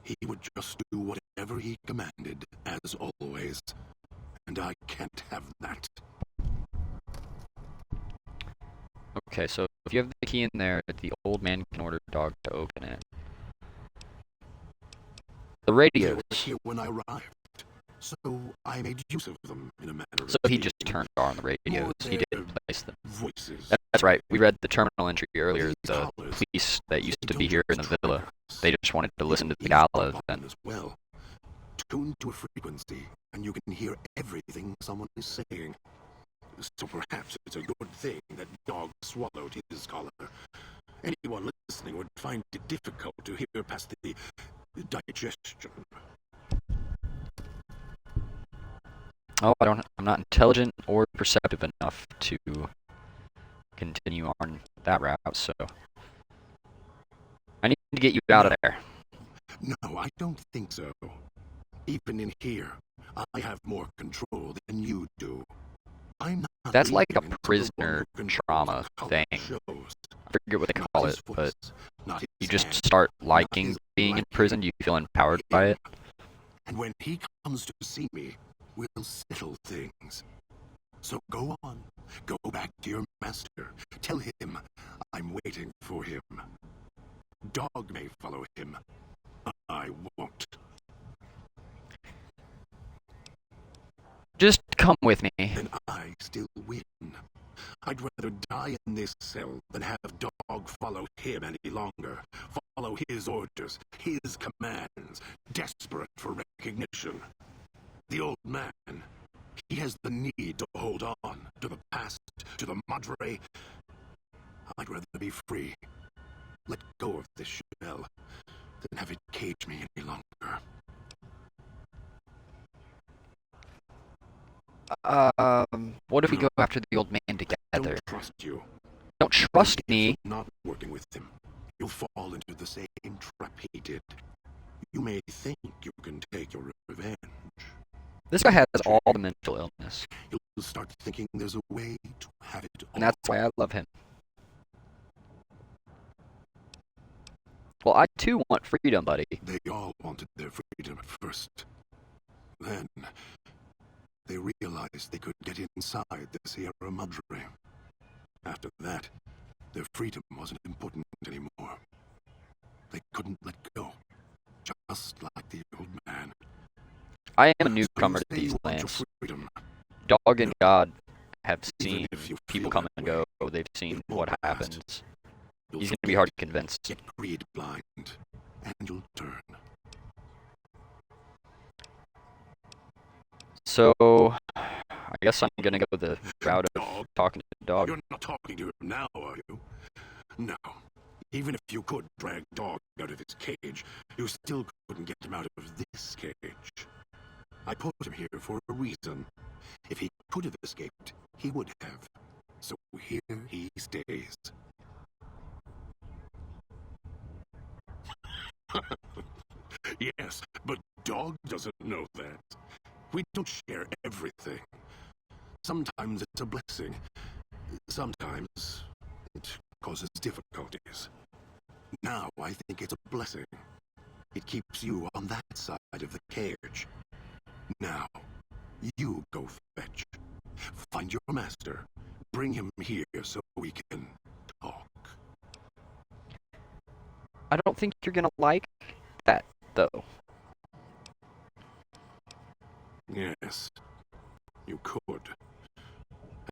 he would just do whatever he commanded, as always. And I can't have that. Okay, so if you have the key in there, the old man can order Dog to open it. The They radios. were here when I arrived, so I made use of them in a manner of So he just speaking. turned on the radios. More He their didn't place them. voices. That's right. We read the terminal entry earlier. These The collars, police that used they to be don't here in just the villa, trigger us. they just wanted to listen to the These gala are on event. as well. Tune to a frequency, and you can hear everything someone is saying. So perhaps it's a good thing that Dog swallowed his collar. Anyone listening would find it difficult to hear past the digestion. Oh, I'm not intelligent or perceptive enough to continue on that route, so I need to get you out of there. No, I don't think so. Even in here, I have more control than you do. I'm not That's like a leaving until the one prisoner who controls trauma the color thing. shows. I forget what they Not call his it, but voice, not you his just hand, start not liking his being in liking. prison. You feel empowered by it. And when he comes to see me, we'll settle things. So go on. Go back to your master. Tell him I'm waiting for him. Dog may follow him. I won't. Just come with me. Then I still win. I'd rather die in this cell than have Dog follow him any longer. Follow his orders, his commands, desperate for recognition. The old man, he has the need to hold on to the past, to the Madre. I'd rather be free. Let go of this shell than have it cage me any longer. What if we go after the old man I together? don't trust you. Don't trust If me. you're not working with him, you'll fall into the same trap he did. You may think you can take your revenge. This guy has all the mental illness, You'll start thinking there's a way to have it all. and that's why I love him. Well, I too want freedom, buddy. They all wanted their freedom at first. Then, they realized they could get inside the Sierra Madre. After that, their freedom wasn't important anymore. They couldn't let go. Just like the old man. I am a newcomer to Say you these want your lands. freedom. Dog and God have Even seen if you people feel come that and way, go. They've seen it won't what last. happens. You'll He's going to be forget, hard to convince. get greed blind, and you'll turn. So, I guess I'm going to go the route of Dog. talking to Dog. You're not talking to him now, are you? No. Even if you could drag Dog out of his cage, you still couldn't get him out of this cage. I put him here for a reason. If he could have escaped, he would have. So here he stays. Yes, but Dog doesn't know that. We don't share everything. Sometimes it's a blessing. Sometimes it causes difficulties. Now I think it's a blessing. It keeps you on that side of the cage. Now, you go fetch. Find your master. bring him here so we can talk. I don't think you're gonna like that, though. Yes, you could.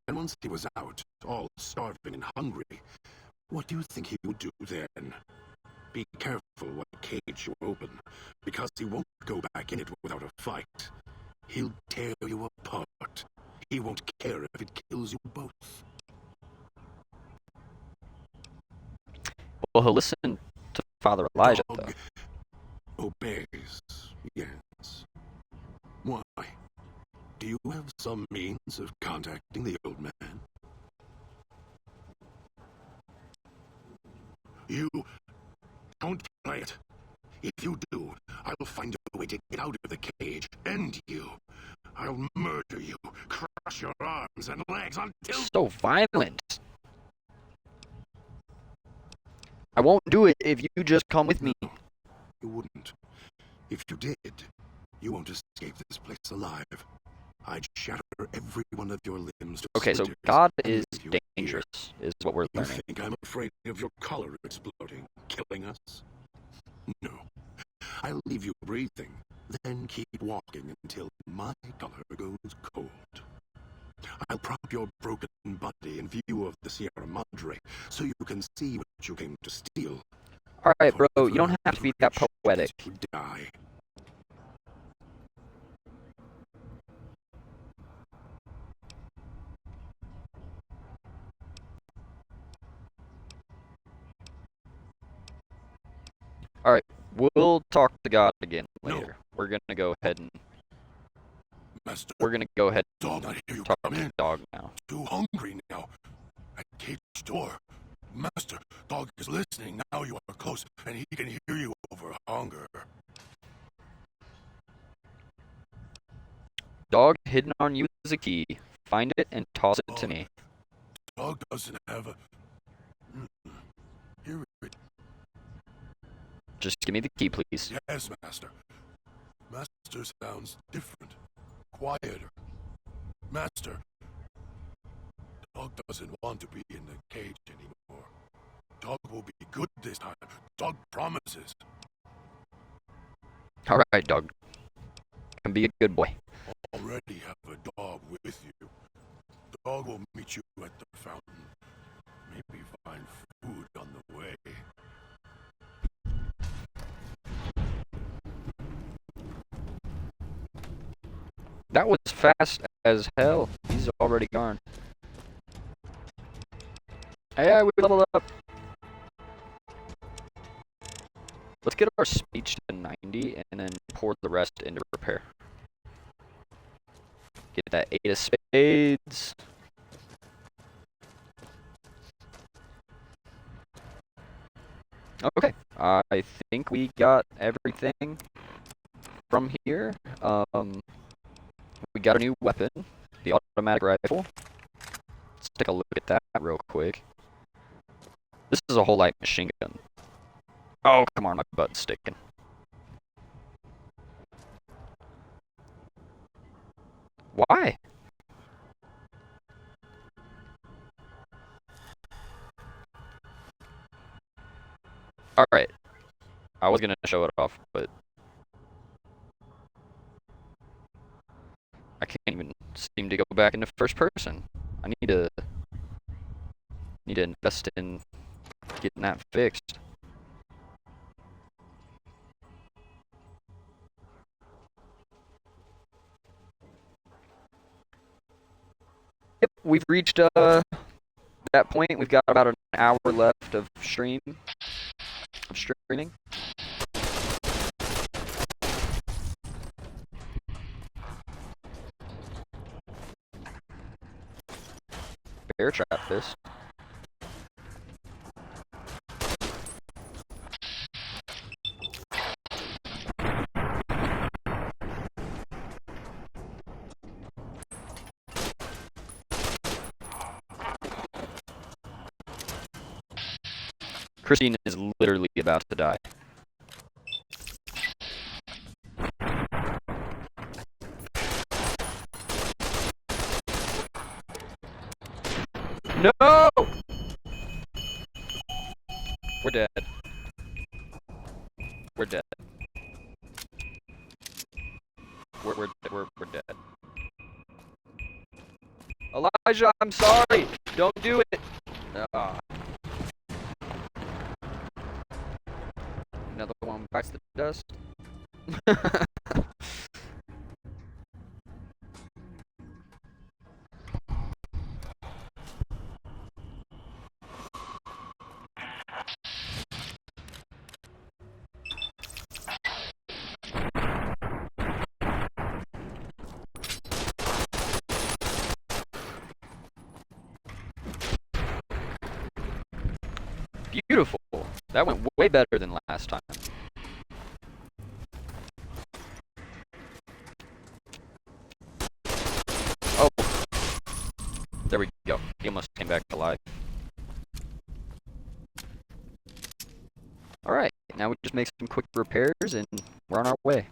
And once he was out, all starving and hungry, what do you think he would do then? Be careful what cage you open, because he won't go back in it without a fight. He'll tear you apart. He won't care if it kills you both. Well, he'll listen to Father Elijah, though. Obeys, yes. Why? Do you have some means of contacting the old man? You don't play it. If you do, I'll find a way to get out of the cage, end you. I'll murder you, crush your arms and legs until... So violent. I won't do it if you just come with me. No, you wouldn't. If you did, you won't escape this place alive. I'd shatter every one of your limbs to Okay, so splinters God and is leave you dangerous, here. is what we're You learning. think I'm afraid of your collar exploding, killing us? No. I'll leave you breathing, then keep walking until my collar goes cold. I'll prop your broken body in view of the Sierra Madre, so you can see what you came to steal. Alright, bro, you don't have to be that poetic. You die. Alright, we'll talk to God again No. later. We're gonna go ahead and... Master, We're gonna go ahead dog, I hear you talk come to in. the dog now. Too hungry now. At cage door. Master, dog is listening. Now you are close, and he can hear you over hunger. Dog hidden on you is a key. Find it and toss it to me. Dog doesn't have a... Hear it. Just give me the key, please. Yes, Master. Master sounds different. Quieter. Master. Dog doesn't want to be in the cage anymore. Dog will be good this time. Dog promises. Alright, dog. Can be a good boy. Already have a dog with you. Dog will meet you at the fountain. Maybe find food on the way. That was fast as hell. He's already gone. Hey, we leveled up. Let's get our speech to 90 and then pour the rest into repair. Get that 8 of spades. Okay, I think we got everything from here. We got a new weapon, the automatic rifle. Let's take a look at that real quick. This is a whole light machine gun. Oh, come on, my butt's sticking. Why? Alright. I was gonna show it off, but I can't even seem to go back into first person. I need to invest in getting that fixed. Yep, we've reached that point. We've got about an hour left of streaming. Bear trap this. Christine is literally about to die. No! We're dead. We're dead. We're dead. Elijah, I'm sorry. Don't do it. Ah. Another one bites the dust. Beautiful. That went way better than last time. Oh. There we go. He almost came back alive. Alright, now we just make some quick repairs and we're on our way.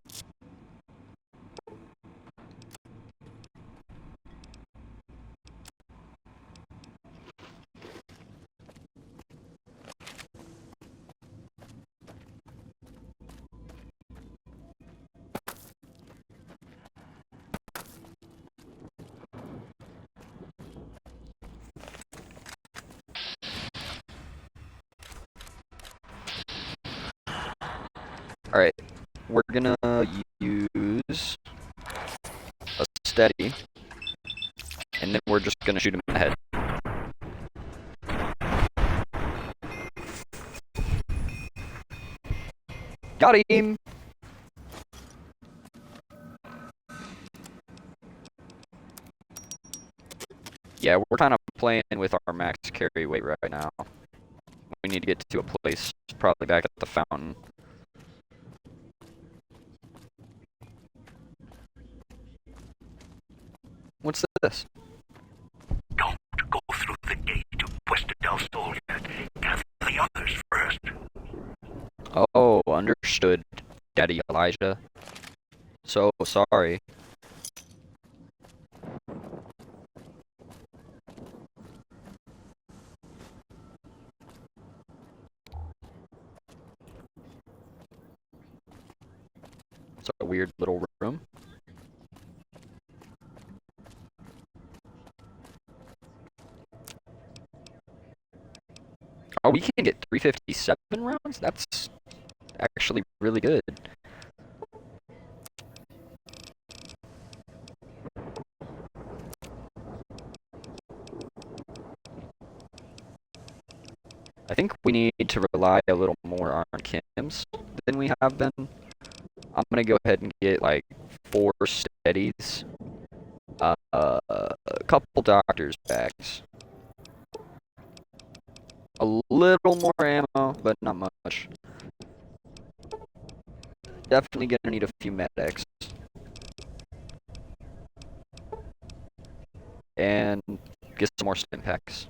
Alright, we're gonna use a steady, and then we're just gonna shoot him in the head. Got him! Yeah, we're kind of playing with our max carry weight right now. We need to get to a place, probably back at the fountain. What's this? Don't go through the gate to Puesta del Sol yet. Gather the others first. Oh, understood, Daddy Elijah. So sorry. It's a weird little room. Oh, we can get 357 rounds? That's actually really good. I think we need to rely a little more on chems than we have been. I'm gonna go ahead and get like 4 steadies, a couple doctor's bags, a little more ammo, but not much. Definitely gonna need a few medics. And get some more stim packs.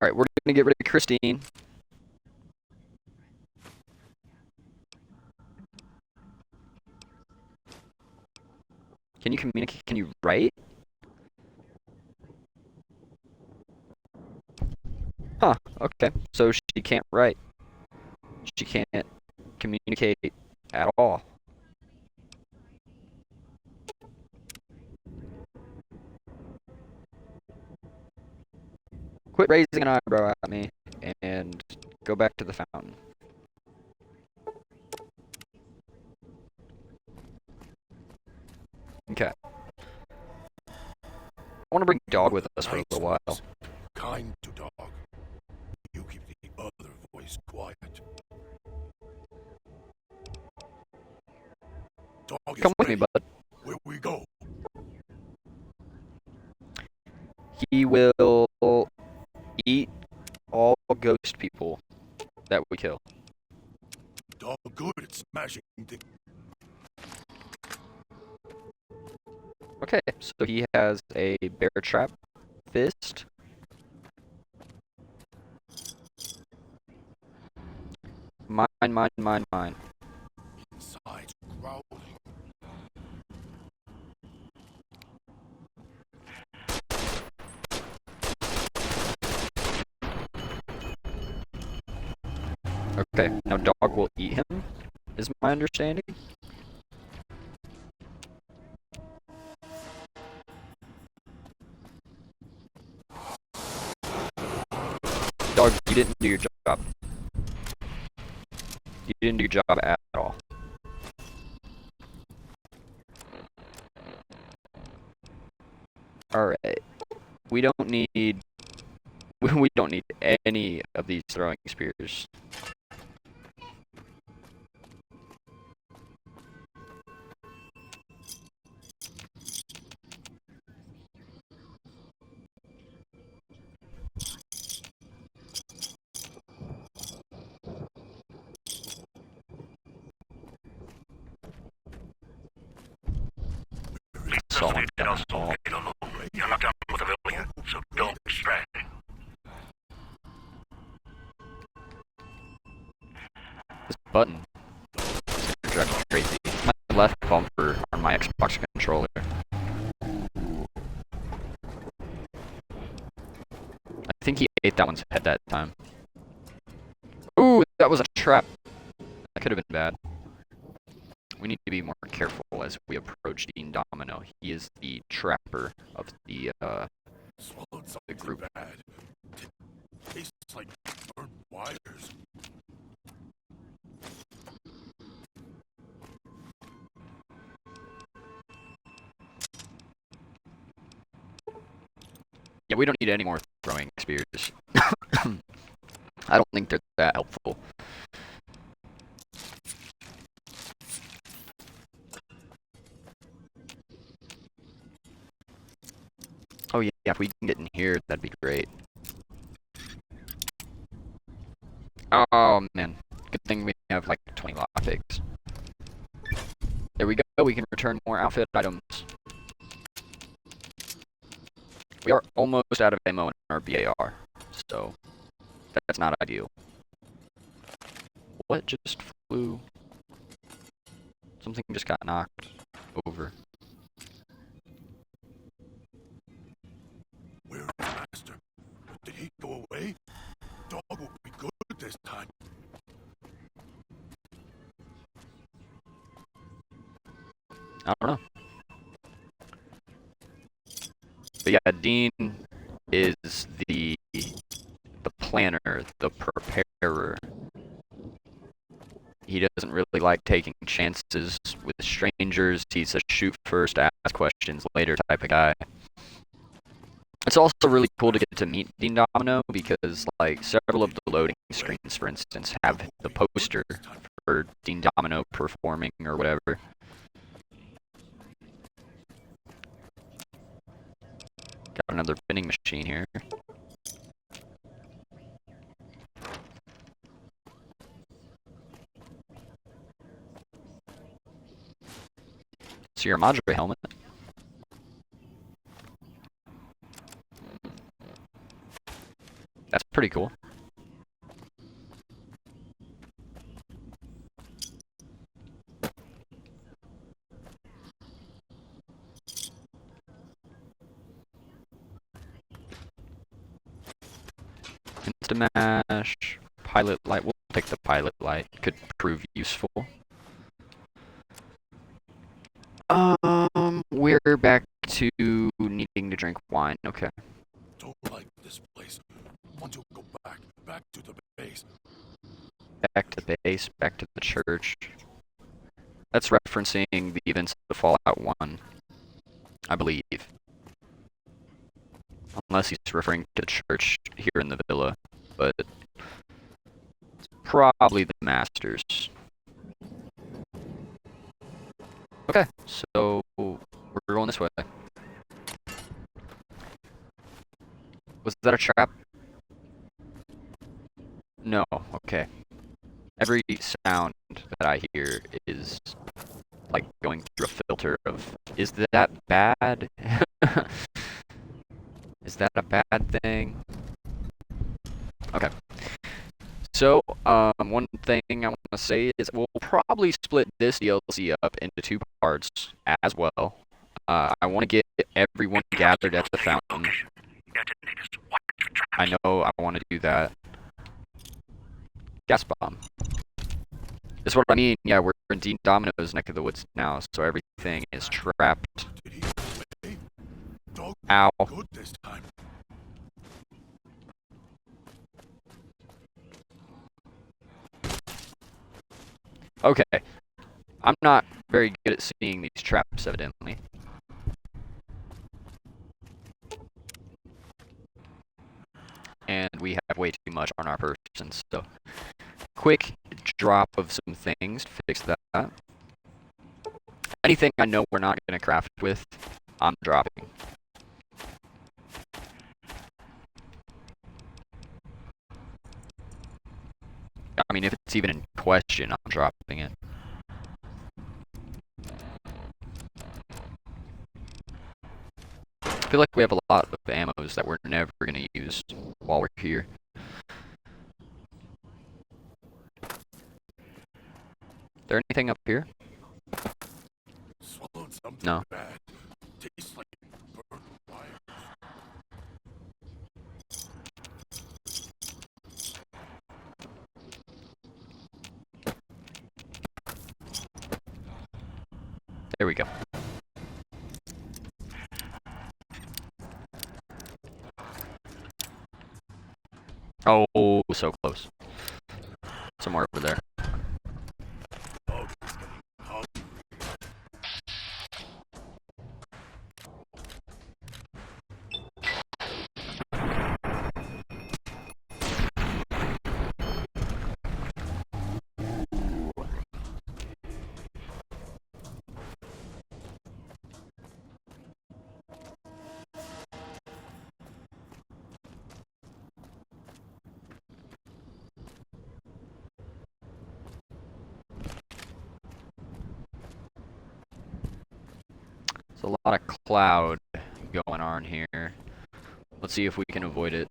Alright, we're gonna get rid of Christine. Can you communicate? Can you write? Huh, okay. So she can't write. She can't communicate at all. Quit raising an eyebrow at me and go back to the fountain. Okay. I want to bring Dog with us for a little while. Kind to Dog. You keep the other voice quiet. Dog is Come with me, ready. bud. Where we go? He will eat all ghost people that we kill. Dog good at smashing things. Okay, so he has a bear trap fist. Mine. Inside's growling. Okay, now dog will eat him, is my understanding. Dog, you didn't do your job. You didn't do your job at all. Alright. We don't need any of these throwing spears. Someone down the hall. You're not done with the villain, so don't distract. This button is driving me crazy. My left bumper on my Xbox controller. I think he ate that one's head that time. Ooh, that was a trap. That could have been bad. We need to be more careful as we approach Dean Domino. He is the trapper of the group. Bad. Tastes like burnt wires. Yeah, we don't need any more throwing spears. I don't think they're that helpful. Oh yeah, if we can get in here, that'd be great. Oh man, good thing we have like 20 lockpicks. There we go, we can return more outfit items. We are almost out of ammo in our BAR, so that's not ideal. What just flew? Something just got knocked over. Where is Master? Did he go away? Dog will be good this time. I don't know. But yeah, Dean is the planner, the preparer. He doesn't really like taking chances with strangers. He's a shoot first, ask questions later type of guy. It's also really cool to get to meet Dean Domino because, like, several of the loading screens, for instance, have the poster for Dean Domino performing or whatever. Got another vending machine here. Sierra Madre helmet. That's pretty cool. Instamash, pilot light. We'll take the pilot light. Could prove useful. We're back to needing to drink wine. Okay. Don't like this place. Want to go back to the base. Back to base, back to the church. That's referencing the events of Fallout 1, I believe. Unless he's referring to the church here in the villa, but it's probably the Masters. Okay, so we're going this way. Was that a trap? No, okay. Every sound that I hear is like going through a filter of, is that bad? Is that a bad thing? Okay. So, one thing I want to say is we'll probably split this DLC up into 2 parts as well. I want to get everyone gathered at the fountain. I know I want to do that. gas bomb. That's what I mean. Yeah, we're in Dean Domino's neck of the woods now, so everything is trapped. Ow. Good this time. Okay. I'm not very good at seeing these traps, evidently. And we have way too much on our person, so quick drop of some things to fix that. Anything I know we're not going to craft with, I'm dropping. I mean, if it's even in question, I'm dropping it. I feel like we have a lot of ammos that we're never going to use while we're here. Is there anything up here? Swallowed something No. bad. Tastes like burnt wires. There we go. Oh, so close. Somewhere over there. There's a lot of cloud going on here. Let's see if we can avoid it.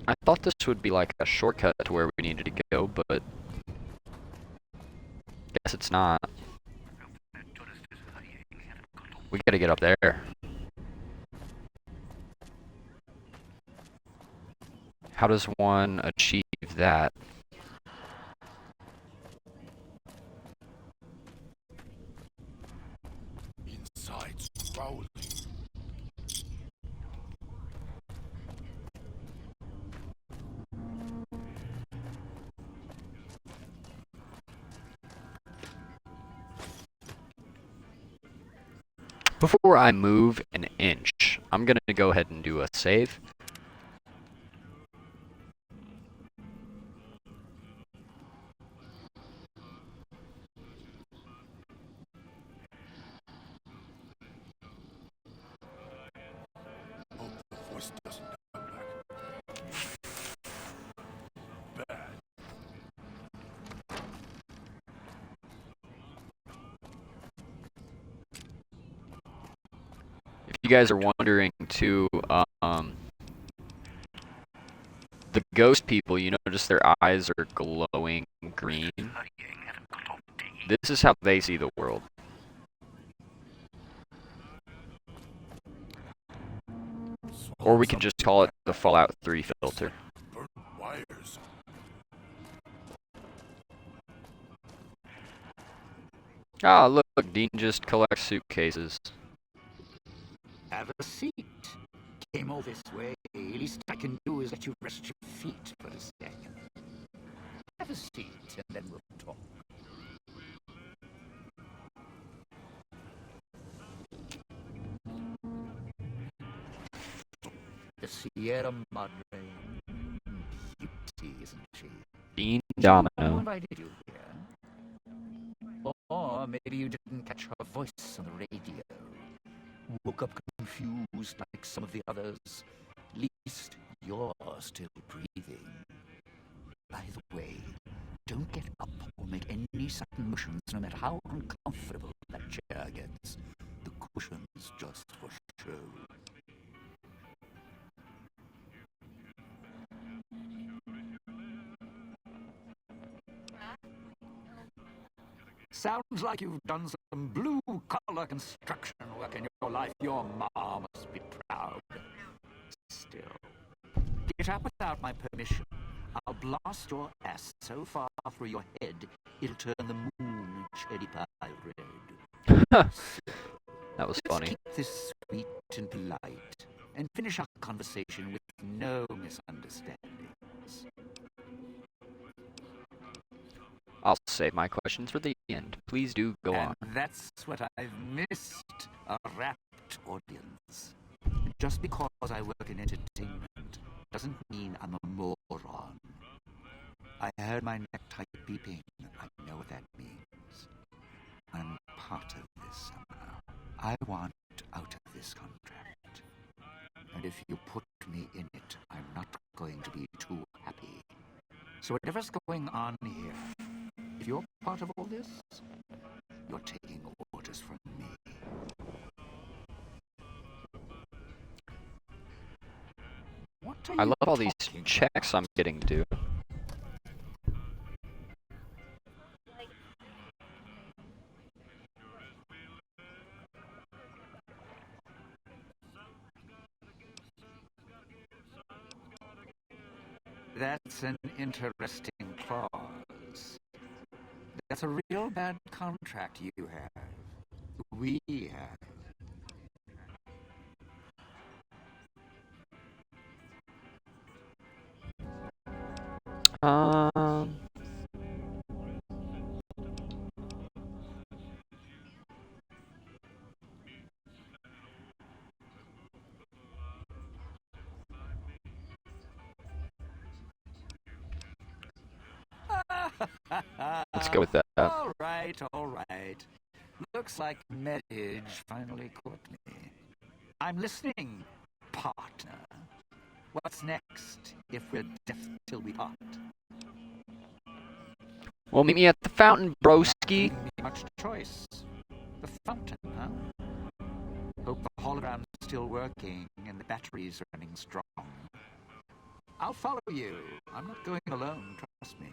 I thought this would be like a shortcut to where we needed to go, but guess it's not. We gotta get up there. How does one achieve that? Inside's growling. Before I move an inch, I'm gonna go ahead and do a save. Hope the voice doesn't come back. Bad. If you guys are wondering too, the ghost people, you notice their eyes are glowing green. This is how they see the world. Or we can just call it the Fallout 3 filter. Burnt wires. Ah, look, Dean just collects suitcases. Have a seat. Came all this way. Least I can do is let you rest your feet for a second. Have a seat, and then we'll talk. The Sierra Madre. Beauty, isn't she? Dean Who Domino. invited you here? Or maybe you didn't catch her voice on the radio. Woke up confused like some of the others. least you're still breathing. By the way, don't get up or make any sudden motions, no matter how uncomfortable that chair gets. The cushion's just for show. Sounds like you've done some blue-collar construction work in your life. Your mom must be proud. Still, get up without my permission. I'll blast your ass so far through your head, it'll turn the moon cherry pie red. That was funny. Let's keep this sweet and polite, and finish our conversation with no misunderstandings. I'll save my questions for the end. Please do go on. That's what I've missed, a rapt audience. Just because I work in entertainment doesn't mean I'm a moron. I heard my necktie beeping. I know what that means. I'm part of this somehow. I want out of this contract. And if you put me in it, I'm not going to be too happy. So whatever's going on here, if you're part of all this, you're taking orders from me. I love all these checks I'm getting to. That's an interesting clause. That's a real bad contract you have. We have. Let's go with that. All right. Looks like Medage finally caught me. I'm listening, partner. What's next, if we're deaf till we part? Well, meet me at the fountain, broski. Much choice. The fountain, huh? Hope the hologram's still working and the battery's running strong. I'll follow you. I'm not going alone, trust me.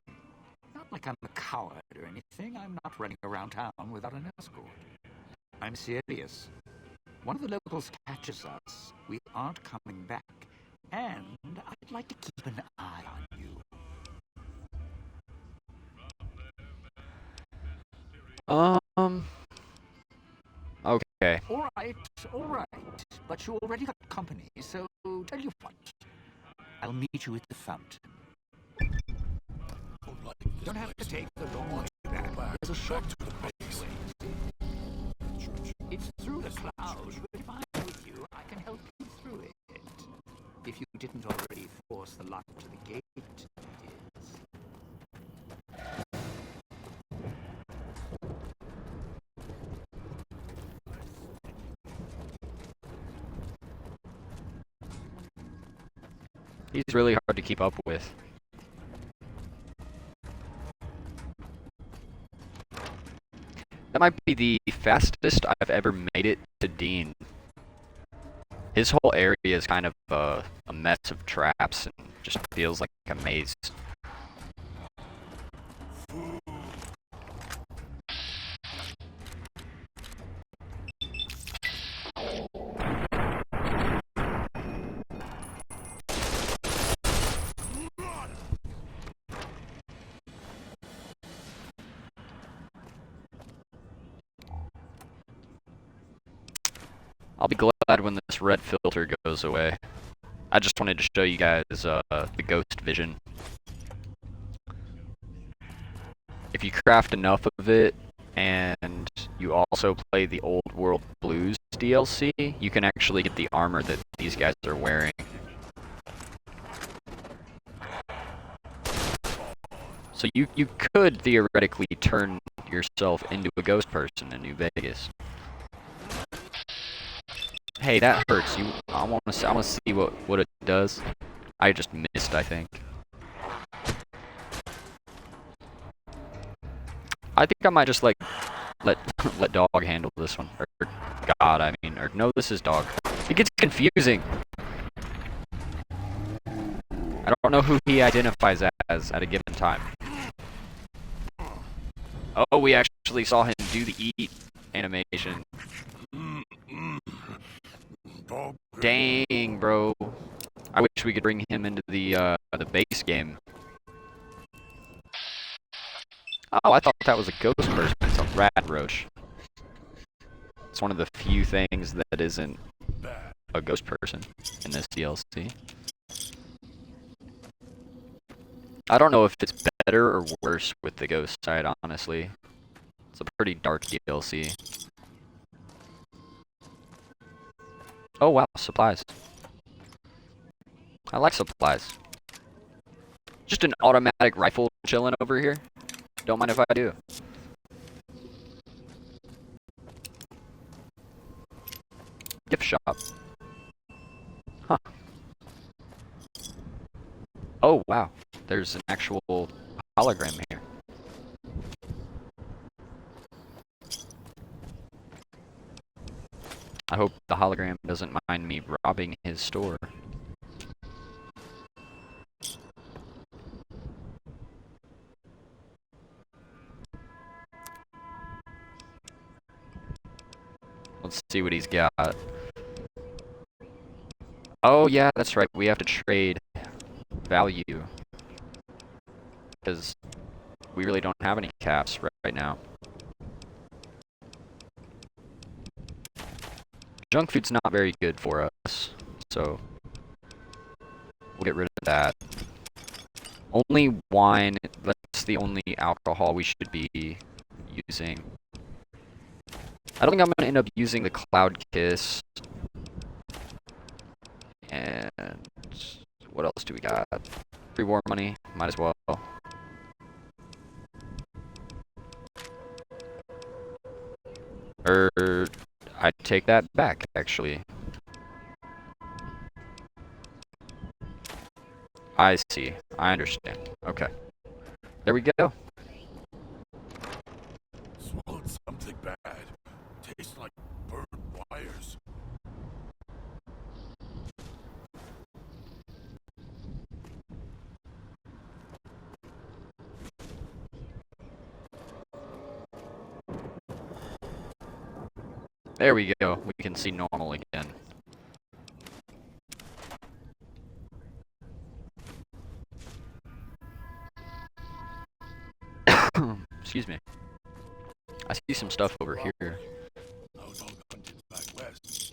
Not like I'm a coward or anything. I'm not running around town without an escort. I'm serious. One of the locals catches us. We aren't coming back. And I'd like to keep an eye on you. Okay. All right. But you already got company, so tell you what. I'll meet you at the fountain. You don't have to take the long way back. There's a shortcut anyway. It's through the clouds, but if I'm with you, I can help you through it. If you didn't already force the lock to the gate, that is. He's really hard to keep up with. That might be the fastest I've ever made it to Dean. His whole area is kind of a mess of traps and just feels like a maze. I'll be glad when this red filter goes away. I just wanted to show you guys the ghost vision. If you craft enough of it, and you also play the Old World Blues DLC, you can actually get the armor that these guys are wearing. So you could theoretically turn yourself into a ghost person in New Vegas. Hey, that hurts. You I want to see what it does. I just missed, I think. I think I might just like let dog handle this one. Or God, I mean, or no, this is dog. It gets confusing. I don't know who he identifies as at a given time. Oh, we actually saw him do the eat animation. Dang, bro. I wish we could bring him into the base game. Oh, I thought that was a ghost person. It's a rat roach. It's one of the few things that isn't a ghost person in this DLC. I don't know if it's better or worse with the ghost side, honestly. It's a pretty dark DLC. Oh wow, supplies. I like supplies. Just an automatic rifle chilling over here. Don't mind if I do. Gift shop. Huh. Oh wow, there's an actual hologram here. I hope the hologram doesn't mind me robbing his store. Let's see what he's got. Oh yeah, that's right. We have to trade value. Because we really don't have any caps right now. Junk food's not very good for us, so we'll get rid of that. Only wine, that's the only alcohol we should be using. I don't think I'm going to end up using the Cloud Kiss. And what else do we got? Free war money, might as well. I take that back, actually. I see. I understand. Okay. There we go. Swallowed something bad. Tastes like burned wires. There we go. We can see normal again. Excuse me. I see some stuff over here. Those old dungeons back west.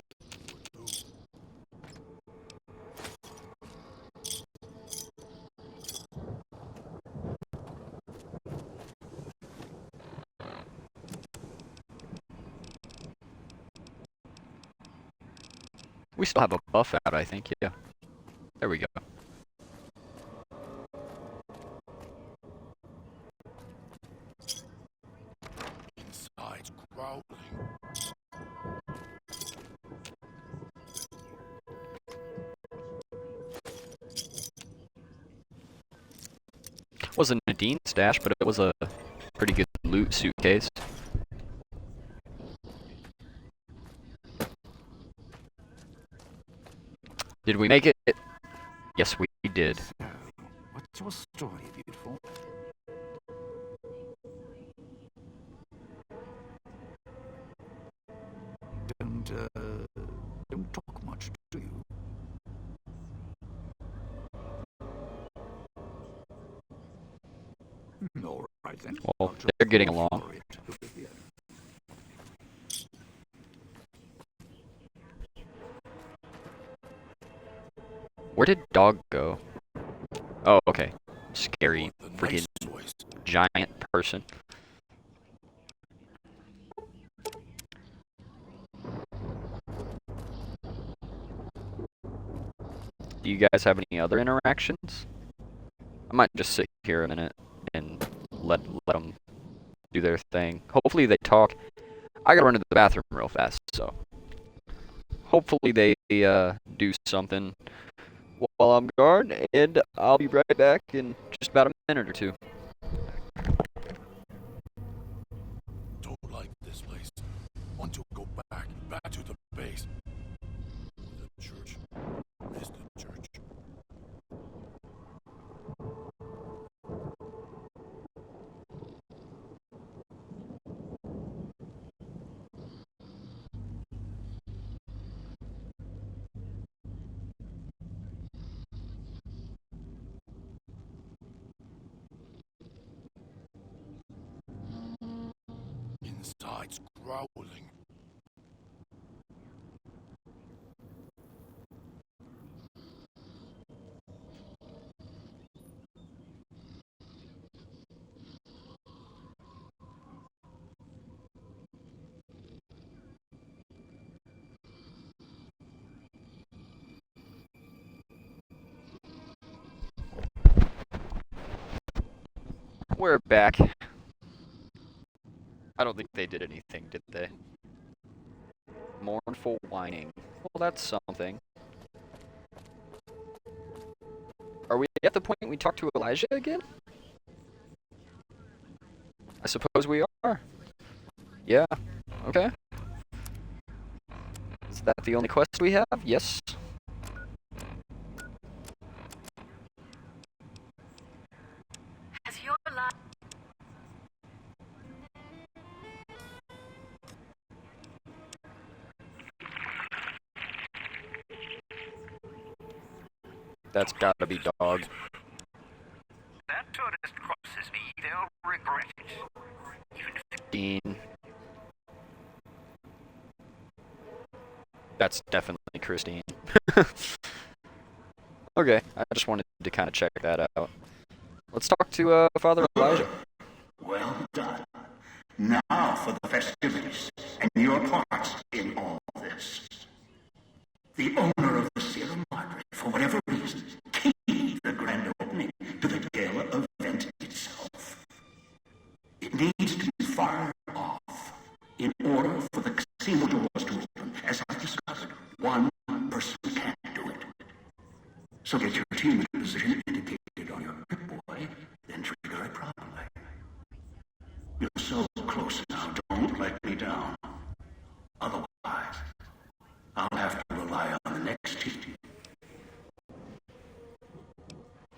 We still have a buff out, I think. Yeah. There we go. Inside's growling. Wasn't a Dean stash, but it was a pretty good loot suitcase. Did we make it? Yes, we did. So, what's your story, beautiful? Don't talk much, do you? All right then. Well, they're getting along. Where did dog go? Oh, okay. Scary freaking giant person. Do you guys have any other interactions? I might just sit here a minute and let them do their thing. Hopefully they talk. I gotta run to the bathroom real fast, so hopefully they do something while I'm guard, and I'll be right back in just about a minute or two. Don't like this place. Want to go back to the base. The church. Miss the church. Inside's growling. We're back. I don't think they did anything, did they? Mournful whining. Well, that's something. Are we at the point we talk to Elijah again? I suppose we are. Yeah. Okay. Is that the only quest we have? Yes. Has your life... That's gotta be dog. That tourist crosses me, they'll regret it. Even if Dean. That's definitely Christine. Okay, I just wanted to kind of check that out. Let's talk to Father Elijah. Well done. Now for the festivities and your part in all this. The owner of the Sierra Madre, for whatever reason, keyed the grand opening to the gala event itself. It needs to be fired off in order for the casino doors to open. As I've discovered, one person can't do it. So get your team in the position indicated on your Pip-Boy, then trigger it properly. You're so close now, don't let me down. Otherwise, I'll have to rely on the next team.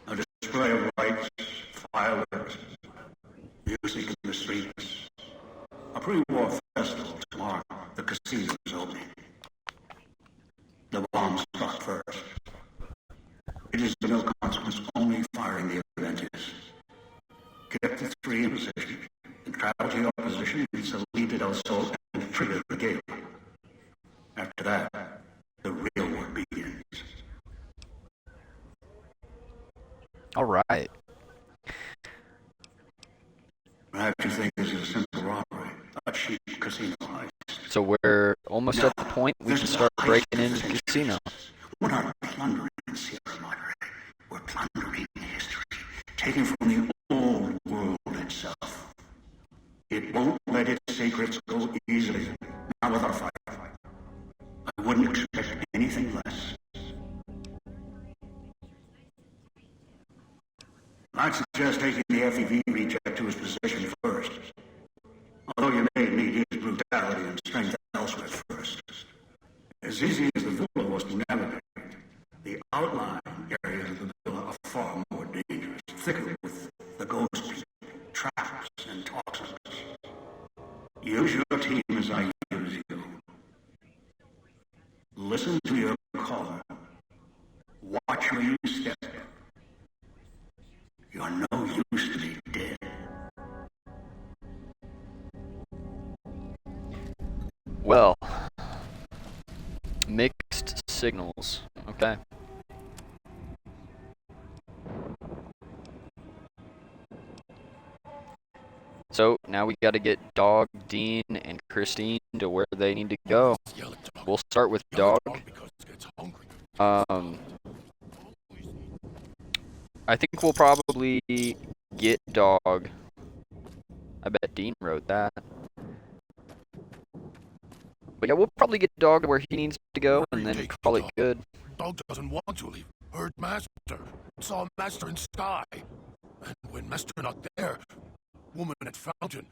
A display of lights, fireworks, music in the streets. A pre-war festival to mark the casino's opening. The bombs struck first. It is of no consequence, only firing the event is. Get the three in position, and travel to your position in Salida del Sol and trigger the gale. After that, the real work begins. All right. Perhaps you think this is a simple robbery, a cheap casino heist. So we're almost at the point we can start breaking into the casino. We're not plundering Sierra Madre. We're plundering history, taken from the old world itself. It won't let its secrets go easily. Not with our fight. I wouldn't expect anything less. I'd suggest taking the FEV reject to his position first. Although you may need his brutality and strength elsewhere first. As easy as the villa was to navigate, the outlying areas of the villa are far more dangerous, thicker with the ghost people, traps, and toxins. Use your team as I use you. Listen to your caller. Watch where you step. You're no use to be dead. Well, mixed signals. Okay. So now we got to get Dog, Dean, and Christine to where they need to go. We'll start with Dog. I think we'll probably get Dog. I bet Dean wrote that. But yeah, we'll probably get Dog to where he needs to go, and then call it good. Dog doesn't want to leave. Heard Master. Saw Master in sky. And when Master not there, woman at fountain.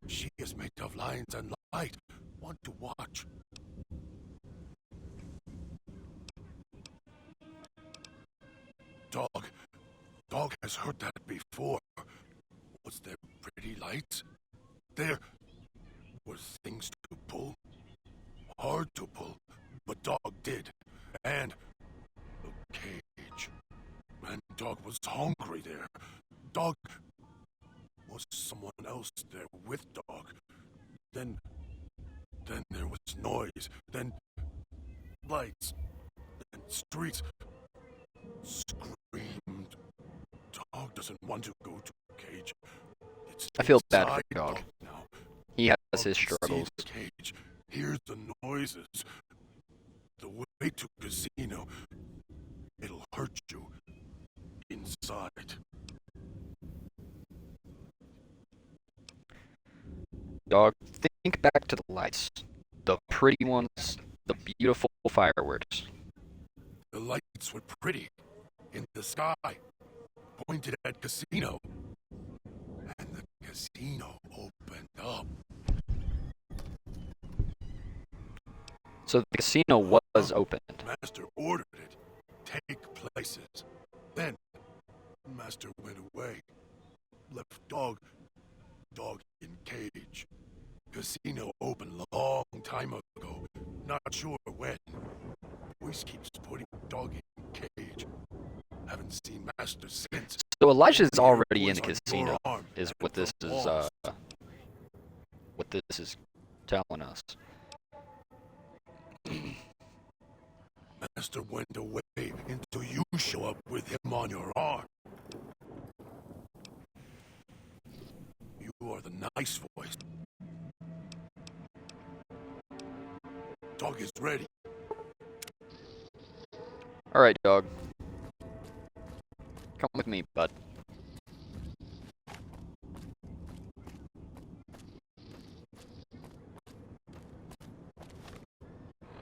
She is made of lines and light. Want to watch. Dog has heard that before. Was there pretty lights? There were things to pull. Hard to pull, but Dog did. And a cage. And Dog was hungry there. Dog was someone else there with Dog. Then there was noise. Then lights. Then streets. Screamed. Dog doesn't want to go to a cage. I feel bad for Dog. He has his struggles. The cage. Hears the noises. The way to casino. It'll hurt you inside. Dog, think back to the lights. The pretty ones, the beautiful fireworks. The lights were pretty. In the sky. Pointed at casino. And the casino opened up. So the casino was opened. Master ordered it. Take places. Then, Master went away. Left Dog in cage. Casino opened long time ago. Not sure when. Voice keeps putting Dog in cage. Haven't seen Master since. So Elijah's already in the casino, is what this is telling us. Master went away until you show up with him on your arm. You are the nice voice. Dog is ready. Alright, Dog. Come with me, bud.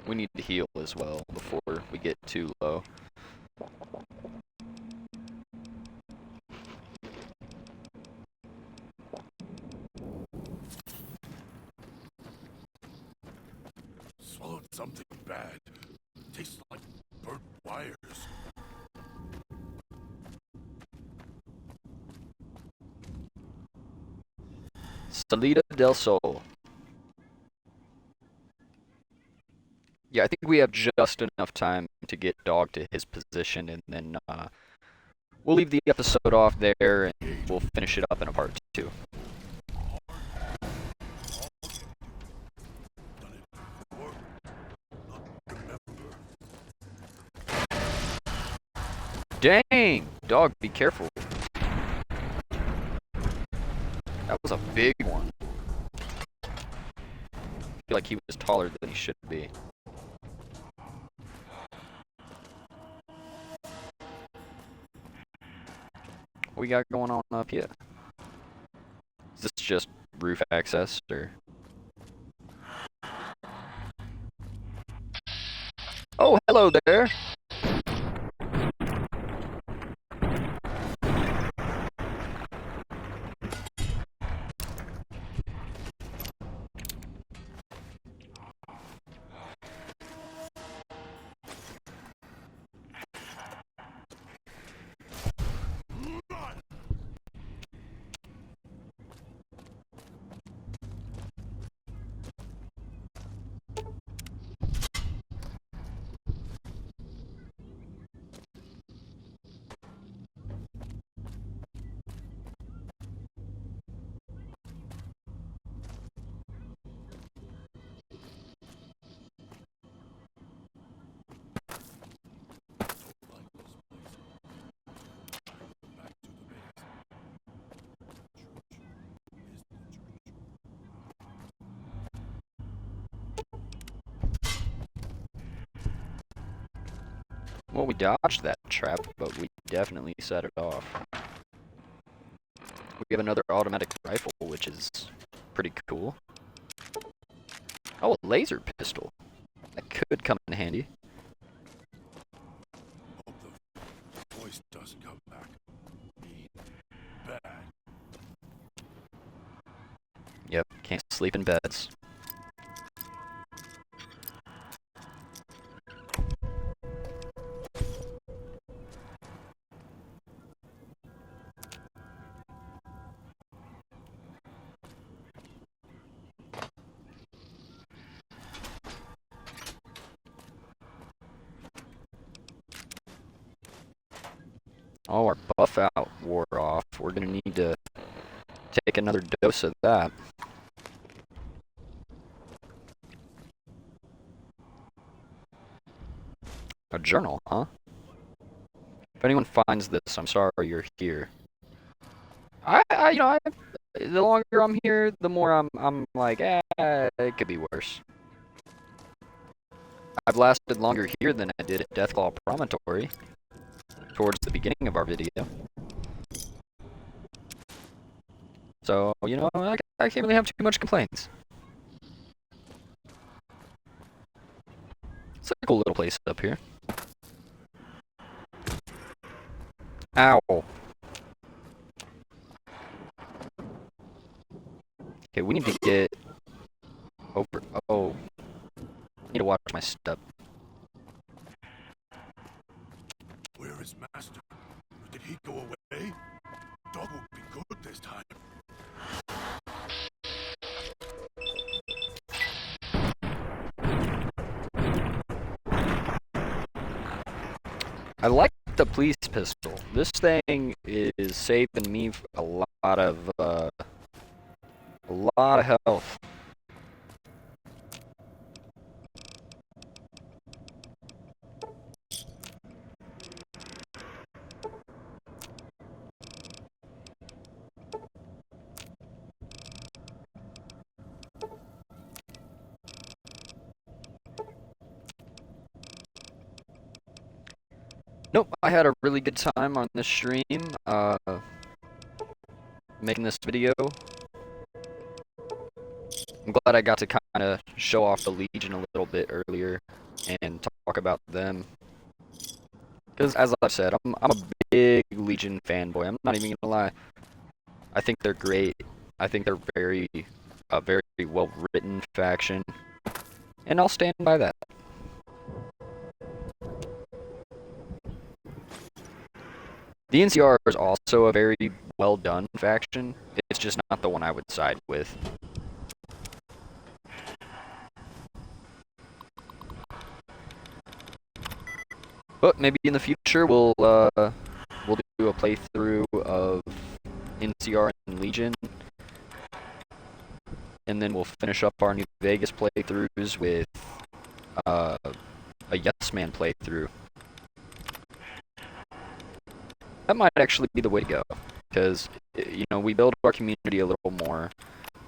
We need to heal as well before we get too low. Swallowed something bad. Tastes like burnt wires. Salida del Sol. Yeah, I think we have just enough time to get Dog to his position, and then we'll leave the episode off there, and we'll finish it up in a part 2. Dang! Dog, be careful. That was a big one. I feel like he was taller than he should be. What we got going on up here? Is this just roof access, or? Oh, hello there! Well, we dodged that trap, but we definitely set it off. We have another automatic rifle, which is pretty cool. Oh, a laser pistol. That could come in handy. Hope the voice doesn't come back. Mean. Bad. Yep, can't sleep in beds. Oh, our buff out wore off. We're gonna need to take another dose of that. A journal, huh? If anyone finds this, I'm sorry you're here. The longer I'm here, the more I'm like, it could be worse. I've lasted longer here than I did at Deathclaw Promontory, towards the beginning of our video. So, you know, I can't really have too much complaints. It's a cool little place up here. Ow. Okay, we need to get over. Oh. I need to watch my step. Where is Master? Did he go away? Dog will be good this time. I like the police pistol. This thing is saving me a lot of health. Nope, I had a really good time on this stream, making this video. I'm glad I got to kind of show off the Legion a little bit earlier and talk about them. Because, as I've said, I'm a big Legion fanboy. I'm not even gonna lie. I think they're great. I think they're very well-written faction. And I'll stand by that. The NCR is also a very well-done faction. It's just not the one I would side with. But maybe in the future we'll do a playthrough of NCR and Legion, and then we'll finish up our New Vegas playthroughs with a Yes Man playthrough. That might actually be the way to go, because, you know, we build our community a little more,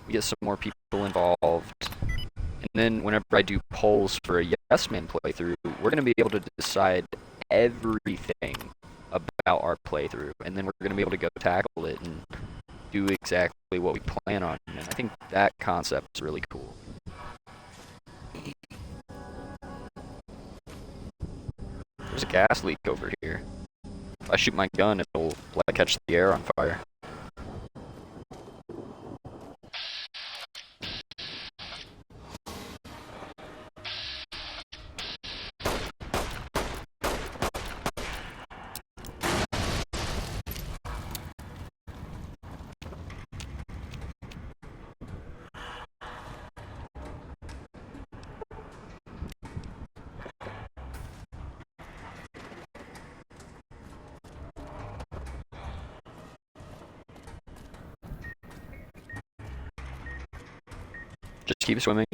we get some more people involved, and then whenever I do polls for a Yes Man playthrough, we're going to be able to decide everything about our playthrough, and then we're going to be able to go tackle it and do exactly what we plan on, and I think that concept is really cool. There's a gas leak over here. If I shoot my gun, it'll like catch the air on fire. Just keep swimming.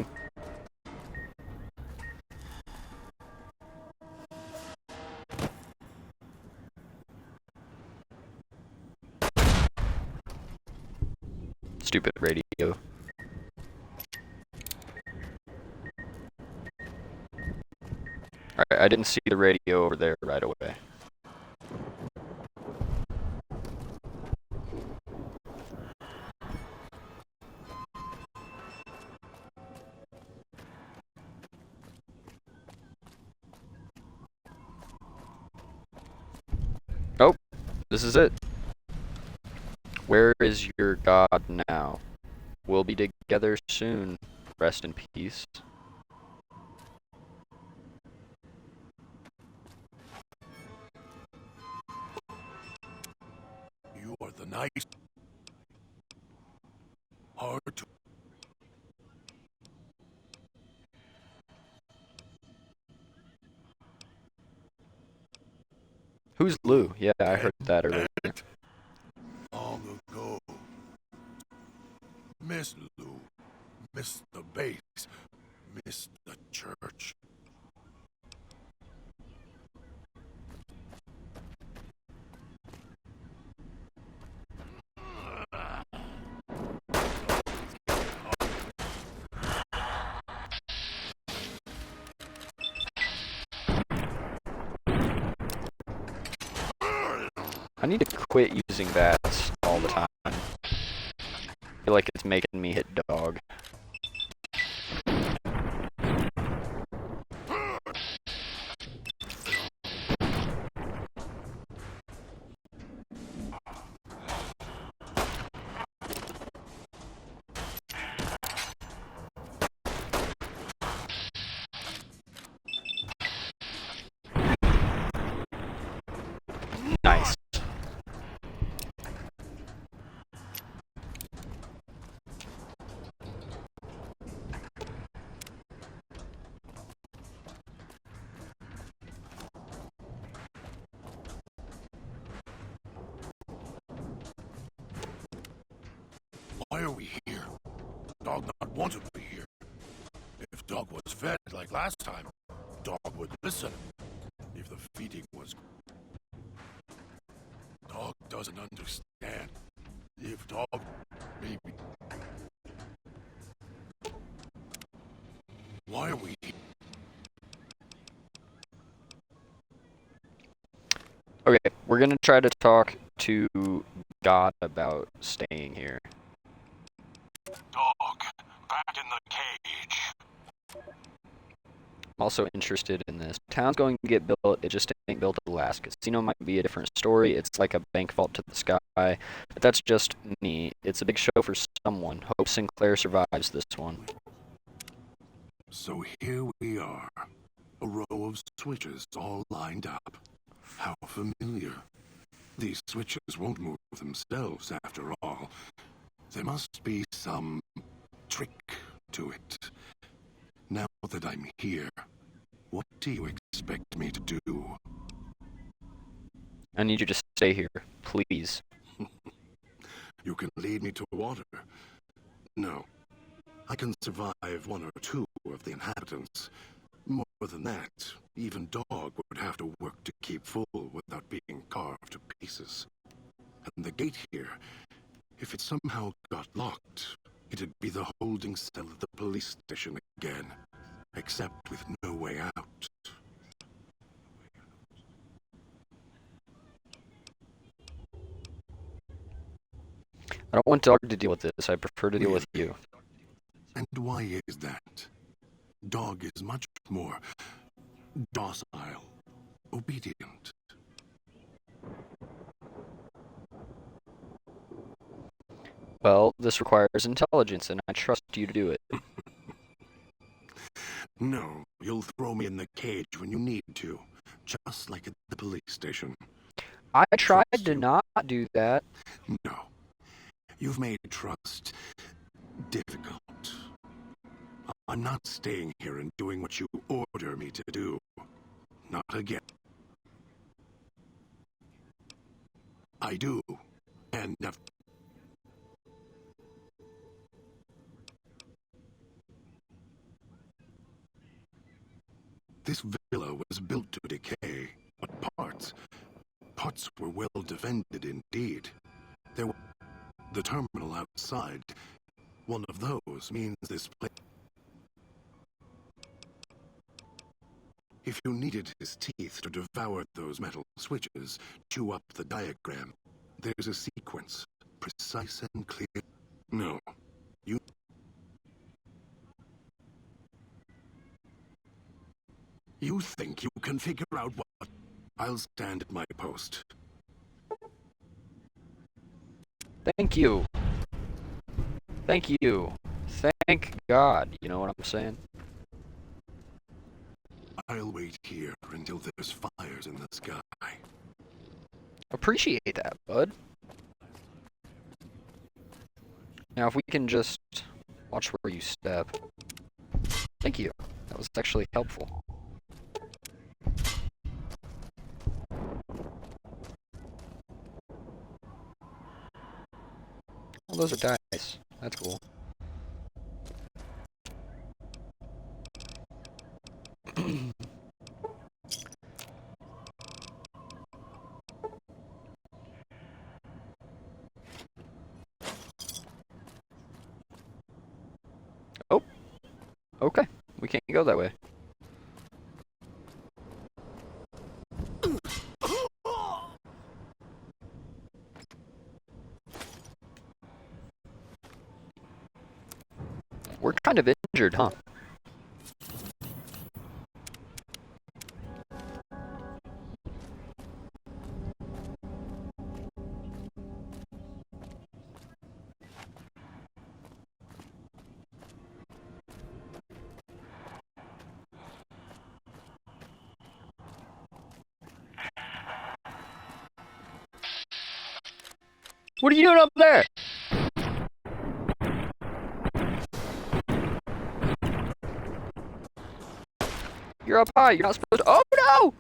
Stupid radio. Alright, I didn't see the radio over there right away. Oh, this is it. Where is your god now? We'll be together soon. Rest in peace. You are the nice, hard to. Who's Lou? Yeah, I heard that earlier. Long ago. Miss Lou, miss the base, miss the church. I need to quit using that all the time. I feel like it's making me hit dog. Nice. Why are we here? Dog not want to be here. If Dog was fed like last time, Dog would listen. If the feeding was... Dog doesn't understand. If Dog... Maybe... Why are we here? Okay, we're gonna try to talk to God about staying here. Dog, back in the cage. I'm also interested in this. Town's going to get built, it just ain't built to last. Casino might be a different story, it's like a bank vault to the sky. But that's just me. It's a big show for someone. Hope Sinclair survives this one. So here we are. A row of switches all lined up. How familiar. These switches won't move themselves after all. There must be some trick to it. Now that I'm here, what do you expect me to do? I need you to stay here, please. You can lead me to water. No. I can survive one or two of the inhabitants. More than that, even Dog would have to work to keep full without being carved to pieces. And the gate here, if it somehow got locked, it'd be the holding cell at the police station again, except with no way out. I don't want Dog to deal with this. I prefer to deal with you. And why is that? Dog is much more docile, obedient. Well, this requires intelligence, and I trust you to do it. No, you'll throw me in the cage when you need to, just like at the police station. I tried to not do that. No. You've made trust difficult. I'm not staying here and doing what you order me to do. Not again. I do. And this villa was built to decay, but parts were well defended indeed. There were the terminal outside. One of those means this place. If you needed his teeth to devour those metal switches, chew up the diagram, there's a sequence, precise and clear. No, you think you can figure out what? I'll stand at my post. Thank you. Thank you. Thank God. You know what I'm saying? I'll wait here until there's fires in the sky. Appreciate that, bud. Now, if we can just watch where you step. Thank you. That was actually helpful. Oh, those are dice. That's cool. Oh. Okay. We can't go that way. We're kind of injured, huh? What are you doing up there? You're up high. You're not supposed to. Oh no!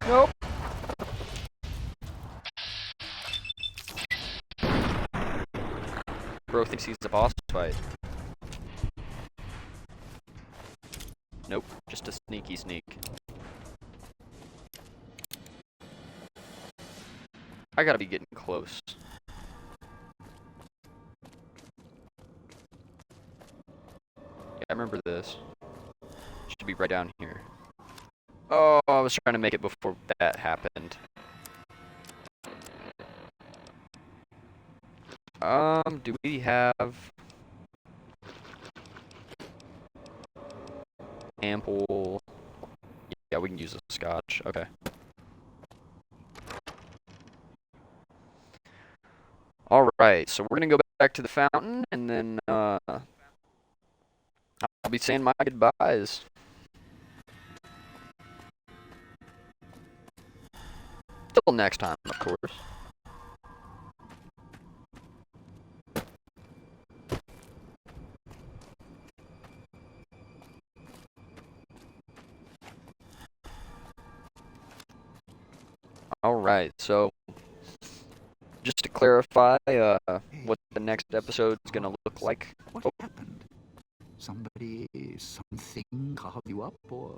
Nope. Bro thinks he's a boss fight. Nope. Just a sneaky sneak. I gotta be getting close. Yeah, I remember this. Should be right down here. Oh, I was trying to make it before that happened. Do we have ample? Yeah, we can use a scotch. Okay. All right, so we're gonna go back to the fountain, and then I'll be saying my goodbyes. Till next time, of course. Alright, so just to clarify what the next episode is going to look like. What happened? Somebody, something carved you up, or...?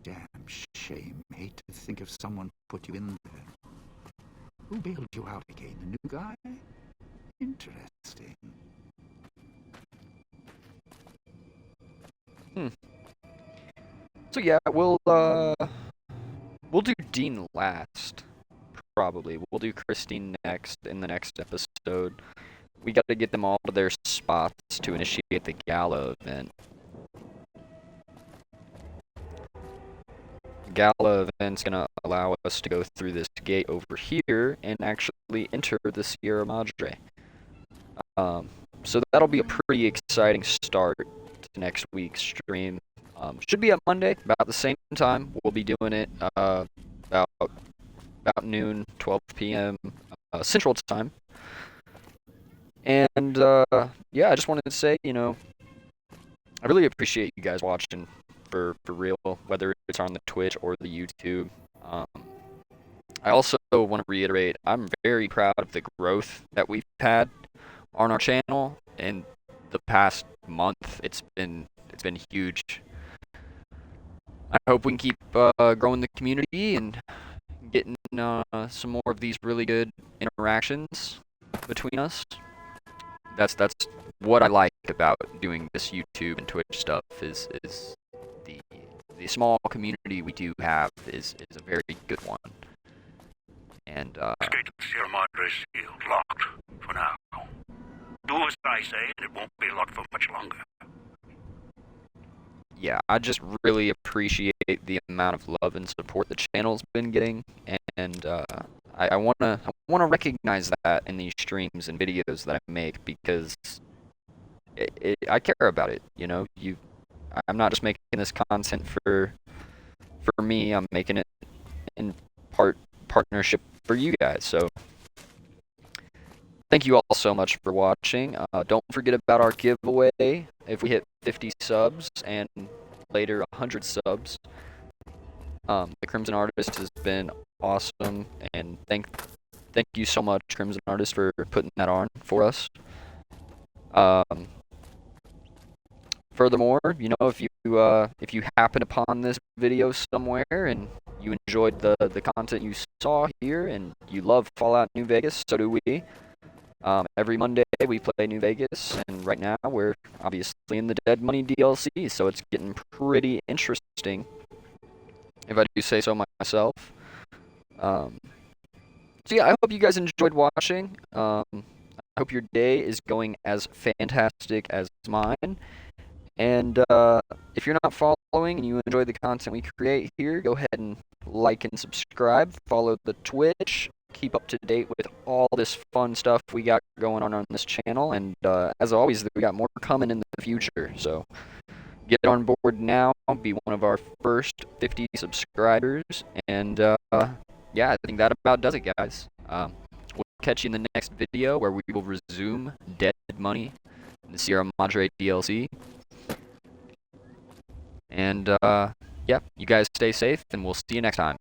Damn shame. Hate to think if someone put you in there. Who bailed you out again? The new guy? Interesting. So yeah, we'll do Dean last, probably. We'll do Christine next in the next episode. We got to get them all to their spots to initiate the gala event. The gala event's gonna allow us to go through this gate over here and actually enter the Sierra Madre. So that'll be a pretty exciting start to next week's stream. Should be up Monday, about the same time. We'll be doing it about noon, 12 p.m. Central Time. And yeah, I just wanted to say, you know, I really appreciate you guys watching for real, whether it's on the Twitch or the YouTube. I also want to reiterate, I'm very proud of the growth that we've had on our channel in the past month. It's been huge. I hope we can keep growing the community and getting some more of these really good interactions between us. That's what I like about doing this YouTube and Twitch stuff is the small community we do have is a very good one. And Gate to the Sierra Madre is sealed, locked for now. Do as I say, and it won't be locked for much longer. yeah, I just really appreciate the amount of love and support the channel's been getting, and I wanna recognize that in these streams and videos that I make, because I care about it. You know, I'm not just making this content for me. I'm making it in partnership for you guys. So thank you all so much for watching. Don't forget about our giveaway. If we hit 50 subs and later 100 subs, the Crimson Artist has been awesome, and thank you so much, Crimson Artist, for putting that on for us. Furthermore, you know, if you happen upon this video somewhere and you enjoyed the content you saw here and you love Fallout New Vegas, so do we. Every Monday we play New Vegas, and right now we're obviously in the Dead Money DLC, so it's getting pretty interesting, if I do say so myself. So yeah, I hope you guys enjoyed watching. I hope your day is going as fantastic as mine. And if you're not following and you enjoy the content we create here, go ahead and like and subscribe. Follow the Twitch. Keep up to date with all this fun stuff we got going on this channel. And as always, we got more coming in the future. So get on board now. Be one of our first 50 subscribers. And yeah, I think that about does it, guys. We'll catch you in the next video where we will resume Dead Money in the Sierra Madre DLC. And, yeah, you guys stay safe, and we'll see you next time.